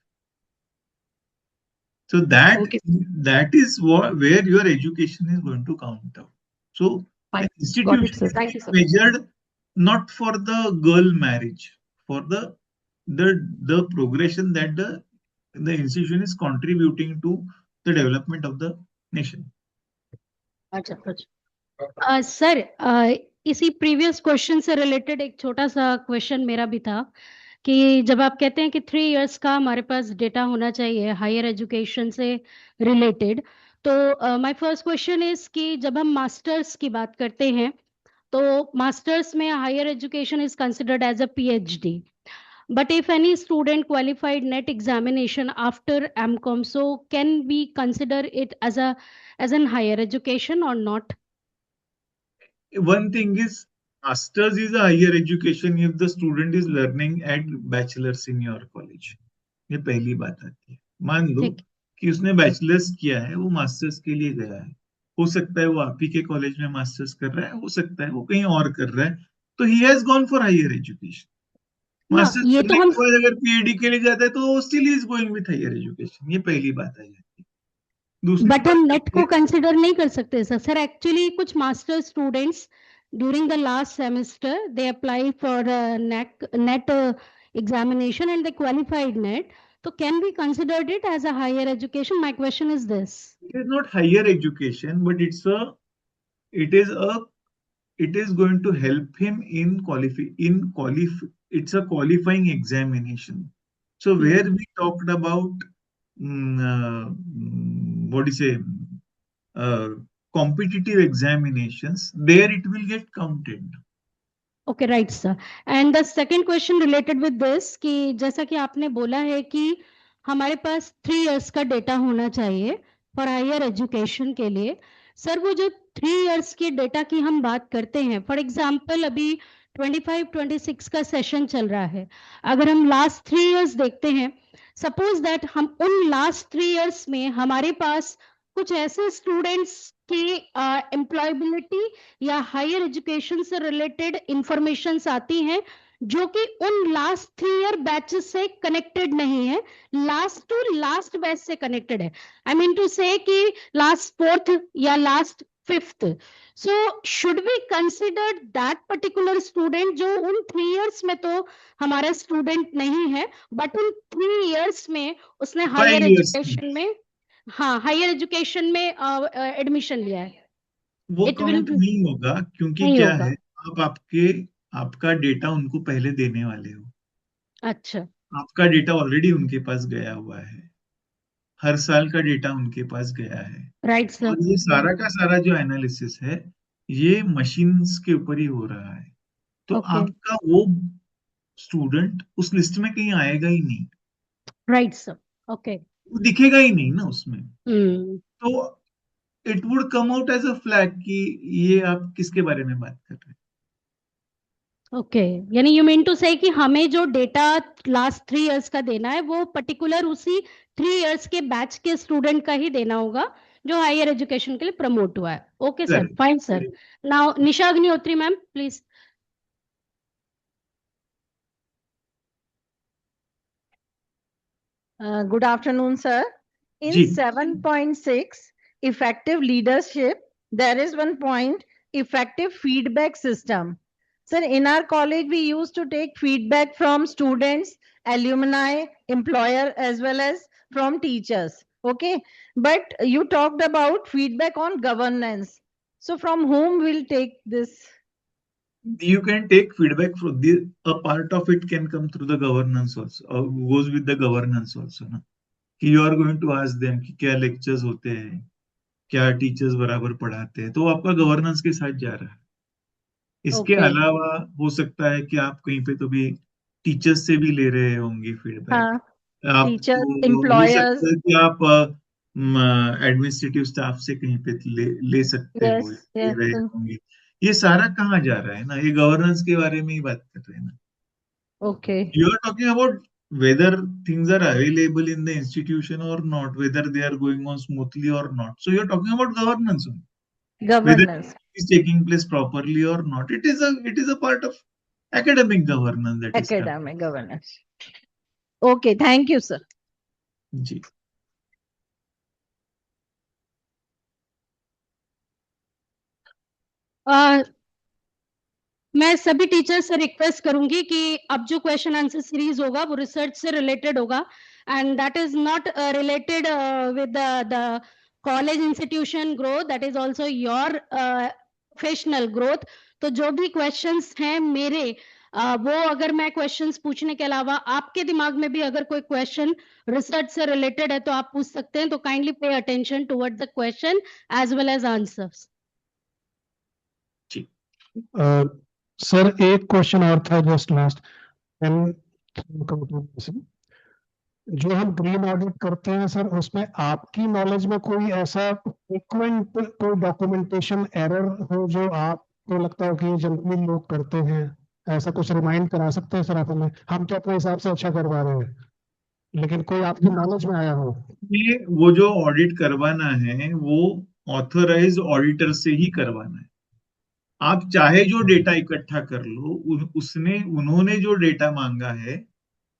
So that is where your education is going to count out. So Fine. an institution Got it, sir. Thank you, is sir. measured not for the girl marriage, for the progression that the institution is contributing to the development of the nation. अच्छा अच्छा sir, इसी previous question से related एक छोटा सा question मेरा भी था कि जब आप कहते हैं कि 3 इयर्स का हमारे पास डेटा होना चाहिए हायर एजुकेशन से रिलेटेड, तो माय फर्स्ट क्वेश्चन इज कि जब हम मास्टर्स की बात करते हैं तो मास्टर्स में higher education is considered as a PhD. But if any student qualified NET examination after MCOM, so can we consider it as an higher education or not? One thing is, masters is a higher education if the student is learning at bachelor's in your college. ये पहली बात आती है. मान लो कि उसने bachelors किया है, वो मास्टर्स के लिए गया है. हो सकता है वो आप ही के कॉलेज में मास्टर्स कर रहा है, हो सकता है वो कहीं और कर रहा है, तो he has gone for higher education. Masters ये करने तो हम के बाद अगर पीएचडी के लिए जाता है तो still is going with higher education. ये पहली बात आ जाती है. दूसरी बट हम बात नेट को कंसिडर नहीं कर सकते सर. एक्चुअली कुछ master students during the last semester, they applied for a net examination and they qualified net. So can we consider it as a higher education? My question is this. It is not higher education, but it is a it is going to help him in it's a qualifying examination. So where we talked about what do you say, uh, competitive examinations, there it will get counted. Okay, right, sir. And the second question related with this कि जैसा कि आपने बोला है कि हमारे पास 3 years का data होना चाहिए फॉर हायर एजुकेशन के लिए. सर वो जो 3 years की डेटा की हम बात करते हैं, फॉर एग्जांपल अभी 25-26 का सेशन चल रहा है. अगर हम लास्ट 3 years देखते हैं, सपोज दैट हम उन लास्ट 3 years में हमारे पास कुछ ऐसे स्टूडेंट्स की एम्प्लॉयबिलिटी या हायर एजुकेशन से रिलेटेड इंफॉर्मेशन आती हैं जो कि उन लास्ट 3 year बैचेस से कनेक्टेड नहीं है, लास्ट टू लास्ट बैच से कनेक्टेड है. आई मीन टू से कि लास्ट 4th या last 5th. So should we consider that particular student जो उन 3 years में तो हमारा स्टूडेंट नहीं है, बट उन 3 years में उसने हायर 5 years एजुकेशन में, हाँ, हायर एजुकेशन में एडमिशन लिया है. वो It will काउंट be- नहीं होगा, क्योंकि नहीं क्या होगा. है, आप आपका डेटा उनको पहले देने वाले हो. अच्छा, आपका डेटा ऑलरेडी उनके पास गया हुआ है, हर साल का डेटा उनके पास गया है. Right sir. और ये सारा का सारा जो एनालिसिस है, ये मशीन्स के ऊपर ही हो रहा है. तो ओके, आपका वो स्टूडेंट उस लिस्ट में कहीं आएगा ही नहीं, राइट सर. ओके. वो दिखेगा ही नहीं ना उसमें. हम्म. तो it would come out as a flag कि ये आप किसके बारे में बात कर रहे हैं. ओके, यानी यू मीन टू से कि हमें जो डेटा लास्ट 3 years का देना है वो पर्टिकुलर उसी 3 years के बैच के स्टूडेंट का ही देना होगा जो हायर एजुकेशन के लिए प्रमोट हुआ है. Okay sir, Correct. Fine sir. Now Nisha Agnihotri ma'am please. Good afternoon, sir. In जी. 7.6, effective leadership, there is one point, effective feedback system. Sir, in our college, we used to take feedback from students, alumni, employer, as well as from teachers. Okay. But you talked about feedback on governance. So from whom will take this? You can take feedback from a part of it can come through the governance also, or goes with the governance also ना, कि you are going to ask them कि क्या lectures होते हैं, क्या teachers बराबर पढ़ाते हैं, तो आपका गवर्नेंस के साथ जा रहा है. इसके Okay. अलावा हो सकता है कि आप कहीं पे तो भी टीचर्स से भी ले रहे होंगे फीडबैक. हाँ, teachers, आपको हो employers. सकता है कि आप एडमिनिस्ट्रेटिव स्टाफ से कहीं पे ले सकते हो, Yes, ले yes. रहे होंगे. ये सारा कहाँ जा रहा है ना, ये गवर्नेंस के बारे में ही बात कर रहे हैं ना. Okay. You are talking about whether things are available in the institution or not, whether they are going on smoothly or not. So you are talking about governance only. Whether Governance. it is taking place properly or not. It is a part of academic governance that is happening. Academic governance. Okay, thank you, sir. जी. मैं सभी teachers से request करूंगी कि अब जो question answer series होगा वो research से रिलेटेड होगा and that is not related with the college institution growth, that is also your professional growth. तो जो भी क्वेश्चंस हैं मेरे वो अगर मैं क्वेश्चंस पूछने के अलावा आपके दिमाग में भी अगर कोई क्वेश्चन रिसर्च से रिलेटेड है तो आप पूछ सकते हैं. तो kindly pay attention toward the question as well as answers. Sir एक क्वेश्चन और था जस्ट लास्ट. जो हम ग्रीन ऑडिट करते हैं सर, उसमें आपकी नॉलेज में कोई ऐसा फ्रीक्वेंट कोई डॉक्यूमेंटेशन एरर हो जो आपको लगता हो कि ये जनरली लोग करते हैं, ऐसा कुछ रिमाइंड करा सकते हैं सर आप हमें? हम तो अपने हिसाब से अच्छा करवा रहे हैं, लेकिन कोई आपकी नॉलेज में आया हो. ये वो जो ऑडिट करवाना है वो ऑथराइज्ड ऑडिटर से ही करवाना है. आप चाहे जो डेटा इकट्ठा कर लो, उन्होंने जो डेटा मांगा है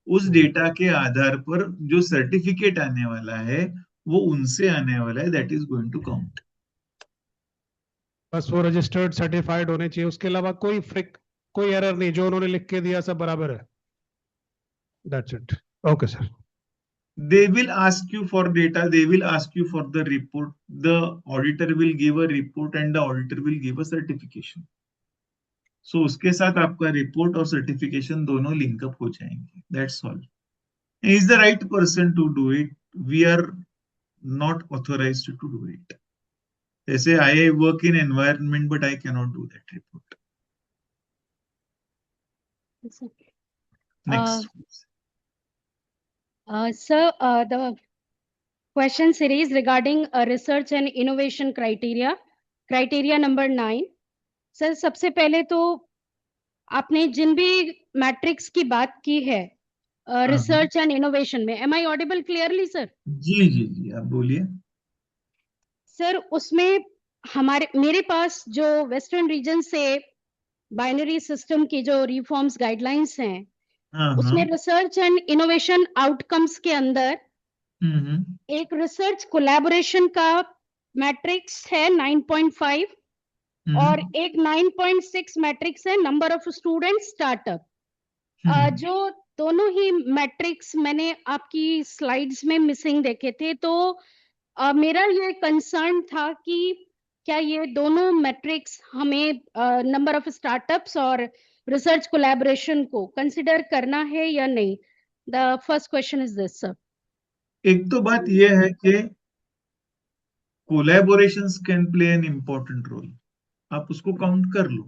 उस डेटा के आधार पर जो सर्टिफिकेट आने वाला है वो उनसे आने वाला है. That is going to count. बस वो रजिस्टर्ड सर्टिफाइड होने चाहिए, उसके अलावा कोई एरर नहीं, जो उन्होंने लिख के दिया सब बराबर है. That's it. Okay sir. They will ask you for data, they will ask you for the report, the auditor will give a report and the auditor will give a certification. So उसके साथ आपका report और certification दोनों linkup हो जाएंगे. That's all. He is the right person to do it. We are not authorized to do it. जैसे I work in environment but I cannot do that report. Next. Sir, the question series regarding research and innovation criteria number 9. Sir सबसे पहले तो आपने जिन भी matrix की बात की है रिसर्च एंड इनोवेशन में, am I audible clearly sir? जी जी जी, आप बोलिए. सर उसमें मेरे पास जो वेस्टर्न रीजन से बाइनरी सिस्टम की जो रिफॉर्म्स गाइडलाइंस हैं, उसमें रिसर्च एंड इनोवेशन आउटकम्स के अंदर एक रिसर्च कोलैबोरेशन का मैट्रिक्स है 9.5 और एक 9.6 मैट्रिक्स है नंबर ऑफ स्टूडेंट स्टार्टअप. जो दोनों ही मैट्रिक्स मैंने आपकी स्लाइड्स में मिसिंग देखे थे, तो मेरा ये कंसर्न था कि क्या ये दोनों मैट्रिक्स हमें नंबर ऑफ स्टार्टअप्स और रिसर्च कोलैबोरेशन को कंसिडर करना है या नहीं. The first question is this sir. एक तो बात यह है कि collaborations can play an important role. आप उसको काउंट कर लो,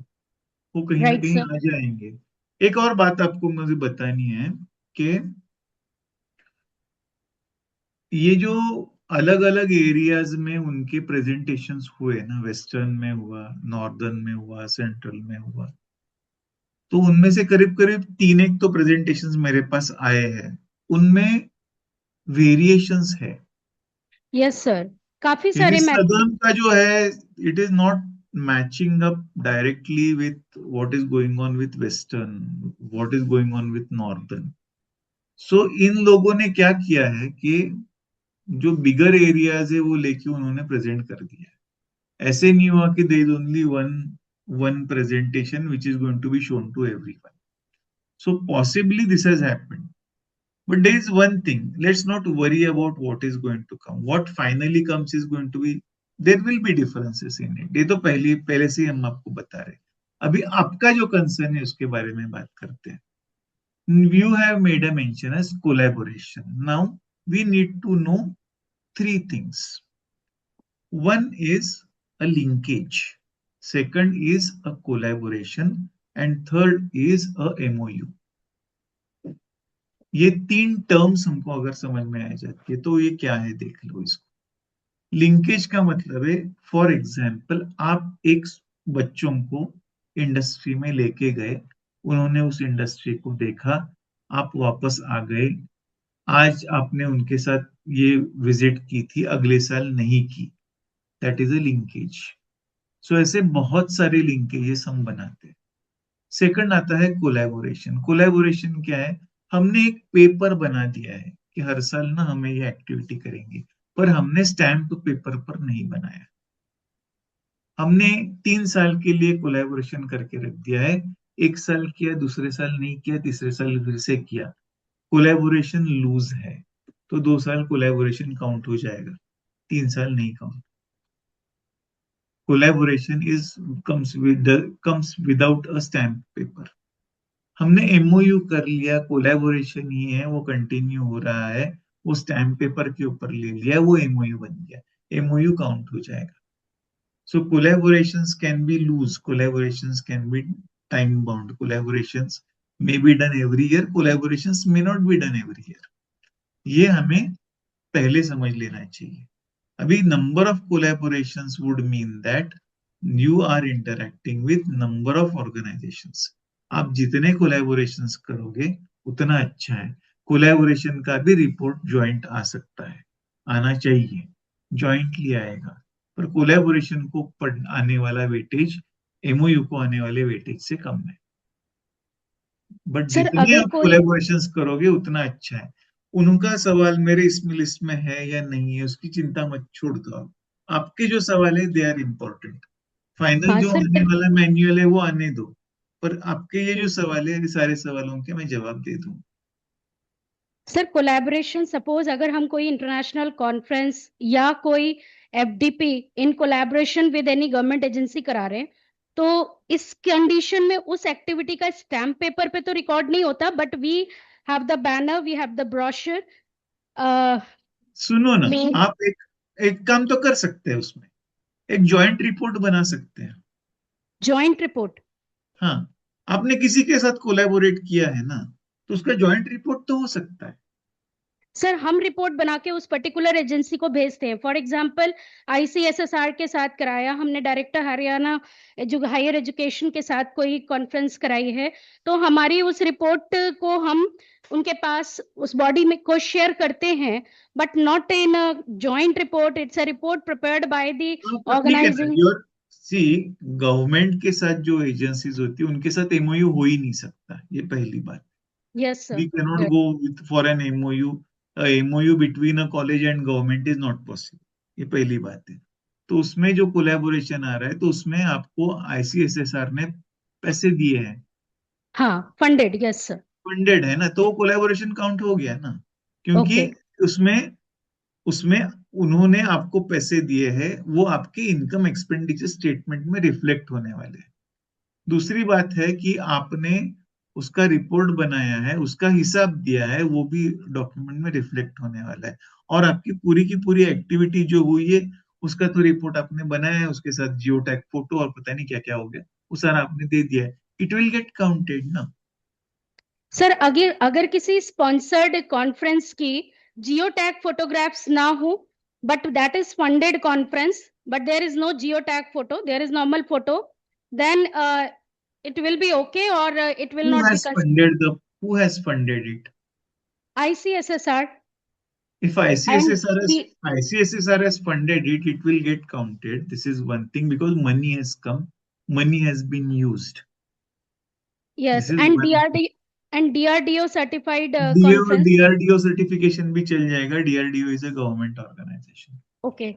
वो कहीं ना कहीं आ जाएंगे. एक और बात आपको मुझे बतानी है कि ये जो अलग अलग एरियाज में उनके प्रेजेंटेशंस हुए ना, वेस्टर्न में हुआ, नॉर्दर्न में हुआ, सेंट्रल में हुआ, तो उनमें से करीब करीब 3 एक तो प्रेजेंटेशंस मेरे पास आए हैं. उनमें वेरिएशंस है. यस सर, काफी सारे सदर्न का जो है, it is not matching up directly with what is going on with western, what is going on with northern. So इन लोगों ने क्या किया है कि जो बिगर एरियाज है वो लेके उन्होंने प्रेजेंट कर दिया. ऐसे नहीं हुआ कि there is only one presentation which is going to be shown to everyone. So possibly this has happened. But there is one thing, let's not worry about what is going to come. What finally comes is going to be, there will be differences in it. ये तो पहले से हम आपको बता रहे. अभी आपका जो कंसर्न है उसके बारे में बात करते हैं. You have made a mention as collaboration. Now we need to know 3 things. One is a linkage, second is a collaboration, and third is a MOU. ये 3 टर्म्स हमको अगर समझ में आ जाती है तो ये क्या है देख लो इसको. लिंकेज का मतलब है, फॉर एग्जाम्पल आप एक बच्चों को इंडस्ट्री में लेके गए, उन्होंने उस इंडस्ट्री को देखा, आप वापस आ गए, आज आपने उनके साथ ये विजिट की थी, अगले साल नहीं की. That is a linkage. So ऐसे बहुत सारे लिंकेजेस हम बनाते हैं. सेकंड आता है कोलैबोरेशन. कोलैबोरेशन क्या है? हमने एक पेपर बना दिया है कि हर साल ना हमें ये एक्टिविटी करेंगे, पर हमने स्टैम्प पेपर पर नहीं बनाया. हमने 3 साल के लिए कोलैबोरेशन करके रख दिया है. 1 साल किया, दूसरे साल नहीं किया, तीसरे साल फिर से किया. कोलैबोरेशन लूज है, तो 2 साल कोलैबोरेशन काउंट हो जाएगा, 3 साल नहीं count. Collaboration comes without a stamp paper. हमने एमओयू कर लिया, कोलैबोरेशन ही है, वो कंटिन्यू हो रहा है, वो स्टैम्प पेपर के ऊपर ले लिया, वो एमओयू बन गया, एमओयू काउंट हो जाएगा. So collaborations can be loose, collaborations can be time bound, collaborations may be done every year, collaborations may not be done every year. ये हमें पहले समझ लेना चाहिए. अभी number of collaborations would mean that you are interacting with number of organizations. आप जितने collaborations करोगे उतना अच्छा है. कोलैबोरेशन का भी रिपोर्ट ज्वाइंट आ सकता है, आना चाहिए, ज्वाइंटली आएगा, पर कोलैबोरेशन को आने वाला वेटेज एमओयू को आने वाले वेटेज से कम है. बट जितने आप कोलैबोरेशंस करोगे उतना अच्छा है. उनका सवाल मेरे इसमें लिस्ट में है या नहीं है उसकी चिंता मत छोड़ दो. आपके जो सवाल है दे आर इंपॉर्टेंट. फाइनल हाँ जो सर, आने वाला मैन्युअल है वो आने दो, पर आपके ये जो सवाल है, ये सारे सवालों के मैं जवाब दे दूं। सर कोलैबोरेशन, सपोज अगर हम कोई इंटरनेशनल कॉन्फ्रेंस या कोई FDP in collaboration with any government agency करा रहे हैं, तो इस कंडीशन में उस एक्टिविटी का स्टैम्प पेपर पे तो रिकॉर्ड नहीं होता, but we have the banner, we have the brochure. सुनो ना, मेन आप एक काम तो कर सकते हैं, उसमें एक जॉइंट रिपोर्ट बना सकते हैं। Joint report. हाँ, आपने किसी के साथ कोलैबोरेट किया है ना, तो उसका जॉइंट रिपोर्ट तो हो सकता है। सर हम रिपोर्ट बना के उस पर्टिकुलर एजेंसी को भेजते हैं। फॉर एग्जांपल आईसीएसएसआर के साथ कराया हमने, डायरेक्टर हरियाणा जो हायर एजुकेशन के साथ कोई कॉन्फ्रेंस कराई है, तो हमारी उस रिपोर्ट को हम उनके पास उस बॉडी में को शेयर करते हैं, but not in a joint report. It's a report prepared by the हाँ, ठीक है ना, ऑर्गेनाइजिंग। योर सी गवर्नमेंट के साथ जो एजेंसीज होती है उनके साथ एमओयू हो ही नहीं सकता, ये पहली बात। Yes We sir. cannot go with for an MOU. A MOU between a college and government is not possible. ये पहली बात है। तो उसमें जो कोलैबोरेशन आ रहा है, तो उसमें आपको आईसीएसएसआर ने पैसे दिए हैं, हाँ फंडेड, यस सर। फंडेड है ना, तो वो कोलैबोरेशन काउंट हो गया ना, क्योंकि ओके उसमें उसमें उन्होंने आपको पैसे दिए हैं, वो आपके इनकम एक्सपेंडिचर स्टेटमेंट में रिफ्लेक्ट होने वाले हैं। दूसरी बात है कि आपने उसका रिपोर्ट बनाया है, उसका हिसाब दिया है, वो भी डॉक्यूमेंट में रिफ्लेक्ट होने वाला है। और आपकी पूरी की पूरी एक्टिविटी जो हुई है, उसका तो रिपोर्ट आपने बनाया है, उसके साथ जियो टैग फोटो और पता नहीं क्या क्या हो गया, वो सारा आपने दे दिया है, इट विल गेट काउंटेड ना। सर, अगर अगर किसी स्पॉन्सर्ड कॉन्फ्रेंस की जियो टैग फोटोग्राफ्स ना हो, but that is funded conference, but there is no geo tag photo, there is normal photo, then it will be okay, or it will Who not be has funded the who has funded it? ICSSR. If And ICSSR has funded it, it will get counted. This is one thing, because money has come, money has been used. This yes, is and one. DRDO certified conference. DRDO certification भी चल जाएगा. DRDO is a government organization. Okay,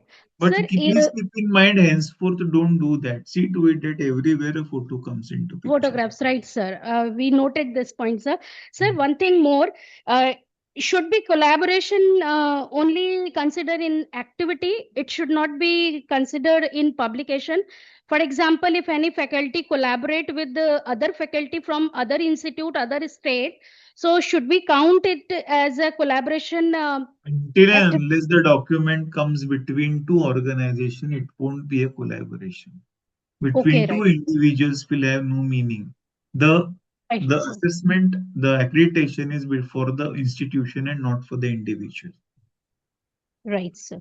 But sir, please keep in mind, henceforth, don't do that. See to it that everywhere a photo comes into picture. photographs, right, sir. We noted this point, sir. Sir, one thing more, should be collaboration only considered in activity. It should not be considered in publication. For example, if any faculty collaborate with the other faculty from other institute, other state, so should we count it as a collaboration Until and activity? unless the document comes between two organizations, it won't be a collaboration. Okay, Between two right. individuals will have no meaning. The Right, the sir. assessment, the accreditation is for the institution and not for the individual. Right, sir.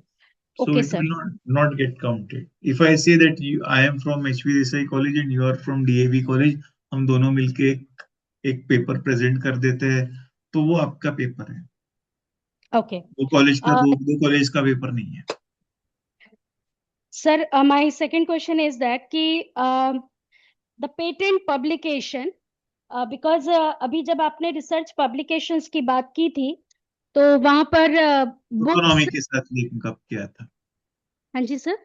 So Okay, it sir. will not get counted. If I say that I am from HV Desai College and you are from DAV College, हम दोनों मिलके एक paper present कर देते हैं, तो वो आपका पेपर है, Okay. वो कॉलेज का दो कॉलेज का पेपर नहीं है। Sir, my second question is that कि the patent publication, because अभी जब आपने research publications की बात की थी, तो वहां पर ऑटोनॉमी books। के साथ लिंकअप किया था, हाँ जी सर।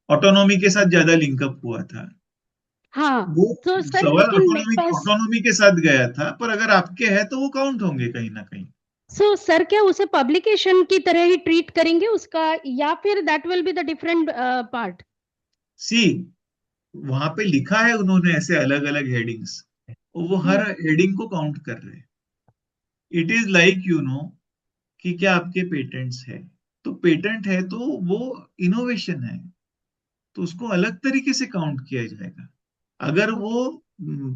ऑटोनॉमी के साथ ज्यादा लिंकअप हुआ था। हाँ, वो तो सर सवाल लेकिन मेरे पास, ऑटोनॉमी के साथ गया था, पर अगर आपके है तो वो काउंट होंगे कहीं ना कहीं। सो सर क्या उसे पब्लिकेशन की तरह ही ट्रीट करेंगे उसका, या फिर that will be the different part? See वहां पे लिखा है उन्होंने ऐसे अलग अलग हेडिंग्स, वो हर हेडिंग को काउंट कर रहे हैं। इट इज लाइक कि क्या आपके पेटेंट्स है, तो पेटेंट है तो वो इनोवेशन है, तो उसको अलग तरीके से काउंट किया जाएगा। अगर वो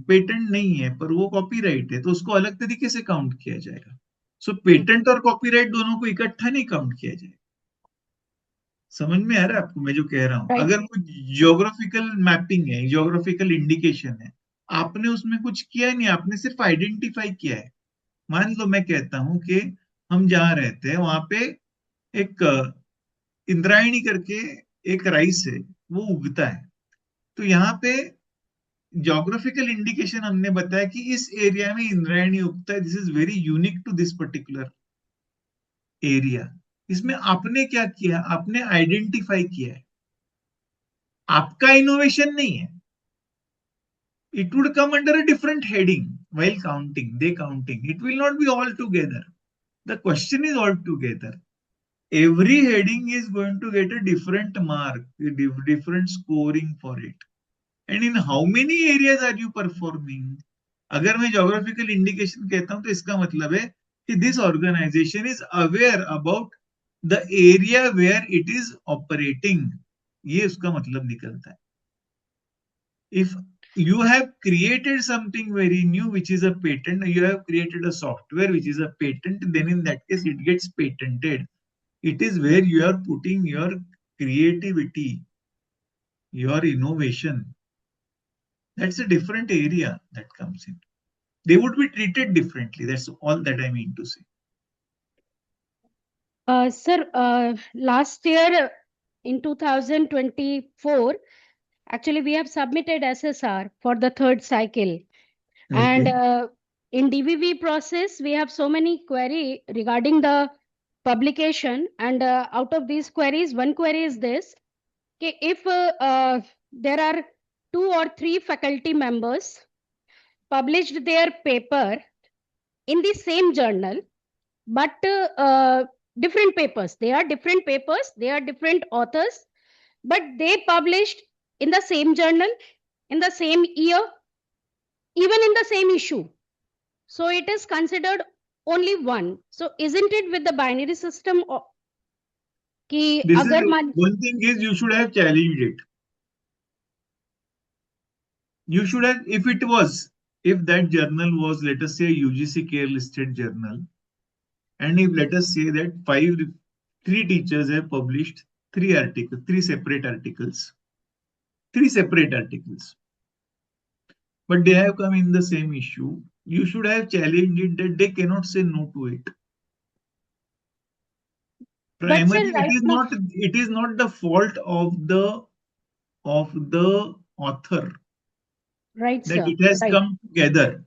पेटेंट नहीं है पर वो कॉपीराइट है, तो उसको अलग तरीके से काउंट किया जाएगा। सो पेटेंट और कॉपीराइट दोनों को इकट्ठा नहीं काउंट किया जाएगा। समझ में आ रहा है आपको मैं जो कह रहा हूं? Right. अगर वो जियोग्राफिकल मैपिंग है, जियोग्राफिकल इंडिकेशन है, आपने उसमें कुछ किया नहीं, आपने सिर्फ आइडेंटिफाई किया है। मान लो मैं कहता हूं कि हम जहां रहते हैं वहां पे एक इंद्रायणी करके एक राइस है, वो उगता है, तो यहाँ पे ज्योग्राफिकल इंडिकेशन हमने बताया कि इस एरिया में इंद्रायणी उगता है, this is very unique to this particular area. इसमें आपने क्या किया, आपने आइडेंटिफाई किया है, आपका इनोवेशन नहीं है. It would come under a different heading while counting. They counting. It will not be all together. The question is all together. Every heading is going to get a different mark, different scoring for it. And in how many areas are you performing? अगर मैं geographical indication कहता हूं तो इसका मतलब है कि this organization is aware about the area where it is operating. ये उसका मतलब निकलता है. If you have created something very new, which is a patent, you have created a software which is a patent, then in that case it gets patented. It is where you are putting your creativity, your innovation. That's a different area that comes in. They would be treated differently. That's all that I mean to say. Sir, last year in 2024, actually we have submitted SSR for the third cycle. And in DVV process, we have so many query regarding the publication. And out of these queries, one query is this: कि if there are 2 or 3 faculty members published their paper in the same journal, but different papers, they are different papers, they are different authors, but they published in the same journal, in the same year, even in the same issue. So it is considered only one. So isn't it with the binary system कि This is अगर one thing is you should have challenged it. You should have, if that journal was, let us say, a UGC care listed journal, and if let us say that 3 teachers have published 3 articles, 3 separate articles, but they have come in the same issue, you should have challenged it that they cannot say no to it. Primarily, it is not the fault of the author, right, that sir, it has come together.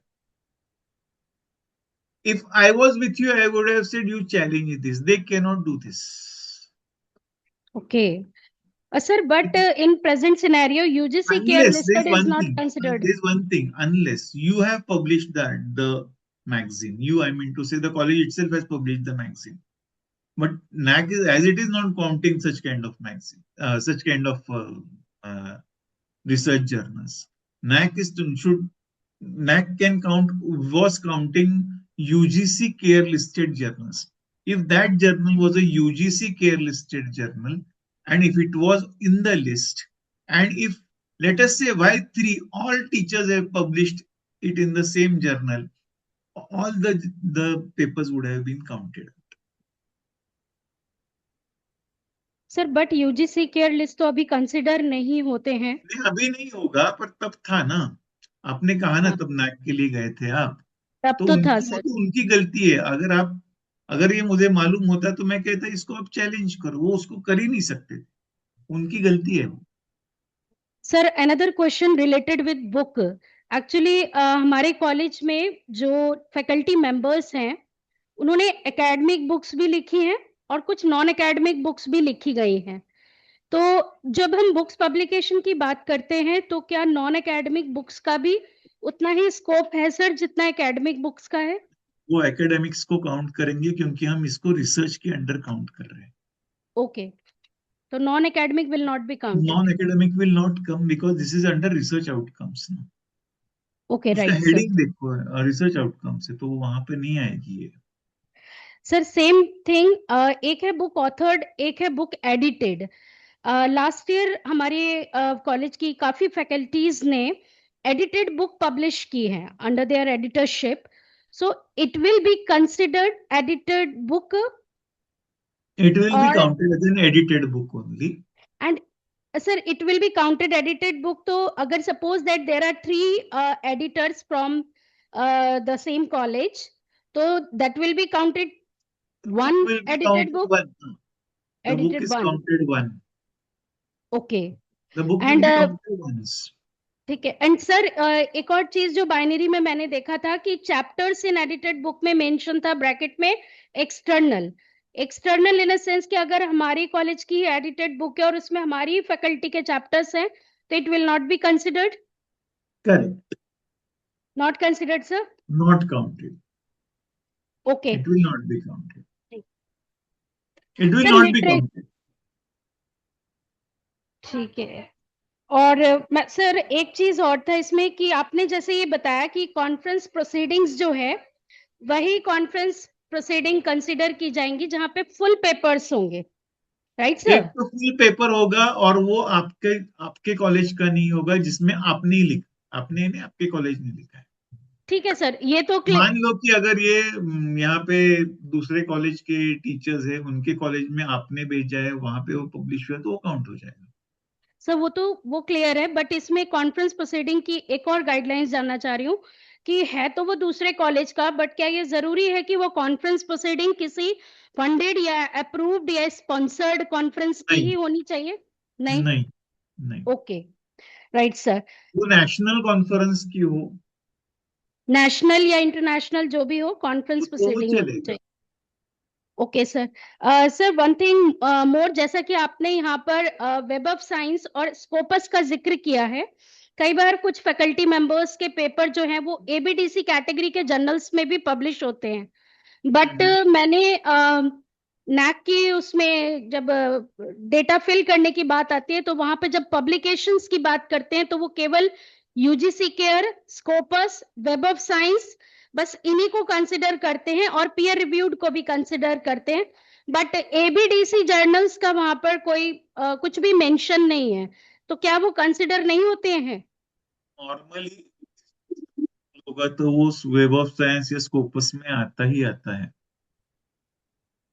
If I was with you, I would have said you challenge this. They cannot do this. Okay. Sir, but in present scenario, UGC care listed is not considered. There's one thing, unless you have published the magazine. I mean to say the college itself has published the magazine. But NAAC is, as it is not counting such kind of magazine, such kind of research journals. NAAC can count, was counting UGC care listed journals. If that journal was a UGC care listed journal, and if it was in the list, and if, let us say, all teachers have published it in the same journal, all the papers would have been counted. Sir but UGC care list तो अभी consider नहीं होते हैं. नहीं, अभी नहीं होगा, पर तब था ना. आपने कहा ना तब NAAC के लिए गए थे आप. तब तो था सर. तो उनकी गलती है. अगर ये मुझे मालूम होता तो मैं कहता इसको आप चैलेंज करो. वो उसको कर ही नहीं सकते. उनकी गलती है वो. Sir another question related with book. Actually हमारे कॉलेज में जो फैकल्टी मेंबर्स हैं उन्होंने एकेडमिक बुक्स भी लिखी हैं और कुछ नॉन एकेडमिक बुक्स भी लिखी गई हैं. तो जब हम बुक्स पब्लिकेशन की बात करते हैं तो क्या नॉन एकेडमिक बुक्स का भी उतना ही स्कोप है सर जितना एकेडमिक बुक्स का है? वो एकेडमिक्स को काउंट करेंगे क्योंकि हम इसको रिसर्च के अंडर काउंट कर रहे हैं. ओके. तो non academic will not be counted. Non academic will not come because this is under research outcomes ना. Okay right sir. हेडिंग देखो रिसर्च आउटकम्स है तो वो वहां पे नहीं आएगी ये. Sir same thing. एक है बुक ऑथर्ड, एक है बुक एडिटेड. लास्ट ईयर हमारे कॉलेज की काफी फैकल्टीज ने एडिटेड बुक पब्लिश की है under their editorship. So it will be considered edited book. It will be counted as an edited book only. And sir, it will be counted edited book. तो अगर suppose that there are 3 editors from the same college, so that will be counted one edited book. The book is counted one. Okay. The book will be counted once. ठीक है. And sir एक और चीज जो binary में मैंने देखा था कि चैप्टर्स इन एडिटेड बुक में मेंशन था ब्रैकेट में एक्सटर्नल. एक्सटर्नल इन सेंस कि अगर हमारी कॉलेज की एडिटेड बुक है और उसमें हमारी फैकल्टी के चैप्टर्स हैं तो it will not be considered, Correct. Not considered sir. Not counted. Okay It will not be counted. It will sir not be लिटरे counted. ठीक है। और मैं सर एक चीज और था इसमें कि आपने जैसे ये बताया कि कॉन्फ्रेंस प्रोसीडिंग्स जो है वही कॉन्फ्रेंस प्रोसीडिंग कंसिडर की जाएंगी जहां पे फुल पेपर्स होंगे, राइट एक सर? तो फुल पेपर होगा और वो आपके आपके कॉलेज का नहीं होगा, जिसमें आपने ही लिखा, आपने नहीं, आपके कॉलेज ने लिखा है। ठीक है सर, ये तो मान लो कि अगर ये यहाँ पे दूसरे कॉलेज के टीचर्स है, उनके कॉलेज में आपने भेजा है, वहां पे वो पब्लिश हुआ तो वो काउंट हो जाएगा। सर वो क्लियर है, बट इसमें कॉन्फ्रेंस प्रोसीडिंग की एक और गाइडलाइंस जानना चाह रही हूँ कि है तो वो दूसरे कॉलेज का, बट क्या ये जरूरी है कि वो कॉन्फ्रेंस प्रोसीडिंग किसी फंडेड या अप्रूव्ड या स्पॉन्सर्ड कॉन्फ्रेंस की नहीं ही होनी चाहिए? नहीं। नहीं नहीं, ओके, राइट सर। वो नेशनल कॉन्फ्रेंस की हो नेशनल या इंटरनेशनल जो भी हो, कॉन्फ्रेंस तो वो प्रोसीडिंग होनी चलेगा। चाहिए। Okay sir. Sir one thing more, जैसा कि आपने यहाँ पर वेब ऑफ साइंस और स्कोपस का जिक्र किया है, कई बार कुछ फैकल्टी मेंबर्स के पेपर जो हैं वो एबीडीसी कैटेगरी के जर्नल्स में भी पब्लिश होते हैं, बट मैंने नैक की उसमें जब डेटा फिल करने की बात आती है तो वहां पे जब पब्लिकेशंस की बात करते हैं तो वो केवल UGC care, Scopus, web of science, बस इन्हीं को कंसिडर करते हैं और पीयर रिव्यूड को भी कंसिडर करते हैं, बट एबीडीसी जर्नल्स का वहां पर कोई कुछ भी मेंशन नहीं है, तो क्या वो कंसिडर नहीं होते हैं? नॉर्मली होगा तो वो वेब ऑफ साइंस या स्कोपस में आता ही आता है,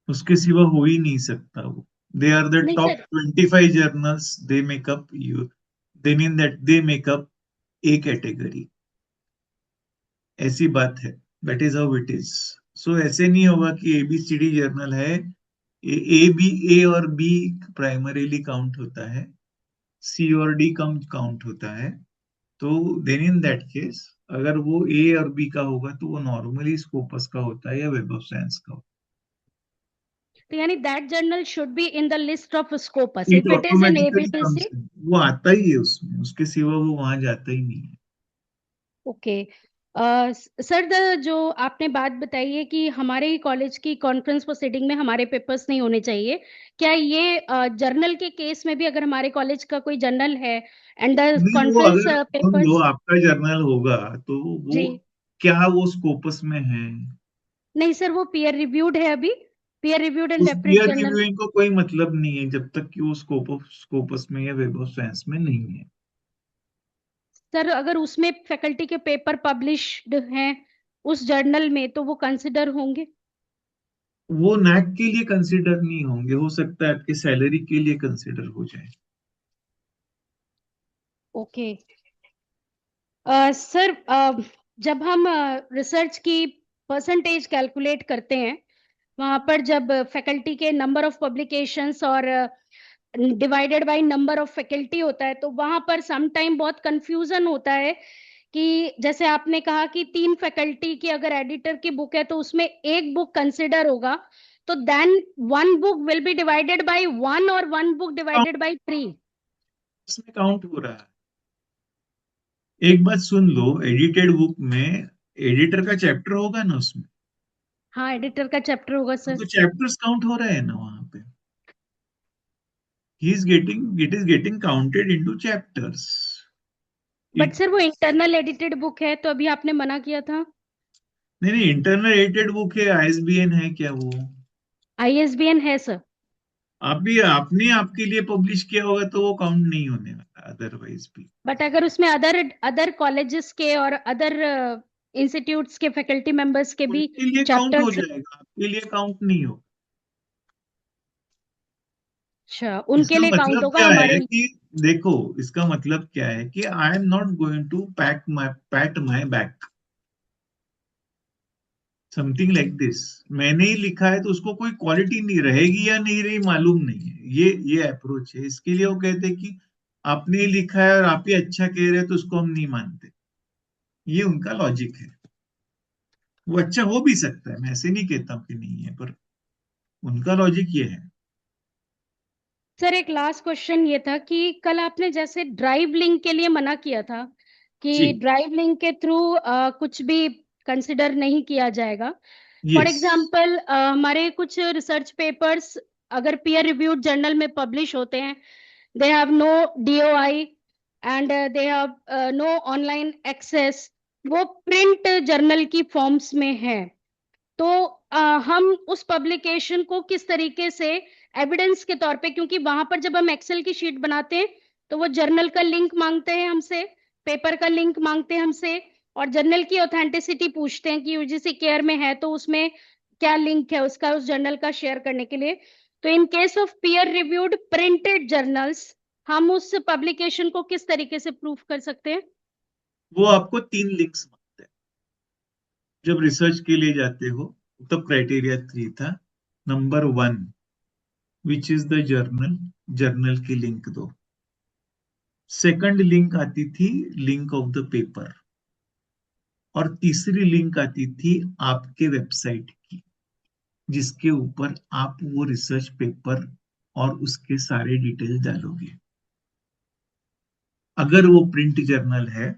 उसके सिवा हो ही नहीं सकता वो। दे आर द नहीं top sir, 25 journals, they make up you, they mean that they make up a category. ऐसी बात है, that is how it is. So ऐसे नहीं होगा कि एबीसीडी जर्नल है, ए और बी प्राइमरीली काउंट होता है, सी और डी कम काउंट होता है। तो देन इन दैट केस अगर वो ए और बी का होगा तो वो नॉर्मली स्कोपस का होता है या वेब ऑफ साइंस का होता तो यानी that journal should be in the list of Scopus है। If it it is in automatically comes ABDC. In, वो आता ही है उसमें, उसके सिवा वो वहां जाता ही नहीं है। ओके सर, द जो आपने बात बताई है कि हमारे ही कॉलेज की कॉन्फ्रेंस प्रोसीडिंग में हमारे पेपर्स नहीं होने चाहिए, क्या ये जर्नल के केस में भी अगर हमारे कॉलेज का कोई जर्नल है एंड द नहीं, वो कॉन्फ्रेंस अगर सुन लो पेपर्स? आपका जर्नल होगा तो वो जी क्या वो स्कोपस में है? नहीं सर, वो पीयर रिव्यूड है अभी, पीयर रिव्यूड एंड उस रेफरेंस पीयर जर्नल। रिव्यूइंग को कोई मतलब नहीं है जब तक कि वो स्कोपस में या वेब ऑफ साइंस में नहीं है। सर अगर उसमें फैकल्टी के पेपर पब्लिश्ड हैं उस जर्नल में तो वो कंसिडर होंगे? वो नैक के लिए कंसिडर नहीं होंगे, हो सकता है आपकी सैलरी के लिए कंसिडर हो जाए। ओके सर, जब हम रिसर्च की परसेंटेज कैलकुलेट करते हैं, वहां पर जब फैकल्टी के नंबर ऑफ पब्लिकेशंस और divided by number of faculty होता है तो वहां पर सम टाइम बहुत कंफ्यूजन होता है कि जैसे आपने कहा कि 3 फैकल्टी की अगर एडिटर की बुक है तो उसमें एक बुक कंसिडर होगा, तो then 1 book will be divided by 1 और 1 बुक डिवाइडेड बाय 3। इसमें काउंट हो रहा है। एक बात सुन लो, एडिटेड बुक में एडिटर का चैप्टर होगा ना उसमें, हाँ, एडिटर का चैप्टर होगा सर। तो चैप्टर्स काउंट हो रहे हैं ना वहां पे। It is getting counted into chapters. But sir वो इंटरनल एडिटेड बुक है तो अभी आपने मना किया था। नहीं नहीं, इंटरनल एडिटेड बुक है, आईएसबीएन है क्या वो? आईएसबीएन है सर। आप भी आपने आपके लिए पब्लिश किया होगा तो वो काउंट नहीं होने वाला, अदरवाइज भी। बट अगर उसमें अदर अदर कॉलेजेस के और अदर इंस्टीट्यूट्स के फैकल्टी मेंबर्स के भी उनके लिए काउंट हो चैप्टर्स। जाएगा, आपके लिए काउंट नहीं होगा। अच्छा, उनके इसका लिए काउंट मतलब होगा, क्या हमारे है लिए। कि देखो, इसका मतलब क्या है कि I am not going to pat my back, something like this. मैंने ही लिखा है तो उसको कोई क्वालिटी नहीं रहेगी या नहीं रही मालूम नहीं है, ये अप्रोच है। इसके लिए वो कहते हैं कि आपने ही लिखा है और आप ही अच्छा कह रहे हैं तो उसको हम नहीं मानते। ये उनका लॉजिक है। वो अच्छा हो भी सकता है, मैं ऐसे नहीं कहता हूं कि नहीं है, पर उनका लॉजिक ये है। सर एक लास्ट क्वेश्चन ये था कि कल आपने जैसे ड्राइव लिंक के लिए मना किया था कि जी ड्राइव लिंक के थ्रू कुछ भी कंसिडर नहीं किया जाएगा। फॉर यस एग्जाम्पल हमारे कुछ रिसर्च पेपर्स अगर पीयर रिव्यूड जर्नल में पब्लिश होते हैं, they have no DOI and they have no online access, वो प्रिंट जर्नल की फॉर्म्स में है, तो हम उस पब्लिकेशन को किस तरीके से एविडेंस के तौर पे, क्योंकि वहां पर जब हम एक्सेल की शीट बनाते हैं तो वो जर्नल का लिंक मांगते हैं हमसे, पेपर का लिंक मांगते हैं हमसे, और जर्नल की ऑथेंटिसिटी पूछते हैं कि यूजीसी केयर में है तो उसमें क्या लिंक है उसका उस जर्नल का शेयर करने के लिए। तो in case of peer reviewed printed journals हम उस पब्लिकेशन को किस तरीके से प्रूफ कर सकते हैं? वो आपको 3 लिंक्स मांगते हैं जब रिसर्च के लिए जाते हो, तब क्राइटेरिया 3 था। Number 1, which is the journal, journal की लिंक दो। सेकंड लिंक आती थी लिंक ऑफ द पेपर, और तीसरी लिंक आती थी आपके वेबसाइट की, जिसके ऊपर आप वो रिसर्च पेपर और उसके सारे डिटेल डालोगे। अगर वो प्रिंट जर्नल है,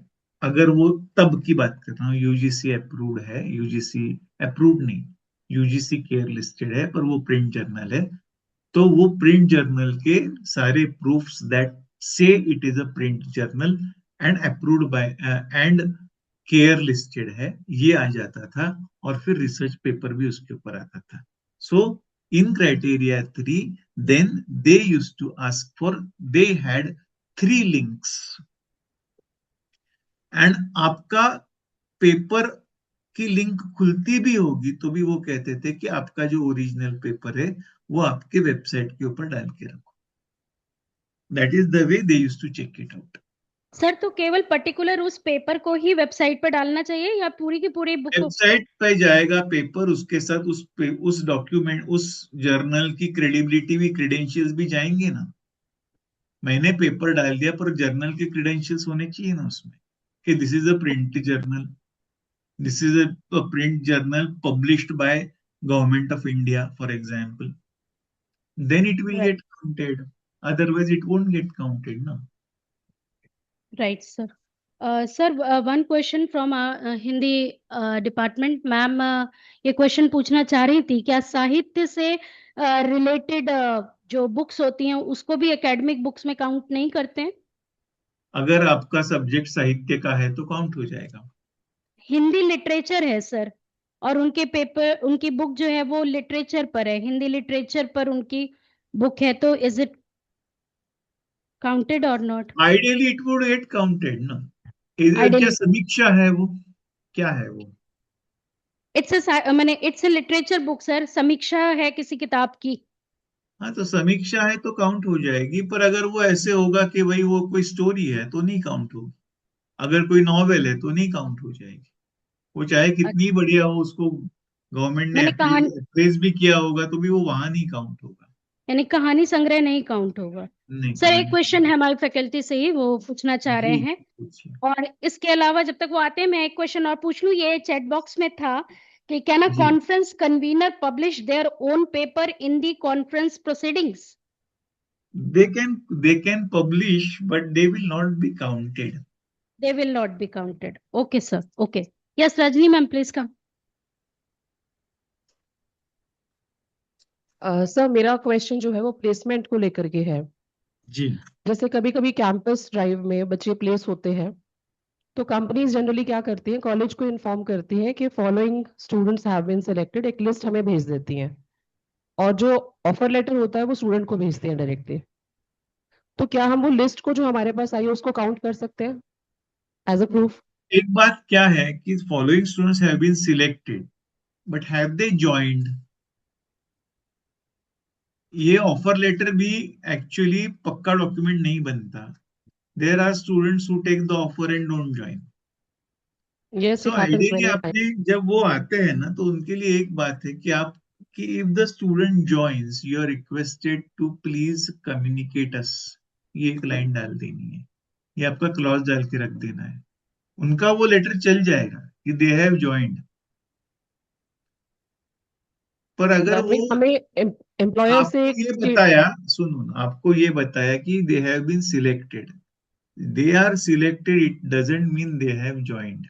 अगर वो तब की बात कर रहा हूँ, यूजीसी अप्रूव्ड है, यूजीसी अप्रूव्ड नहीं, यूजीसी केयर लिस्टेड है, पर वो प्रिंट जर्नल है, तो वो प्रिंट जर्नल के सारे प्रूफ्स दैट से it is a print journal and approved by and care listed है, ये आ जाता था, और फिर रिसर्च पेपर भी उसके ऊपर आता था। So in criteria 3, then they used to ask for, they had 3 links, and आपका पेपर की लिंक खुलती भी होगी तो भी वो कहते थे कि आपका जो ओरिजिनल पेपर है वो आपके वेबसाइट के ऊपर डाल के रखो। That is the way they used to check it out. Sir तो केवल पर्टिकुलर उस पेपर को ही वेबसाइट पर डालना चाहिए या पूरी की पूरी बुक को? वेबसाइट पे जाएगा पेपर, उसके साथ उस डॉक्यूमेंट, उस जर्नल की क्रेडिबिलिटी भी, क्रेडेंशियल्स भी जाएंगे ना। मैंने पेपर डाल दिया पर जर्नल के क्रेडेंशियल्स होने चाहिए ना उसमें, कि this is a print journal, this is a print journal published by government of India, for example, then it will Right. get counted, otherwise it won't get counted, no. Right, sir. Sir, one question from Hindi department. Ma'am ये question पूछना चाह रही थी, क्या साहित्य से related जो books होती हैं उसको भी एकेडमिक बुक्स में काउंट नहीं करते हैं? अगर आपका सब्जेक्ट साहित्य का है तो काउंट हो जाएगा। हिंदी लिटरेचर है सर, और उनके पेपर, उनकी बुक जो है वो लिटरेचर पर है, हिंदी लिटरेचर पर उनकी बुक है, तो इज इट काउंटेड और not? Ideally it would get counted ना। क्या आइडियली समीक्षा है वो, क्या है वो? मैंने it's A literature book sir, समीक्षा है किसी किताब की। हाँ, तो समीक्षा है तो काउंट हो जाएगी, पर अगर वो ऐसे होगा कि भाई वो कोई स्टोरी है तो नहीं काउंट होगी, अगर कोई नॉवेल है तो नहीं काउंट हो जाएगी। वो चाहे कितनी बढ़िया हो, उसको गवर्नमेंट ने मैंने कहानी, अप्रेज भी किया होगा तो भी वो वहां नहीं काउंट होगा। यानी कहानी संग्रह नहीं काउंट होगा। नहीं, सर एक कहानी। क्वेश्चन है हमारी फैकल्टी से ही, वो पूछना चाह रहे जी हैं, पूछिए। और इसके अलावा जब तक वो आते हैं मैं एक क्वेश्चन और पूछ लूं, ये चैट बॉक्स में था कि कैन अ जी, conference convener publish their own paper in the conference proceedings? they can publish, but they will not be counted. They will not be counted. Okay, sir. Okay. Yes, Rajni ma'am, please come. Sir मेरा question जो है वो placement को लेकर के है। जी, जैसे कभी कभी कैंपस ड्राइव में बच्चे प्लेस होते हैं, तो कंपनीज जनरली क्या करती हैं, कॉलेज को इन्फॉर्म करती हैं कि following students have been selected, एक लिस्ट हमें भेज देती हैं, और जो ऑफर लेटर होता है वो स्टूडेंट को भेजते हैं डायरेक्टली। तो क्या हम वो लिस्ट को जो हमारे पास आई है उसको काउंट कर सकते हैं एज अ प्रूफ? एक बात क्या है कि following students have been selected, but have they joined? ये ऑफर लेटर भी एक्चुअली पक्का डॉक्यूमेंट नहीं बनता। There are students who take the offer and don't join. Yes, so it happens ideally many आपने, जब वो आते हैं ना, तो उनके लिए एक बात है कि आप, कि if the student joins you are requested to please communicate us, ये एक लाइन डाल देनी है, ये आपका क्लॉज डाल के रख देना है, उनका वो लेटर चल जाएगा कि दे हैव ज्वाइंड। पर अगर That means वो हमें employer से आपको ये बताया, सुनो ना, आपको ये बताया कि they have been selected, they are selected, it doesn't mean they have joined.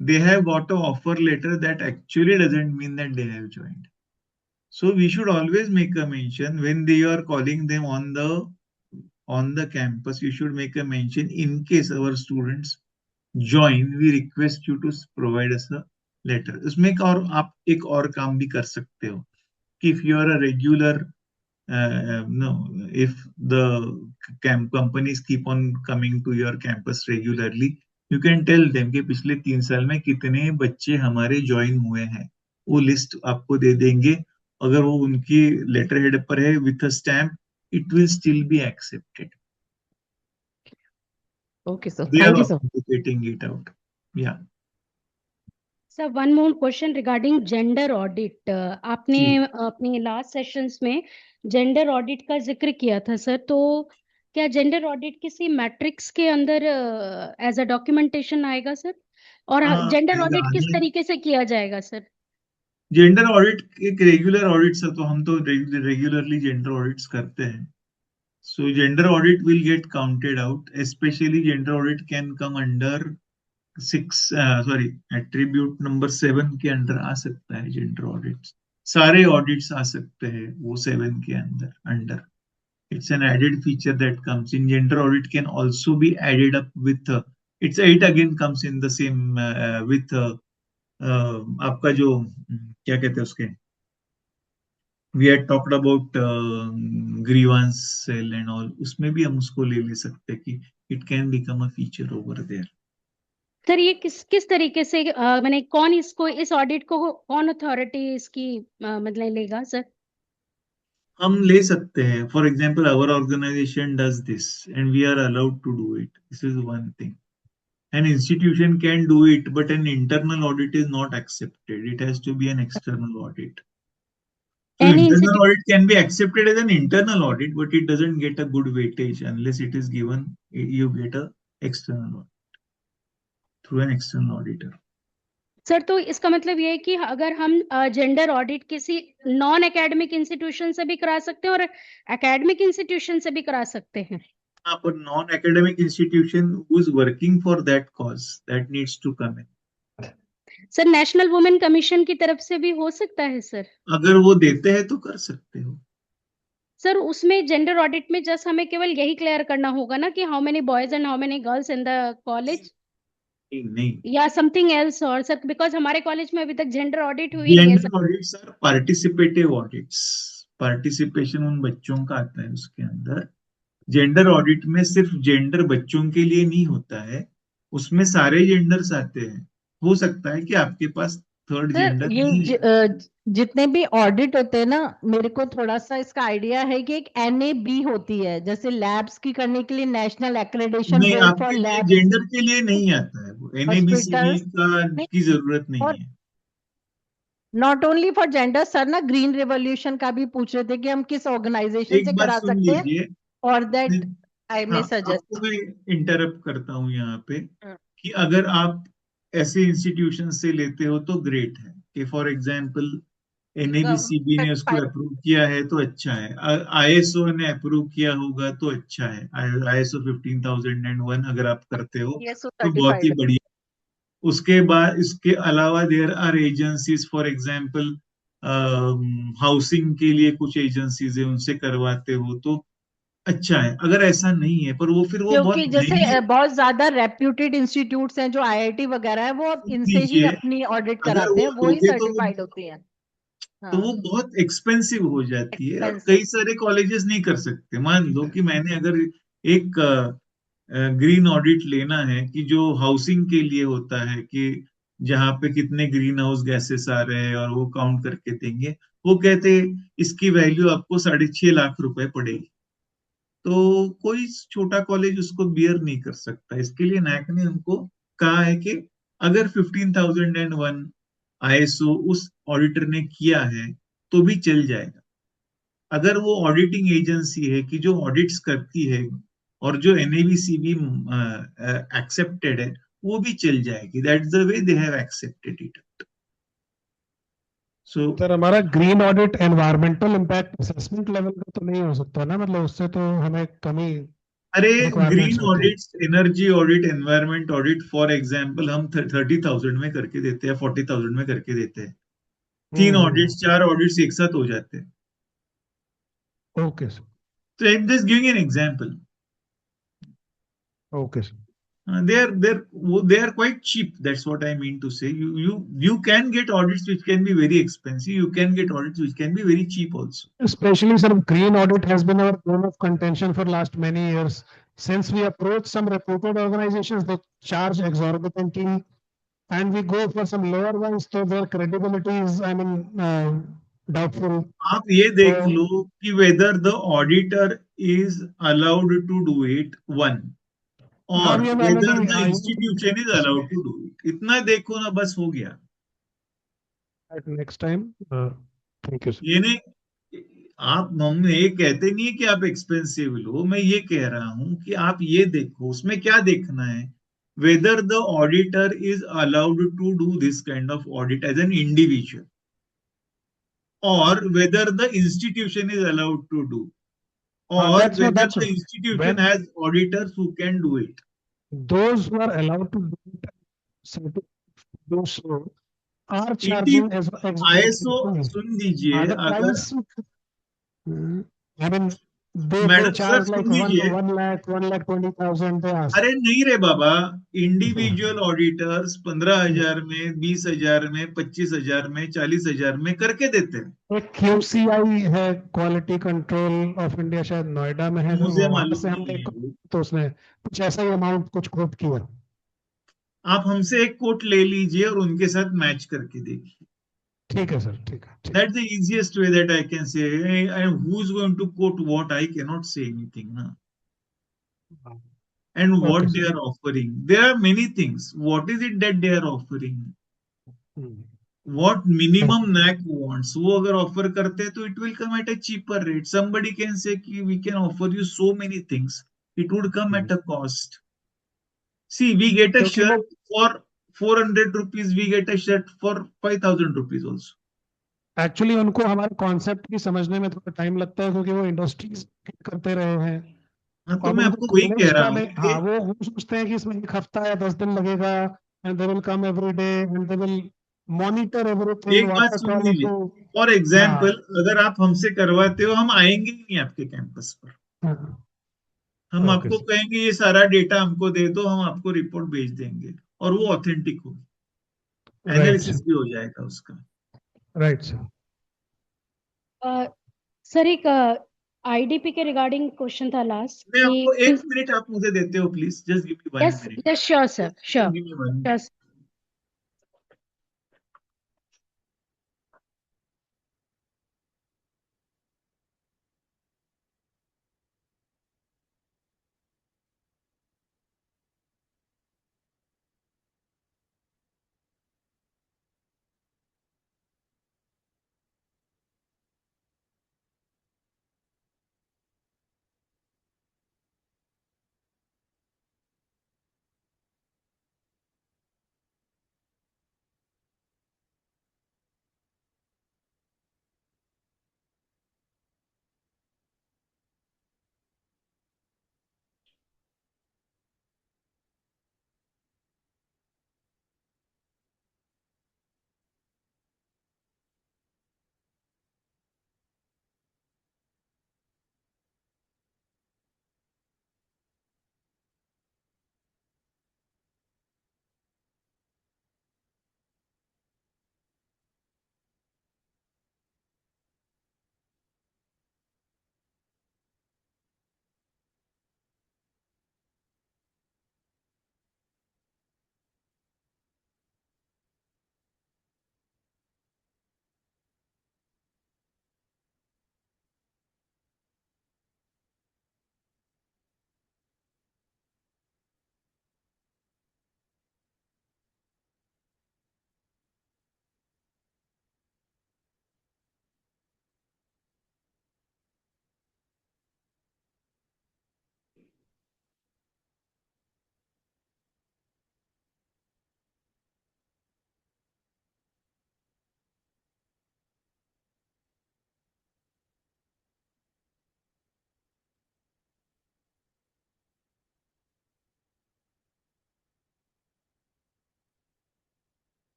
They have got a offer letter, that actually doesn't mean that they have joined. So we should always make a mention when they are calling them on the campus. You should make a mention, in case our students join, we request you to provide us a letter. उसमें एक और आप एक और काम भी कर सकते हो कि if you are a regular no, if the companies keep on coming to your campus regularly, you can tell them कि पिछले 3 साल में कितने बच्चे हमारे ज्वाइन हुए हैं, वो लिस्ट आपको दे देंगे. अगर वो उनकी लेटर हेड पर है with a stamp, it will still be accepted. Okay, sir. They Thank are you, sir. authenticating it out. Yeah. Sir one more question regarding gender audit. आपने जी. अपनी लास्ट सेशंस में जेंडर ऑडिट का जिक्र किया था sir, तो क्या gender audit किसी मैट्रिक्स के अंदर एज अ डॉक्यूमेंटेशन आएगा सर? और जेंडर ऑडिट किस तरीके से किया जाएगा सर? जेंडर ऑडिट एक रेगुलर ऑडिट से, तो हम तो रेगुलरली जेंडर ऑडिट्स करते हैं. So gender audit will get counted out. Especially gender audit can come under attribute number 7 के अंदर आ सकता है gender audits. सारे audits आ सकते हैं वो 7 के अंदर. It's an added feature that comes in. Gender audit can also be added up with it again comes in the same with आपका जो क्या कहते हैं उसके, we had talked about grievance cell and all, उसमें भी हम उसको ले सकते हैं कि it can become a feature over there. Sir ये किस तरीके से मैंने कौन इसको इस ऑडिट को कौन अथॉरिटी इसकी मतलब लेगा सर? हम ले सकते हैं. For example our organization does this and we are allowed to do it. This is one thing. An institution can do it, but an internal audit is not accepted. It has to be an external audit. So Any internal audit can be accepted as an internal audit, but it doesn't get a good weightage unless it is given, you get a external audit through an external auditor. Sir तो इसका मतलब ये है कि अगर हम gender audit किसी non academic institution से भी करा सकते हैं और एकेडमिक इंस्टीट्यूशन से भी करा सकते हैं. हाँ, but non-academic institution who is working for that cause, that needs to come in. Sir national women commission की तरफ से भी हो सकता है सर? अगर वो देते हैं तो कर सकते हो. सर उसमें जेंडर ऑडिट में जस्ट हमें केवल यही क्लियर करना होगा ना कि how many boys and how many girls in the college, नहीं, या समथिंग एल्स? और सर बिकॉज हमारे कॉलेज में अभी तक जेंडर ऑडिट हुई नहीं है gender audits are participative audits. Participation उन बच्चों का आता है उसके अंदर. जेंडर ऑडिट में सिर्फ जेंडर बच्चों के लिए नहीं होता है, उसमें सारे जेंडर्स आते हैं. हो सकता है कि आपके पास थर्ड सर जेंडर ये नहीं है. जितने भी ऑडिट होते हैं ना, मेरे को थोड़ा सा इसका आइडिया है कि एक NAB होती है, जैसे लैब्स की करने के लिए नेशनल एक्रेडिटेशन नहीं, बोर्ड फॉर आपके लिए लैब्स, जेंडर के लिए नहीं आता है वो. NABCB hospitals. की जरूरत नहीं है. Not only for gender sir ना, ग्रीन रेवोल्यूशन का भी पूछ रहे थे कि हम किस ऑर्गेनाइजेशन से एक बात करा सुन सकते हैं, लीजिए. और दैट आई हाँ, मे सजेस्ट. आपको मैं इंटरप्ट करता हूँ यहाँ पे कि अगर आप ऐसे इंस्टीट्यूशन से लेते हो तो ग्रेट है कि फॉर एग्जांपल NABCB ने उसको अप्रूव किया है तो अच्छा है. ISO ने अप्रूव किया होगा तो अच्छा है. ISO 15001 अगर आप करते हो तो बहुत ही बढ़िया. उसके बाद इसके अलावा there are agencies, for example housing के लिए कुछ एजेंसीज है, उनसे करवाते हो तो अच्छा है. अगर ऐसा नहीं है, पर वो फिर वो बहुत क्योंकि जैसे महंगी. बहुत ज्यादा रेप्यूटेड इंस्टीट्यूट्स हैं जो IIT वगैरह है, वो अब इनसे ही लीजिए, अपनी ऑडिट अगर कराते हैं, वो वो ही लोगे सर्टिफाइड होती हैं. तो वो बहुत एक्सपेंसिव हो जाती है और कई सारे कॉलेजेस नहीं कर सकते. मान लो कि मैंने अगर एक ग्रीन ऑडिट लेना है कि जो हाउसिंग के लिए होता है कि जहाँ पे कितने ग्रीन हाउस गैसेस आ रहे हैं और वो काउंट करके देंगे, वो कहते इसकी वैल्यू आपको 6.5 लाख रुपए पड़ेगी. तो कोई छोटा कॉलेज उसको बियर नहीं कर सकता. इसके लिए NAAC ने उनको कहा है कि अगर 15001 ISO उस ऑडिटर ने किया है तो भी चल जाएगा. अगर वो ऑडिटिंग एजेंसी है कि जो ऑडिट्स करती है और जो NABCB एक्सेप्टेड है, वो भी चल जाएगी. That's the way they have accepted it. So sir हमारा green audit environmental impact assessment level का तो नहीं हो सकता ना, मतलब उससे तो हमें कमी अरे ग्रीन रिक्वायरमेंट्स होती है। Audits, energy audit, environment audit for example हम 30,000 में करके देते हैं, 40,000 में करके देते हैं। 3 ऑडिट्स, 4 ऑडिट्स एक साथ हो जाते हैं। Okay sir, So I'm just giving an example. Okay sir. They are quite cheap. That's what I mean to say. You can get audits which can be very expensive. You can get audits which can be very cheap also. Especially, sir, green audit has been our bone of contention for last many years. Since we approach some reputed organizations, they charge exorbitantly, and we go for some lower ones, so their credibility is, I mean, doubtful. आप ये देख So, लो कि whether the auditor is allowed to do it, one, हाँ, or we have whether already, the institution is allowed to do it. इतना देखो ना, बस हो गया। at next time. Thank you, sir. ये नहीं, हम ये कहते नहीं है कि आप एक्सपेंसिव लो, मैं ये कह रहा हूं कि आप ये देखो उसमें क्या देखना है, whether the auditor is allowed to do this kind of audit as an individual, और whether the institution is allowed to do, or That's what, whether that's the institution when has auditors who can do it. those who are allowed to do it, do so, are इंडी charging as ISO exorbitantly. सुन लीजिए, The अगर price, I mean, they madam sir charge सुन like लीजिए, 1,20,000 they ask. अरे नहीं रे बाबा, individual auditors 15,000 में, 20,000 में, 25,000 में, 40,000 में करके देते हैं। एक QCI है, क्वालिटी कंट्रोल ऑफ इंडिया, शायद नोएडा में है, मुझे वहां मालूम से नहीं हमने है वो। तो उसने कुछ ऐसा ही अमाउंट कुछ कोट किया। आप हमसे एक कोट ले लीजिए और उनके साथ मैच करके देखिए। ठीक है सर, ठीक है, ठीक That's the easiest way that I can say. And who's going to quote what? I cannot say anything. Na? है। And okay what they sir. are offering. There are many things. What is it that they are offering? What minimum NAC wants? वो अगर offer करते हैं तो it will come at a cheaper rate. Somebody can say कि we can offer you so many things. It would come at a cost. See, we get a क्योंकि वो shirt for 400 rupees. We get a shirt for 5,000 rupees also. Actually उनको हमारे concept की समझने में थोड़ा time लगता है, क्योंकि वो इंडस्ट्रीज करते रहे हैं। हाँ, तो अब मैं उनको आपको वही कह कॉलेज रहा वाले, हूँ हाँ, कि वो सोचते हैं कि इसमें 1 हफ्ता या 10 दिन लगेगा, and they will come every day and they will monitor everything, एक बात वाटर सुन लीजिए, क्वालिटी। फॉर हाँ, एग्जाम्पल अगर आप हमसे करवाते हो, हम आएंगे ही नहीं आपके कैंपस पर। हम ओके आपको कहेंगे ये सारा डेटा हमको दे दो, हम आपको रिपोर्ट भेज देंगे, और वो ऑथेंटिक होगी, राइट एनालिसिस सर, भी हो जाएगा उसका। Right sir. सर एक आईडीपी के रिगार्डिंग क्वेश्चन था लास्ट मैं कि आपको एक मिनट आप मुझे देते हो please, just give me 1 yes minute, yes sure sir, sure give me 1 sure.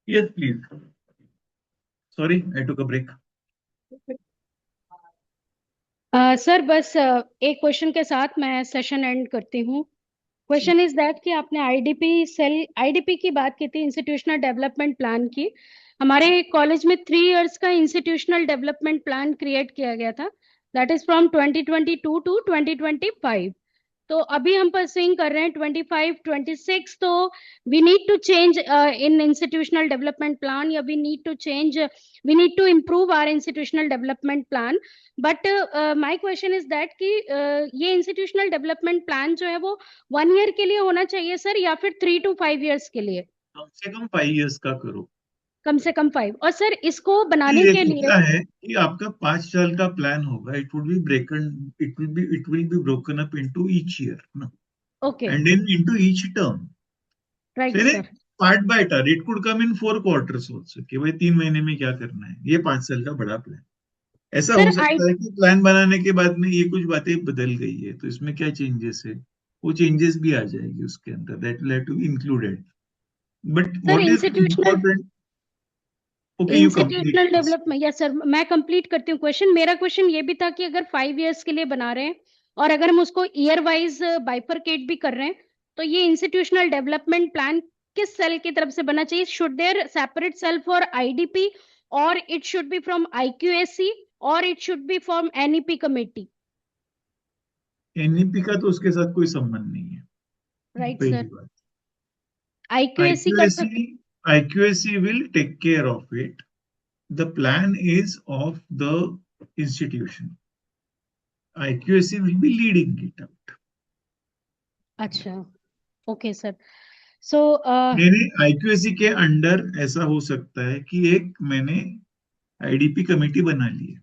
Yes, please. Sorry, I took a break. Sir बस एक क्वेश्चन के साथ मैं सेशन एंड करती हूँ. क्वेश्चन इज दैट कि आपने आईडीपी की बात की थी, इंस्टीट्यूशनल डेवलपमेंट प्लान की. हमारे कॉलेज में 3 इयर्स का इंस्टीट्यूशनल डेवलपमेंट प्लान क्रिएट किया गया था, दैट इज फ्रॉम 2022 टू 2025. तो अभी हम परस्यूइंग कर रहे हैं 25 26. तो we need to change in institutional development plan, या we need to improve our institutional development plan. But my question is that कि ये इंस्टीट्यूशनल डेवलपमेंट प्लान जो है वो 1 ईयर के लिए होना चाहिए सर, या फिर 3 to 5 इयर्स के लिए? कम से कम 5 इयर्स का करो. कम से कम 5. और सर इसको ये बनाने के देखो लिए क्या है कि आपका 5 साल का प्लान होगा. It will be broken up into each year, no? Okay, And then into each term. Right फिर sir. Part by part. It could come in 4 quarters also कि भाई 3 महीने में क्या करना है. ये 5 साल का बड़ा प्लान. ऐसा सर हो सकता है कि प्लान बनाने के बाद में ये कुछ बातें बदल गई है, तो इसमें क्या चेंजेस है, वो चेंजेस भी आ जाएगी उसके अंदर. That will have to be included. But sir what is institutional important? Okay, you complete. Institutional development, yes sir मैं कंप्लीट करती हूँ क्वेश्चन. मेरा क्वेश्चन ये भी था कि अगर 5 इयर्स के लिए बना रहे हैं और अगर हम उसको ईयर वाइज बाइफरकेट भी कर रहे हैं, तो ये इंस्टीट्यूशनल डेवलपमेंट प्लान किस सेल की तरफ से बनना चाहिए? Should there separate cell for IDP, और it should be from IQAC, और it should be from NEP committee? NEP का तो उसके साथ कोई संबंध नहीं है. राइट पहली सर. बात. आईक्यूएसी कर सकते. IQAC will take care of it. The plan is of the institution. IQAC will be leading it out. अच्छा, ओके सर. सो मैंने IQAC के अंडर ऐसा हो सकता है कि एक मैंने आईडीपी कमेटी बना ली है.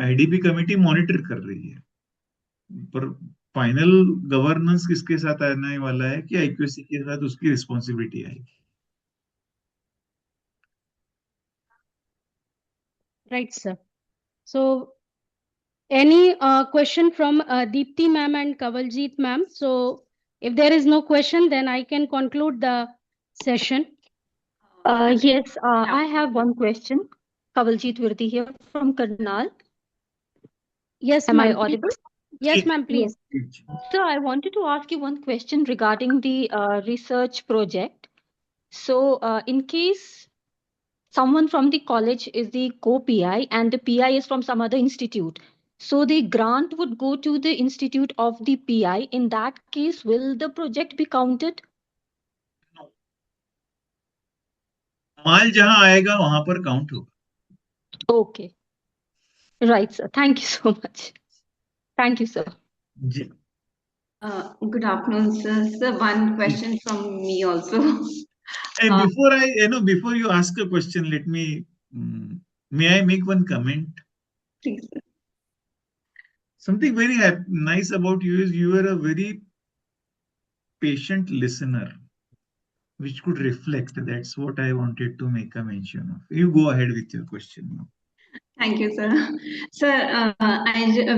आईडीपी कमेटी मॉनिटर कर रही है, पर फाइनल गवर्नेंस किसके साथ आने वाला है कि IQAC के साथ उसकी रिस्पॉन्सिबिलिटी आएगी. right sir. So any question from Deepti ma'am and Kawaljeet ma'am? So if there is no question, then I can conclude the session. Yes, I have one question. Kawaljeet Virdi here from Karnal. Yes Am I ma'am, audible? yes ma'am, please. So I wanted to ask you one question regarding the research project. So in case someone from the college is the co-PI and the PI is from some other institute, so the grant would go to the institute of the PI. In that case, will the project be counted? माल जहां आएगा वहां पर count होगा. Okay. Right, sir. Thank you so much. Thank you, sir. जी. Good afternoon, sir. Sir, one question from me also. Hey, before you ask a question, let me, may I make one comment? Please, sir. Something very nice about you is you are a very patient listener, which could reflect. That's what I wanted to make a mention of. You go ahead with your question now. Thank you, sir. Sir,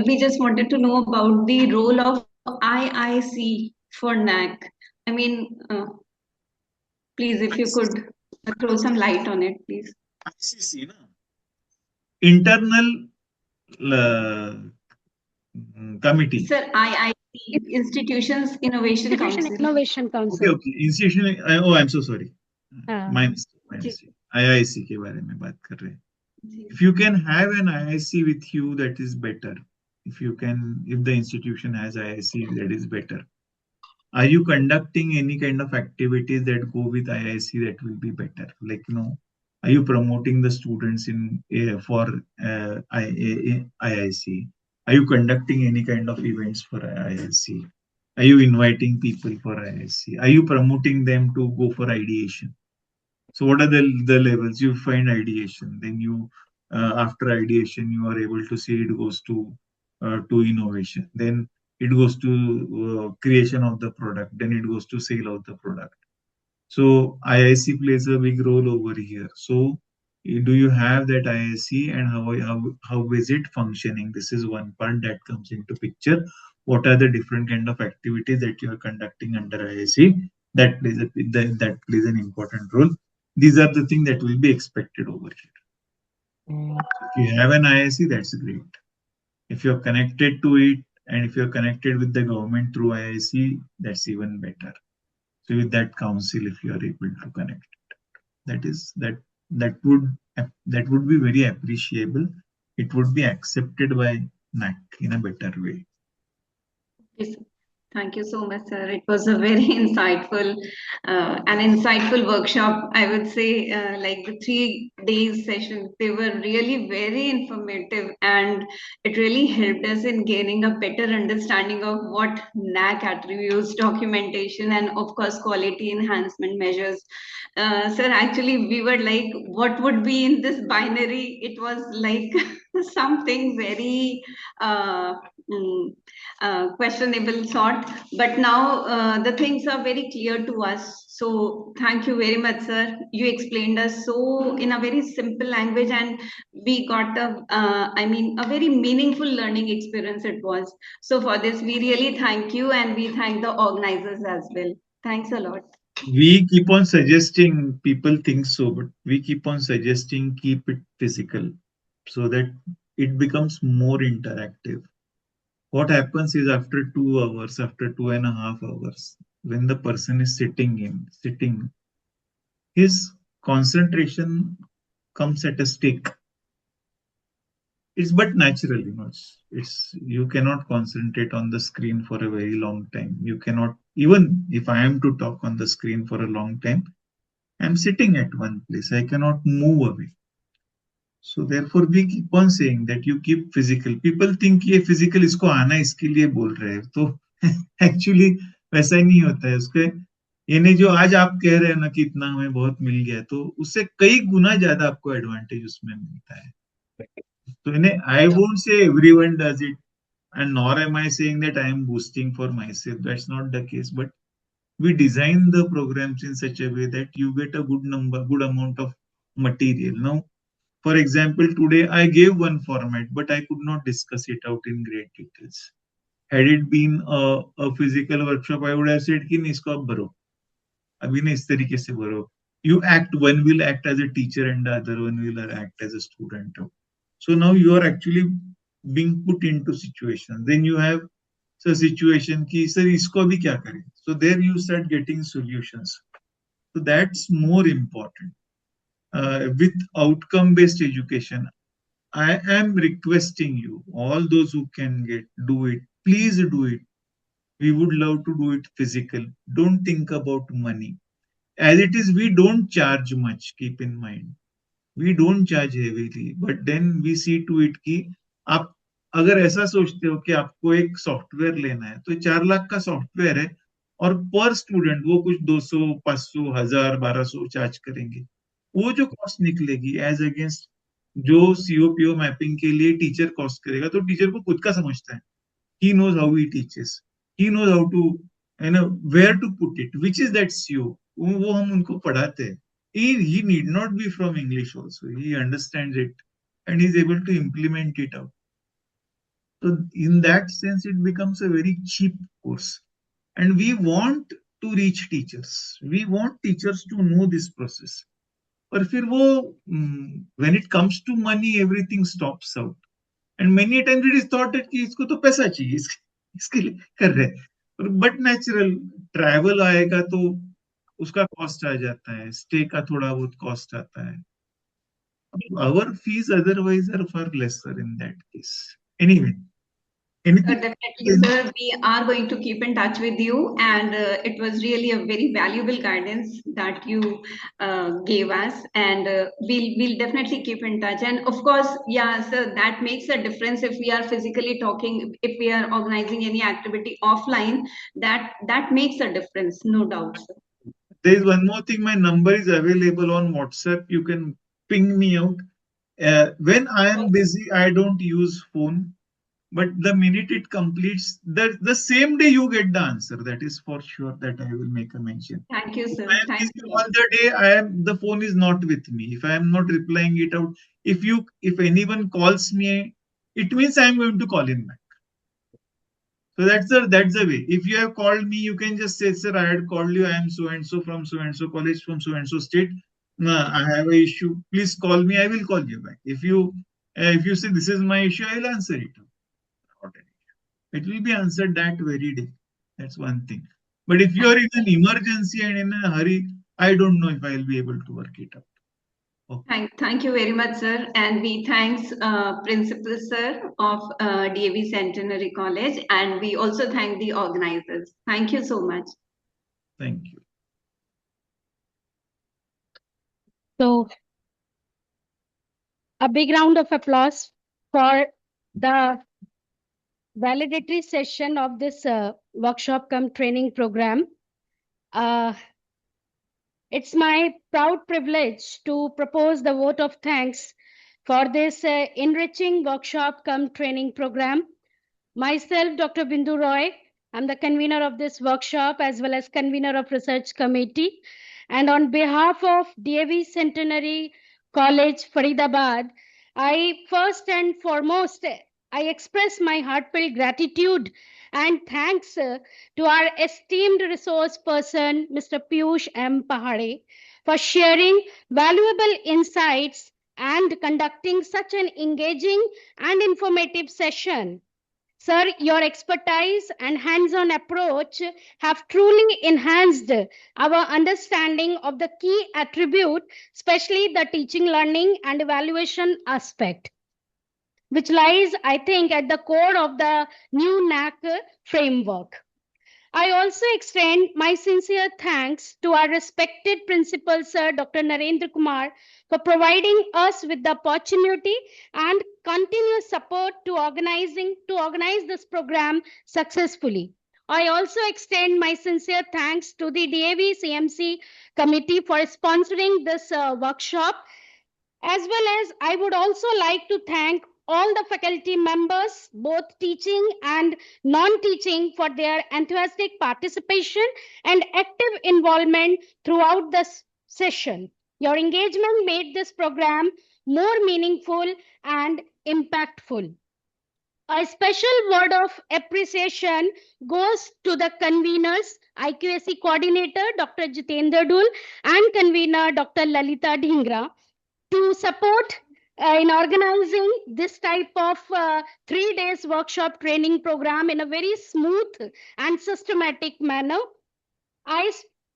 we just wanted to know about the role of IIC for NAAC. I mean, please, if you could throw some light on it, please. ICC, na? Internal committee. Sir, IIC, Institutions Innovation Institution Council. Innovation Council. Okay. Institution. Oh, I'm so sorry. My mistake. Ji. IIC के बारे में बात कर रहे हैं. If you can have an IIC with you, that is better. If the institution has IIC, that is better. Are you conducting any kind of activities that go with IIC? That will be better. Like, are you promoting the students for IIC? Are you conducting any kind of events for IIC? Are you inviting people for IIC? Are you promoting them to go for ideation? So what are the levels? You find ideation, then you after ideation you are able to see it goes to innovation, then it goes to creation of the product, then it goes to sale of the product. So IIC plays a big role over here. So do you have that IIC, and how is it functioning? This is one part that comes into picture. What are the different kind of activities that you are conducting under IIC? That plays an important role. These are the things that will be expected over here. If you have an IIC, that's great. If you're connected to it, and if you're connected with the government through IIC, that's even better. So with that council, if you are able to connect, that would be very appreciable. It would be accepted by NAAC in a better way. Yes. Thank you so much, sir. It was a very insightful workshop. I would say, like the 3 days session, they were really very informative, and it really helped us in gaining a better understanding of what NAAC attributes, documentation, and of course, quality enhancement measures. Sir, actually, we were like, what would be in this binary? It was like something very questionable sort, but now the things are very clear to us. So thank you very much, sir. You explained us so in a very simple language, and we got a very meaningful learning experience it was. So for this, we really thank you, and we thank the organizers as well. Thanks a lot. We keep on suggesting, people think so, but we keep on suggesting keep it physical so that it becomes more interactive. What happens is after 2 hours, after 2.5 hours, when the person is sitting, his concentration comes at a stake. It's but natural, it's you cannot concentrate on the screen for a very long time. You cannot, even if I am to talk on the screen for a long time, I'm sitting at one place. I cannot move away. So therefore we keep on saying that you keep physical. People think ये physical इसको आना इसके लिए बोल रहे हैं, तो actually वैसा ही नहीं होता है. उसके यानी जो आज आप कह रहे हैं ना कि इतना हमें बहुत मिल गया, तो उससे कई गुना ज्यादा आपको एडवांटेज उसमें मिलता है. So I won't say everyone does it, and nor am I saying that I am boosting for myself. That's not the case. But we design the programs in such a way that you get a good amount of material. Now, for example, today I gave one format, but I could not discuss it out in great details. Had it been a physical workshop, I would have said कि नहीं इसको आप भरो. अभी नहीं इस तरीके से भरो. You act, one will act as a teacher and the other one will act as a student. So now you are actually being put into situation. Then you have a situation कि sir इसको अभी क्या करें. So there you start getting solutions. So that's more important. With outcome-based education, I am requesting you, all those who can do it, please do it. We would love to do it physical. Don't think about money. As it is, we don't charge much, keep in mind. We don't charge heavily, but then we see to it कि आप अगर ऐसा सोचते हो कि आपको एक software लेना है, तो 4 लाख का सॉफ्टवेयर है और पर स्टूडेंट वो कुछ 200, 500, 1000, 1200 चार्ज करेंगे. वो जो कॉस्ट निकलेगी एज अगेंस्ट जो सीओपीओ मैपिंग के लिए टीचर कॉस्ट करेगा, तो टीचर को खुद का समझता है. He knows how he teaches. He knows how to, where to put it, which is that CO. वो हम उनको पढ़ाते हैं. He need not be from English also. He understands it and is able to implement it out. So in that sense, it becomes a very cheap course. And we want to reach teachers. We want teachers to know this process. But फिर वो, when it comes to money, everything stops out. And many times it is thought that कि इसको तो पैसा चाहिए, इसके लिए कर रहे हैं. But natural travel आएगा तो उसका कॉस्ट आ जाता है, स्टे का थोड़ा बहुत कॉस्ट आता है. Our fees otherwise are far lesser in that case. Anyway, definitely, sir. We are going to keep in touch with you, and it was really a very valuable guidance that you gave us, and we'll definitely keep in touch. And of course, yeah, sir, that makes a difference if we are physically talking, if we are organizing any activity offline. That makes a difference, no doubt, sir. There is one more thing. My number is available on WhatsApp. You can ping me out. When I am busy, I don't use phone. But the minute it completes, the same day you get the answer. That is for sure that I will make a mention. Thank you, sir. If I am busy all the day, the phone is not with me. If I am not replying it out, if anyone calls me, it means I am going to call him back. So that's the way. If you have called me, you can just say, sir, I had called you. I am so and so from so and so college, from so and so state. No, I have an issue. Please call me. I will call you back. If you say this is my issue, I will answer it. Not an issue. It will be answered that very day. That's one thing. But if you are in an emergency and in a hurry, I don't know if I will be able to work it out. Okay. Thank you very much, sir. And we thanks Principal Sir of DAV Centenary College, and we also thank the organizers. Thank you so much. Thank you. So a big round of applause for the validatory session of this workshop cum training program. It's my proud privilege to propose the vote of thanks for this enriching workshop cum training program. Myself, Dr. Bindu Roy, I'm the convener of this workshop as well as convener of research committee. And on behalf of DAV Centenary College, Faridabad, I first and foremost, I express my heartfelt gratitude and thanks to our esteemed resource person, Mr. Piyush M. Pahade, for sharing valuable insights and conducting such an engaging and informative session. Sir, your expertise and hands-on approach have truly enhanced our understanding of the key attribute, especially the teaching, learning, and evaluation aspect, which lies, I think, at the core of the new NAAC framework. I also extend my sincere thanks to our respected principal, Sir Dr. Narendra Kumar, for providing us with the opportunity and continuous support to organize this program successfully. I also extend my sincere thanks to the DAV CMC committee for sponsoring this workshop, as well as I would also like to thank all the faculty members, both teaching and non-teaching, for their enthusiastic participation and active involvement throughout this session. Your engagement made this program more meaningful and impactful. A special word of appreciation goes to the conveners, IQAC coordinator Dr. Jitendra Dul and convener Dr. Lalita Dhingra, to support in organizing this type of 3 days workshop training program in a very smooth and systematic manner. I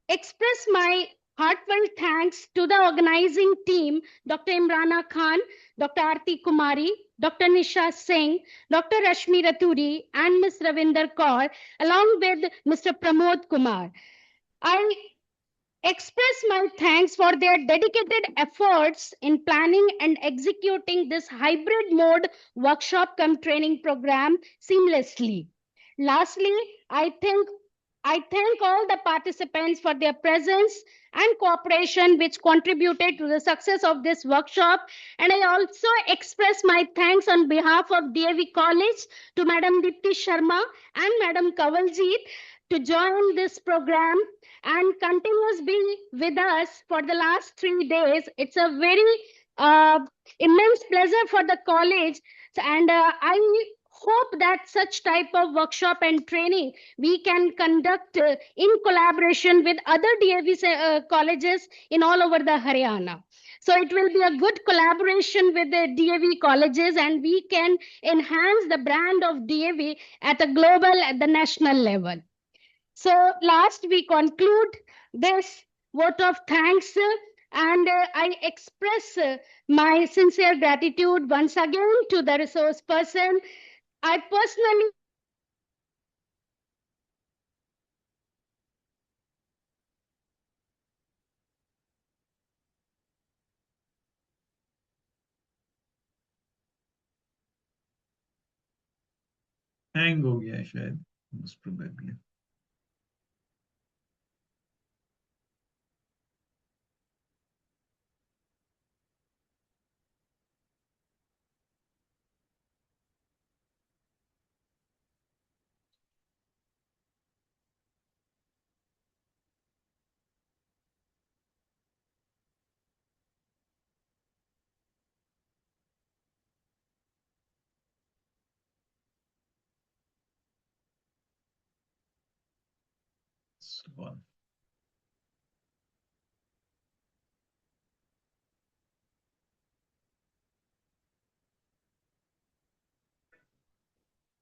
express my heartfelt thanks to the organizing team, Dr. Imrana Khan, Dr. Aarti Kumari, Dr. Nisha Singh, Dr. Rashmi Raturi, and Ms. Ravinder Kaur, along with Mr. Pramod Kumar. I express my thanks for their dedicated efforts in planning and executing this hybrid mode workshop cum training program seamlessly. Lastly, I thank all the participants for their presence and cooperation which contributed to the success of this workshop. And I also express my thanks on behalf of DAV College to Madam Dipti Sharma and Madam Kavaljeet to join this program and continues be with us for the last 3 days. It's a very immense pleasure for the college, and I hope that such type of workshop and training we can conduct in collaboration with other DAV colleges in all over the Haryana. So it will be a good collaboration with the DAV colleges, and we can enhance the brand of DAV at a global, at the national level. So last we conclude this vote of thanks, and I express my sincere gratitude once again to the resource person. I personally hang हो गया है शायद, most probably. So on.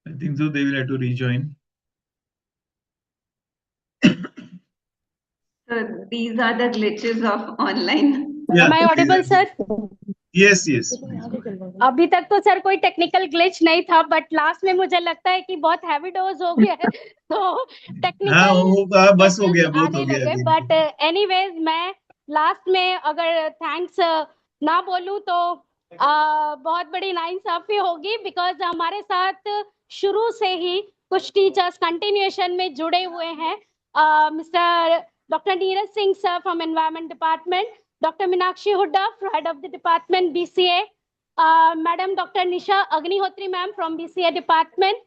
I think so they will have to rejoin. So these are the glitches of online. Yeah, Am I audible, sir? yes, yes, please go ahead. अभी तक तो sir कोई technical glitch नहीं था, but last में मुझे लगता है कि बहुत हैवी डोज हो गया है, तो हाँ टेक्निकल होगा, बस हो गया, बहुत आने हो गया लगे. अभी। बट एनीवेज मैं लास्ट में अगर थैंक्स ना बोलूं तो बहुत बड़ी नाइंसाफी होगी, बिकॉज हमारे साथ शुरू से ही कुछ टीचर्स कंटिन्यूएशन में जुड़े हुए हैं. Mister doctor Neeraj Singh sir from environment department, Dr. Meenakshi Hooda, head of the department BCA, Madam Dr. Nisha Agnihotri ma'am from BCA department.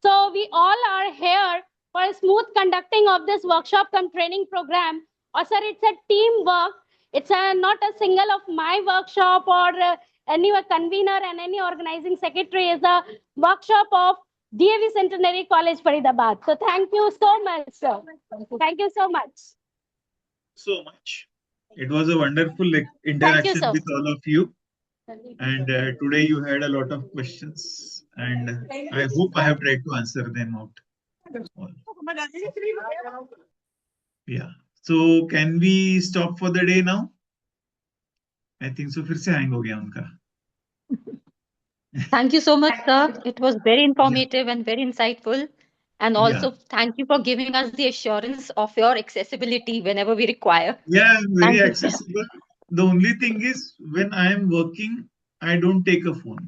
So we all are here for smooth conducting of this workshop cum training program. Or sir, it's a team work. It's not a single of my workshop or any convener and any organizing secretary. Is a workshop of DAV Centenary College Faridabad. So thank you so much, sir. Thank you so much. So much. It was a wonderful interaction sir. with all of you. And today you had a lot of questions, and I hope I have tried to answer them out. All. Yeah. So can we stop for the day now? I think so. फिर से hang हो गया उनका. Thank you so much, sir. It was very informative and very insightful. And also, thank you for giving us the assurance of your accessibility whenever we require. Yeah, I'm very Thank you, sir. accessible. The only thing is, when I am working, I don't take a phone.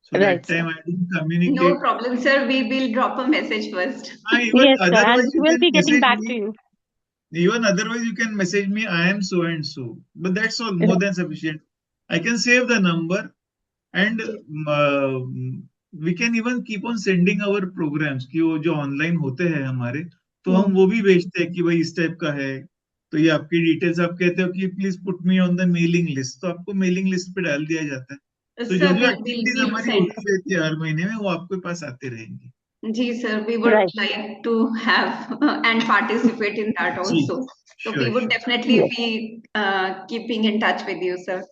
So Right, that time sir. I don't communicate. No problem, sir. We will drop a message first. Even Yes, sir. And otherwise you we'll can be getting message back me. to you. Even otherwise you can message me, I am so and so. But that's all, more than sufficient. I can save the number, and we can even keep on sending our programs कि वो जो online होते हैं हमारे, तो हम वो भी भेजते हैं कि भाई इस टाइप का है, तो ये आपकी डिटेल्स आप कहते हो कि please put me on the mailing list, तो आपको मेलिंग लिस्ट पे डाल दिया जाता है. तो जो जो एक्टिविटीज हमारी होती रहती है हर महीने में, वो आपके पास आते रहेंगे. जी sir, we would like to have and participate in that also. So we would definitely be keeping in touch with you, sir.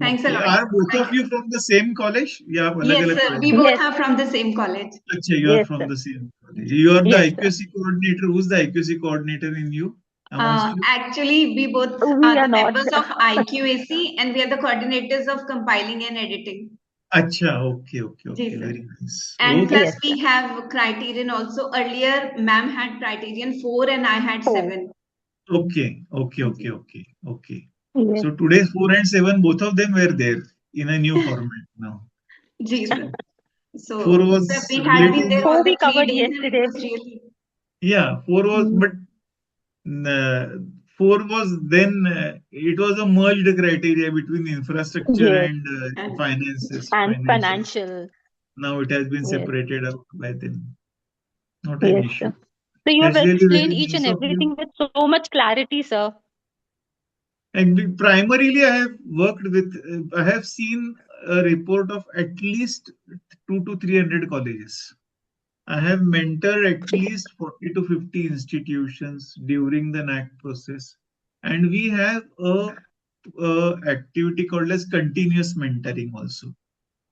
Thanks a lot. Are both of you from the same college? या आप Yes, अलग-अलग sir. college? We both are from the same college. अच्छा, you are from the same college. You are the IQC coordinator. Who's the IQC coordinator in you? Amongst you? Actually, we both are the members of IQAC, and we are the coordinators of compiling and editing. अच्छा, okay, Ji, sir. very nice. And Okay. plus we have criterion also. Earlier, ma'am had criterion 4 and I had 7. Okay. So today 4 and 7, both of them were there in a new format now. Ji, sir. So 4 was sir, we had been there all the 3 covered days. And yesterday. it was really... Yeah, 4 was, but 4 was then, it was a merged criteria between infrastructure and finances. And financial. Now it has been separated out by them. Not an issue. Sir. So you have That's really explained very each and nice of you. everything with so much clarity, sir. And primarily, I have worked with, I have seen a report of at least 200 to 300 colleges. I have mentored at least 40 to 50 institutions during the NAAC process. And we have a activity called as continuous mentoring also.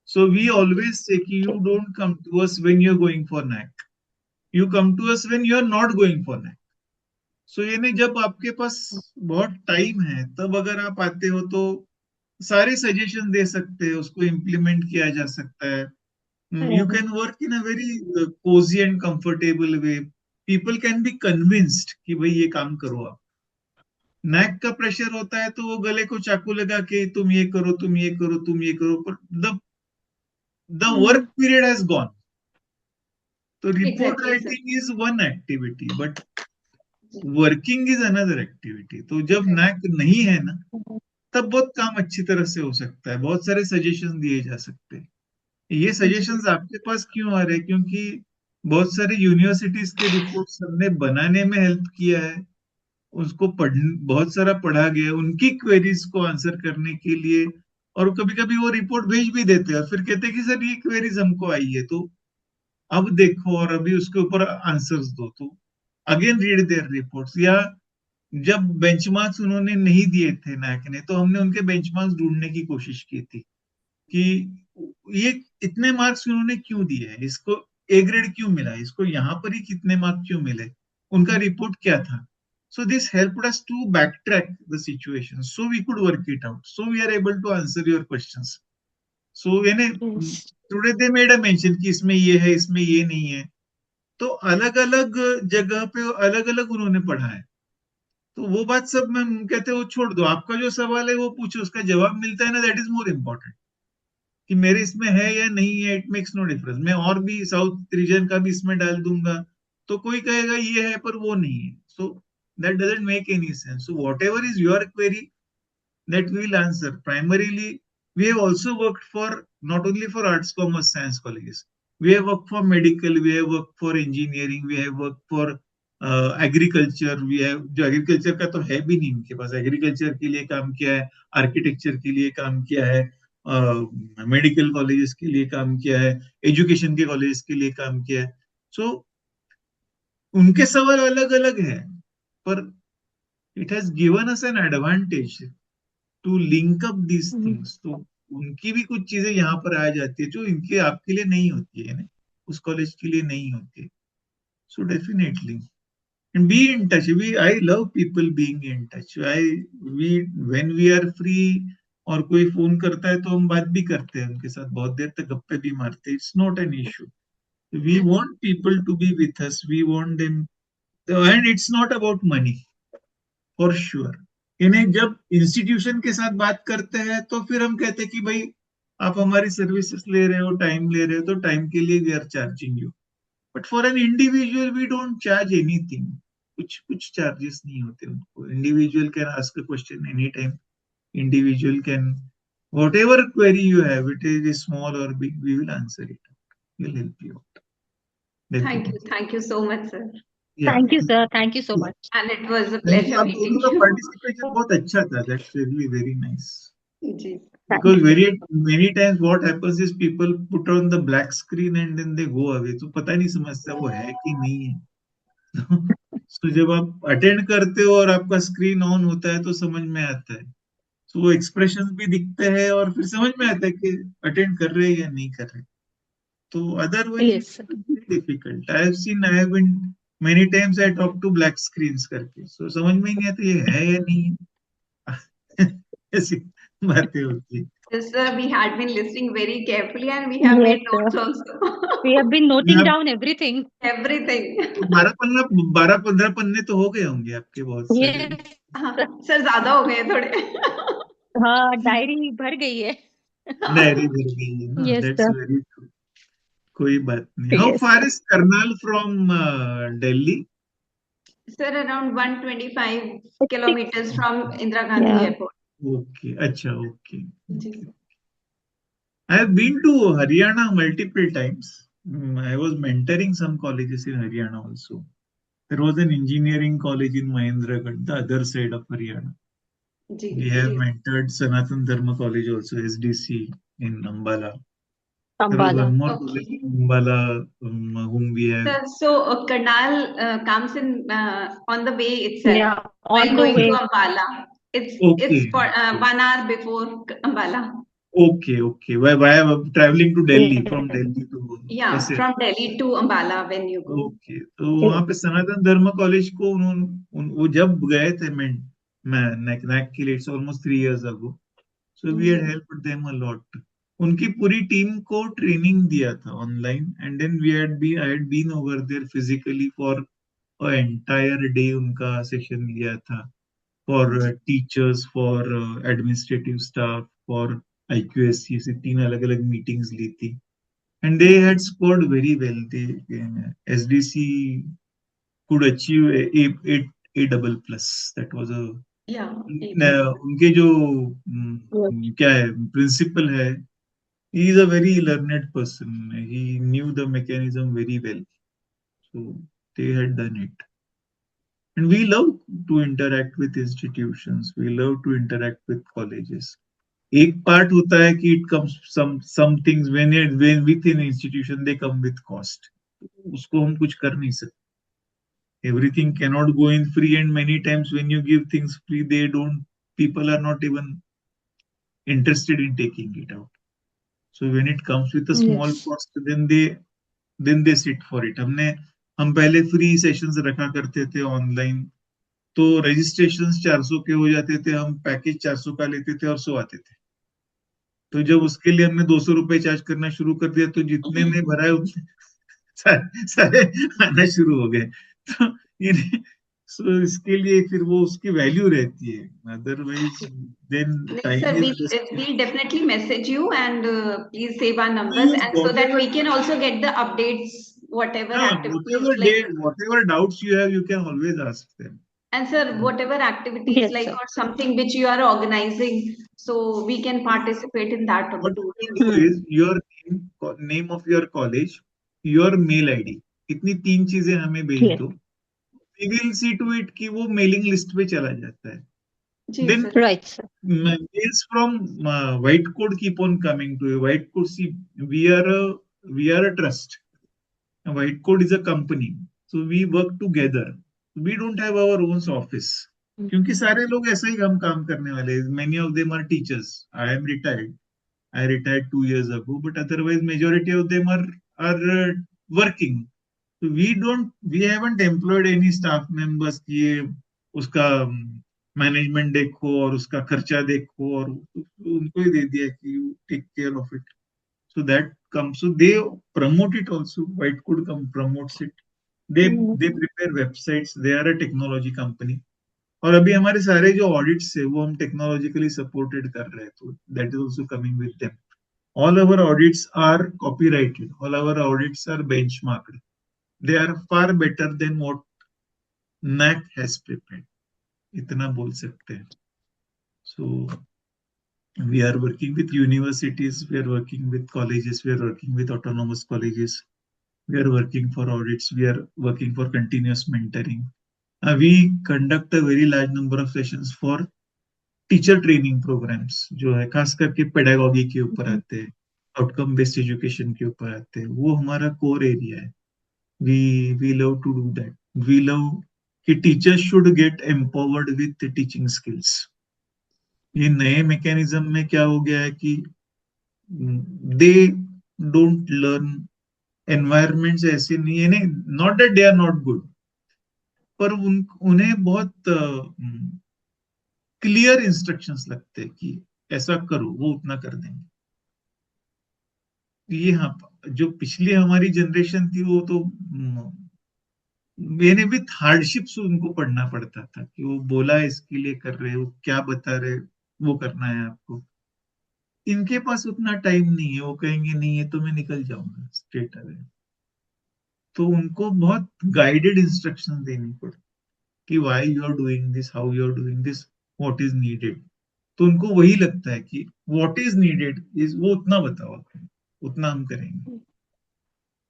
So we always say कि you don't come to us when you're going for NAAC. You come to us when you're not going for NAAC. So यानी जब आपके पास बहुत time है, तब अगर आप आते हो तो सारे सजेशन दे सकते हैं, उसको इम्प्लीमेंट किया जा सकता है. You can work in a very cozy and comfortable way. People can be convinced कि भाई ये काम करो आप. NAAC का प्रेशर होता है तो वो गले को चाकू लगा के तुम ये करो, तुम ये करो, तुम ये करो, पर the work period has gone. So report writing is one activity, but working is another activity. तो जब NAAC नहीं है ना, तब बहुत काम अच्छी तरह से हो सकता है, बहुत सारे सजेशन दिए जा सकते हैं. ये सजेशंस आपके पास क्यों आ रहे हैं? क्योंकि बहुत सारे यूनिवर्सिटीज के रिपोर्ट्स हमने बनाने में हेल्प किया है, उसको बहुत सारा पढ़ा गया, उनकी क्वेरीज को आंसर करने के लिए, और कभी कभी वो रिपोर्ट भेज भी देते हैं और फिर कहते हैं कि सर ये क्वेरीज हमको आई है, तो अब देखो और अभी उसके ऊपर आंसर्स दो. तो अगेन रीड देयर रिपोर्ट्स. या जब बेंचमार्क्स उन्होंने नहीं दिए थे NAAC ने, तो हमने उनके बेंचमार्क्स ढूंढने की कोशिश की थी कि ये इतने मार्क्स उन्होंने क्यों दिए हैं, इसको ए ग्रेड क्यों मिला, इसको यहाँ पर ही कितने मार्क क्यों मिले, उनका रिपोर्ट क्या था. So this helped us to backtrack the situation. So we could work it out. So we are able to answer your questions. So today they made a mention कि इसमें ये है, इसमें ये नहीं है. तो अलग अलग जगह पे अलग अलग उन्होंने पढ़ा है. तो वो बात सब मैं कहते हैं वो छोड़ दो, आपका जो सवाल है वो पूछो, उसका जवाब मिलता है ना, दैट इज मोर इम्पोर्टेंट. कि मेरे इसमें है या नहीं है, इट मेक्स नो डिफरेंस. मैं और भी साउथ रीजन का भी इसमें डाल दूंगा तो कोई कहेगा ये है पर वो नहीं है. So that doesn't make any sense. So what ever is your query that we will answer. Primarily, we have also worked for not only for arts, commerce, science colleges. We have worked for medical, we have worked for engineering, we have worked for agriculture. We have जो agriculture का तो है भी नहीं उनके पास. Agriculture के लिए काम किया है, architecture के लिए काम किया है, मेडिकल कॉलेजेस के लिए काम किया है, एजुकेशन के कॉलेजेस के लिए काम किया है. सो उनके सवाल अलग अलग हैं, पर it has given us an advantage to link up these things. तो उनकी भी कुछ चीजें यहाँ पर आ जाती है जो इनके आपके लिए नहीं होती है ना, उस कॉलेज के लिए नहीं होती है. So definitely and be in touch. We I love people being in touch. We when we are free और कोई फोन करता है तो हम बात भी करते हैं उनके साथ, बहुत देर तक गप्पे भी मारते हैं. It's not an issue. We want people to be with us, we want them. And it's not about money for sure. इन्हें जब इंस्टीट्यूशन के साथ बात करते हैं तो फिर हम कहते हैं कि भाई आप हमारी सर्विसेज ले रहे हो, टाइम ले रहे हो, तो टाइम के लिए we are charging you. But for an individual we don't charge anything. कुछ चार्जेस नहीं होते उनको. Individual can ask a question any time. Individual can whatever query you have, it is small or big, we will answer it. We'll help you out. Thank you so much, sir. Yeah. Thank you, sir. Thank you so much. And it was a Thank you. pleasure आप meeting दोनों का you. participation बहुत अच्छा था. That's really very nice. Ji. Because many times what happens is people put on the black screen and then they go away. तो पता नहीं समझता वो है कि नहीं है. So जब आप अटेंड करते हो और आपका स्क्रीन ऑन होता है तो समझ में आता है. So वो एक्सप्रेशन भी दिखते हैं और फिर समझ में आता है कि अटेंड कर रहे हैं या नहीं कर रहे. तो otherwise Yes, sir. Difficult. I have been many times I talk to black screens करके. सो समझ में ही नहीं आता ये है या नहीं है. ऐसी बातें होती है. Yes, sir, we had been listening very carefully and we have Yes, made sir. notes also. We have been noting आप down everything. Everything. 12-15 पन्ने तो हो गए होंगे आपके बहुत सारे. Yes. हाँ, सर ज्यादा हो गए थोड़े. हाँ, डायरी भर गई है. डायरी भर गई है ना. Yes, that's sir. Very true. कोई बात नहीं. How Yes, far sir. Is Karnal from Delhi? Sir, around 125 It's kilometers from Indira Gandhi Yeah. Airport. Okay. अच्छा. ओके. जी. I have been to Haryana multiple times. I was mentoring some colleges in Haryana also. There was an engineering college in Mahendragarh, the other side of Haryana. जी. We have mentored Sanatan Dharma College also, SDC in Ambala. There was Ambala. one more Okay. college in Ambala whom we have. Sir, so Karnal comes in on the way itself. Yeah, While on the going way. to Ambala. It's Okay. for 1 hour before Ambala. Okay. Why traveling to Delhi, from Delhi to Yeah, ऐसे. from Delhi to Ambala when you go. Okay. तो वहां पे सनातन धर्म college को वो जब गए थे मैं NAAC के लिए, it's almost 3 years ago. So we had helped them a lot. उनकी पूरी टीम को ट्रेनिंग दिया था online and then I had been over there physically for a entire day. उनका सेशन लिया था for teachers, for administrative staff, for IQSC से 3 अलग अलग मीटिंग्स ली थी. And they had scored very well. SDC could achieve a double plus. That was a Yeah. उनके जो क्या है प्रिंसिपल है, he is a very learned person. He knew the mechanism very well. So they had done it. And we love to interact with institutions. We love to interact with colleges. एक part होता है कि it comes some things when within institution they come with cost. उसको हम कुछ कर नहीं सकते. Everything cannot go in free, and many times when you give things free, people are not even interested in taking it out. So when it comes with a small Yes. cost, then they then they sit for it. हम पहले free sessions रखा करते थे online, तो registrations 400 के हो जाते थे, हम पैकेज 400 का लेते थे और 100 आते थे। तो जब उसके लिए हमने 200 रुपए चार्ज करना शुरू कर दिया, तो जितने ने भरा है उतने सारे आना शुरू हो गए। तो ये सो इसके लिए फिर वो उसकी वैल्यू रहती है, otherwise then time Sir, is we'll definitely message you and please save our numbers and so that we can also get the updates, whatever activities whatever doubts you have, you can always ask them. And sir, whatever activities Yes, like sir. or something which you are organizing, so we can participate in that. What you can do is your name of your college, your mail ID, इतनी 3 चीजें हमें भेज Yes. दो, we will see to it कि वो mailing list पे चला जाता है। Then Right, sir. mails from White Code keep on coming to you. White Code, see, we are a trust. White Code is a company, so we work together. We don't have our own office. क्योंकि सारे लोग ऐसा ही हम काम करने वाले हैं. Many of them are teachers. I am retired. I retired 2 years ago, but otherwise majority of them are working. So we haven't employed any staff members कि ये उसका मैनेजमेंट देखो और उसका खर्चा देखो और उनको ही दे दिया कि you take care of it. So that comes, so they promote it also. White Code promotes it. They prepare websites. They are a technology company. और अभी हमारे सारे जो ऑडिट्स है वो हम टेक्नोलॉजिकली सपोर्टेड कर रहे हैं, तो that is also coming with them. All our audits are copyrighted. All our audits are benchmarked. They are far better than what NAAC has prepared. इतना बोल सकते हैं. So we are working with universities, we are working with colleges, we are working with autonomous colleges, we are working for audits, we are working for continuous mentoring. We conduct a very large number of sessions for teacher training programmes, जो है खास करके pedagogy के ऊपर आते हैं, outcome based education के ऊपर आते हैं. वो हमारा कोर एरिया है. We love to do that. We love कि teachers should get empowered with teaching skills. ये नए मैकेनिज्म में क्या हो गया है कि दे डोंट लर्न, एनवायरमेंट्स ऐसे नहीं है, not that they are not good, पर उन्हें बहुत क्लियर इंस्ट्रक्शंस लगते हैं कि ऐसा करो, वो उतना कर देंगे. ये जो पिछली हमारी जनरेशन थी वो तो मैंने विथ हार्डशिप्स उनको पढ़ना पड़ता था कि वो बोला इसके लिए कर रहे हो, क्या बता रहे वो करना है आपको. इनके पास उतना टाइम नहीं है, वो कहेंगे नहीं है तो मैं निकल जाऊंगा स्ट्रेट अवे. तो उनको बहुत गाइडेड इंस्ट्रक्शन देनी पड़ती कि why you are doing this, how you are doing this, what is needed. तो उनको वही लगता है कि व्हाट इज नीडेड इज वो उतना बताओ आपको, उतना हम करेंगे.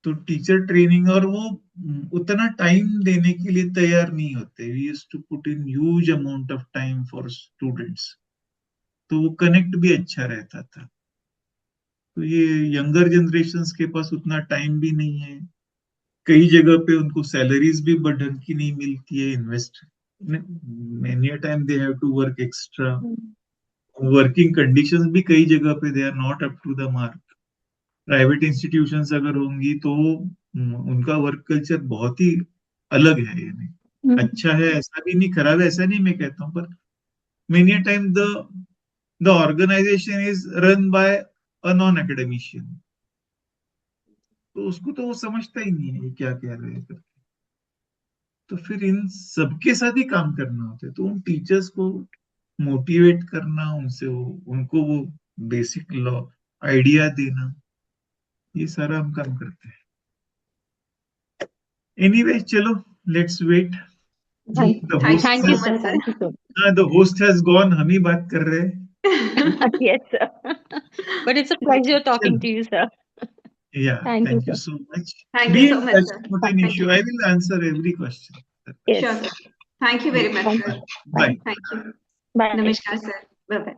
तो टीचर ट्रेनिंग, और वो उतना टाइम देने के लिए तैयार नहीं होते. We used to put in huge amount of time for students, तो वो कनेक्ट भी अच्छा रहता था. तो ये यंगर जनरेशंस के पास उतना टाइम भी नहीं है. कई जगह पे उनको सैलरीज भी ढंग की नहीं मिलती है. Invest many a time they have to work extra. Working conditions भी कई जगह पे they are not up to the mark. Private institutions अगर होंगी तो उनका वर्क कल्चर बहुत ही अलग है. यानी अच्छा है ऐसा भी नहीं, खराब है ऐसा नहीं मैं कहता हूँ, पर many a time the organization is run by a non-academician. तो उसको तो वो समझता ही नहीं है क्या कह रहे हैं. तो फिर इन सबके साथ ही काम करना होता है. तो उन टीचर्स को मोटिवेट करना, उनसे उनको वो बेसिक लॉ आइडिया देना, ये सारा हम काम करते हैं. एनीवे चलो, let's wait. Thank you, sir. Thank you so much. The host has gone, हम ही बात कर रहे हैं. Yes, sir. But it's a pleasure talking to you, sir. Yeah, Thank thank you, you sir. so much. Thank Be you so in much, touch, sir. not an issue. I will answer every question. Yes. Sure, sir. Thank you very much, sir. Bye. Thank you. Bye. Namaskar, sir. Bye-bye.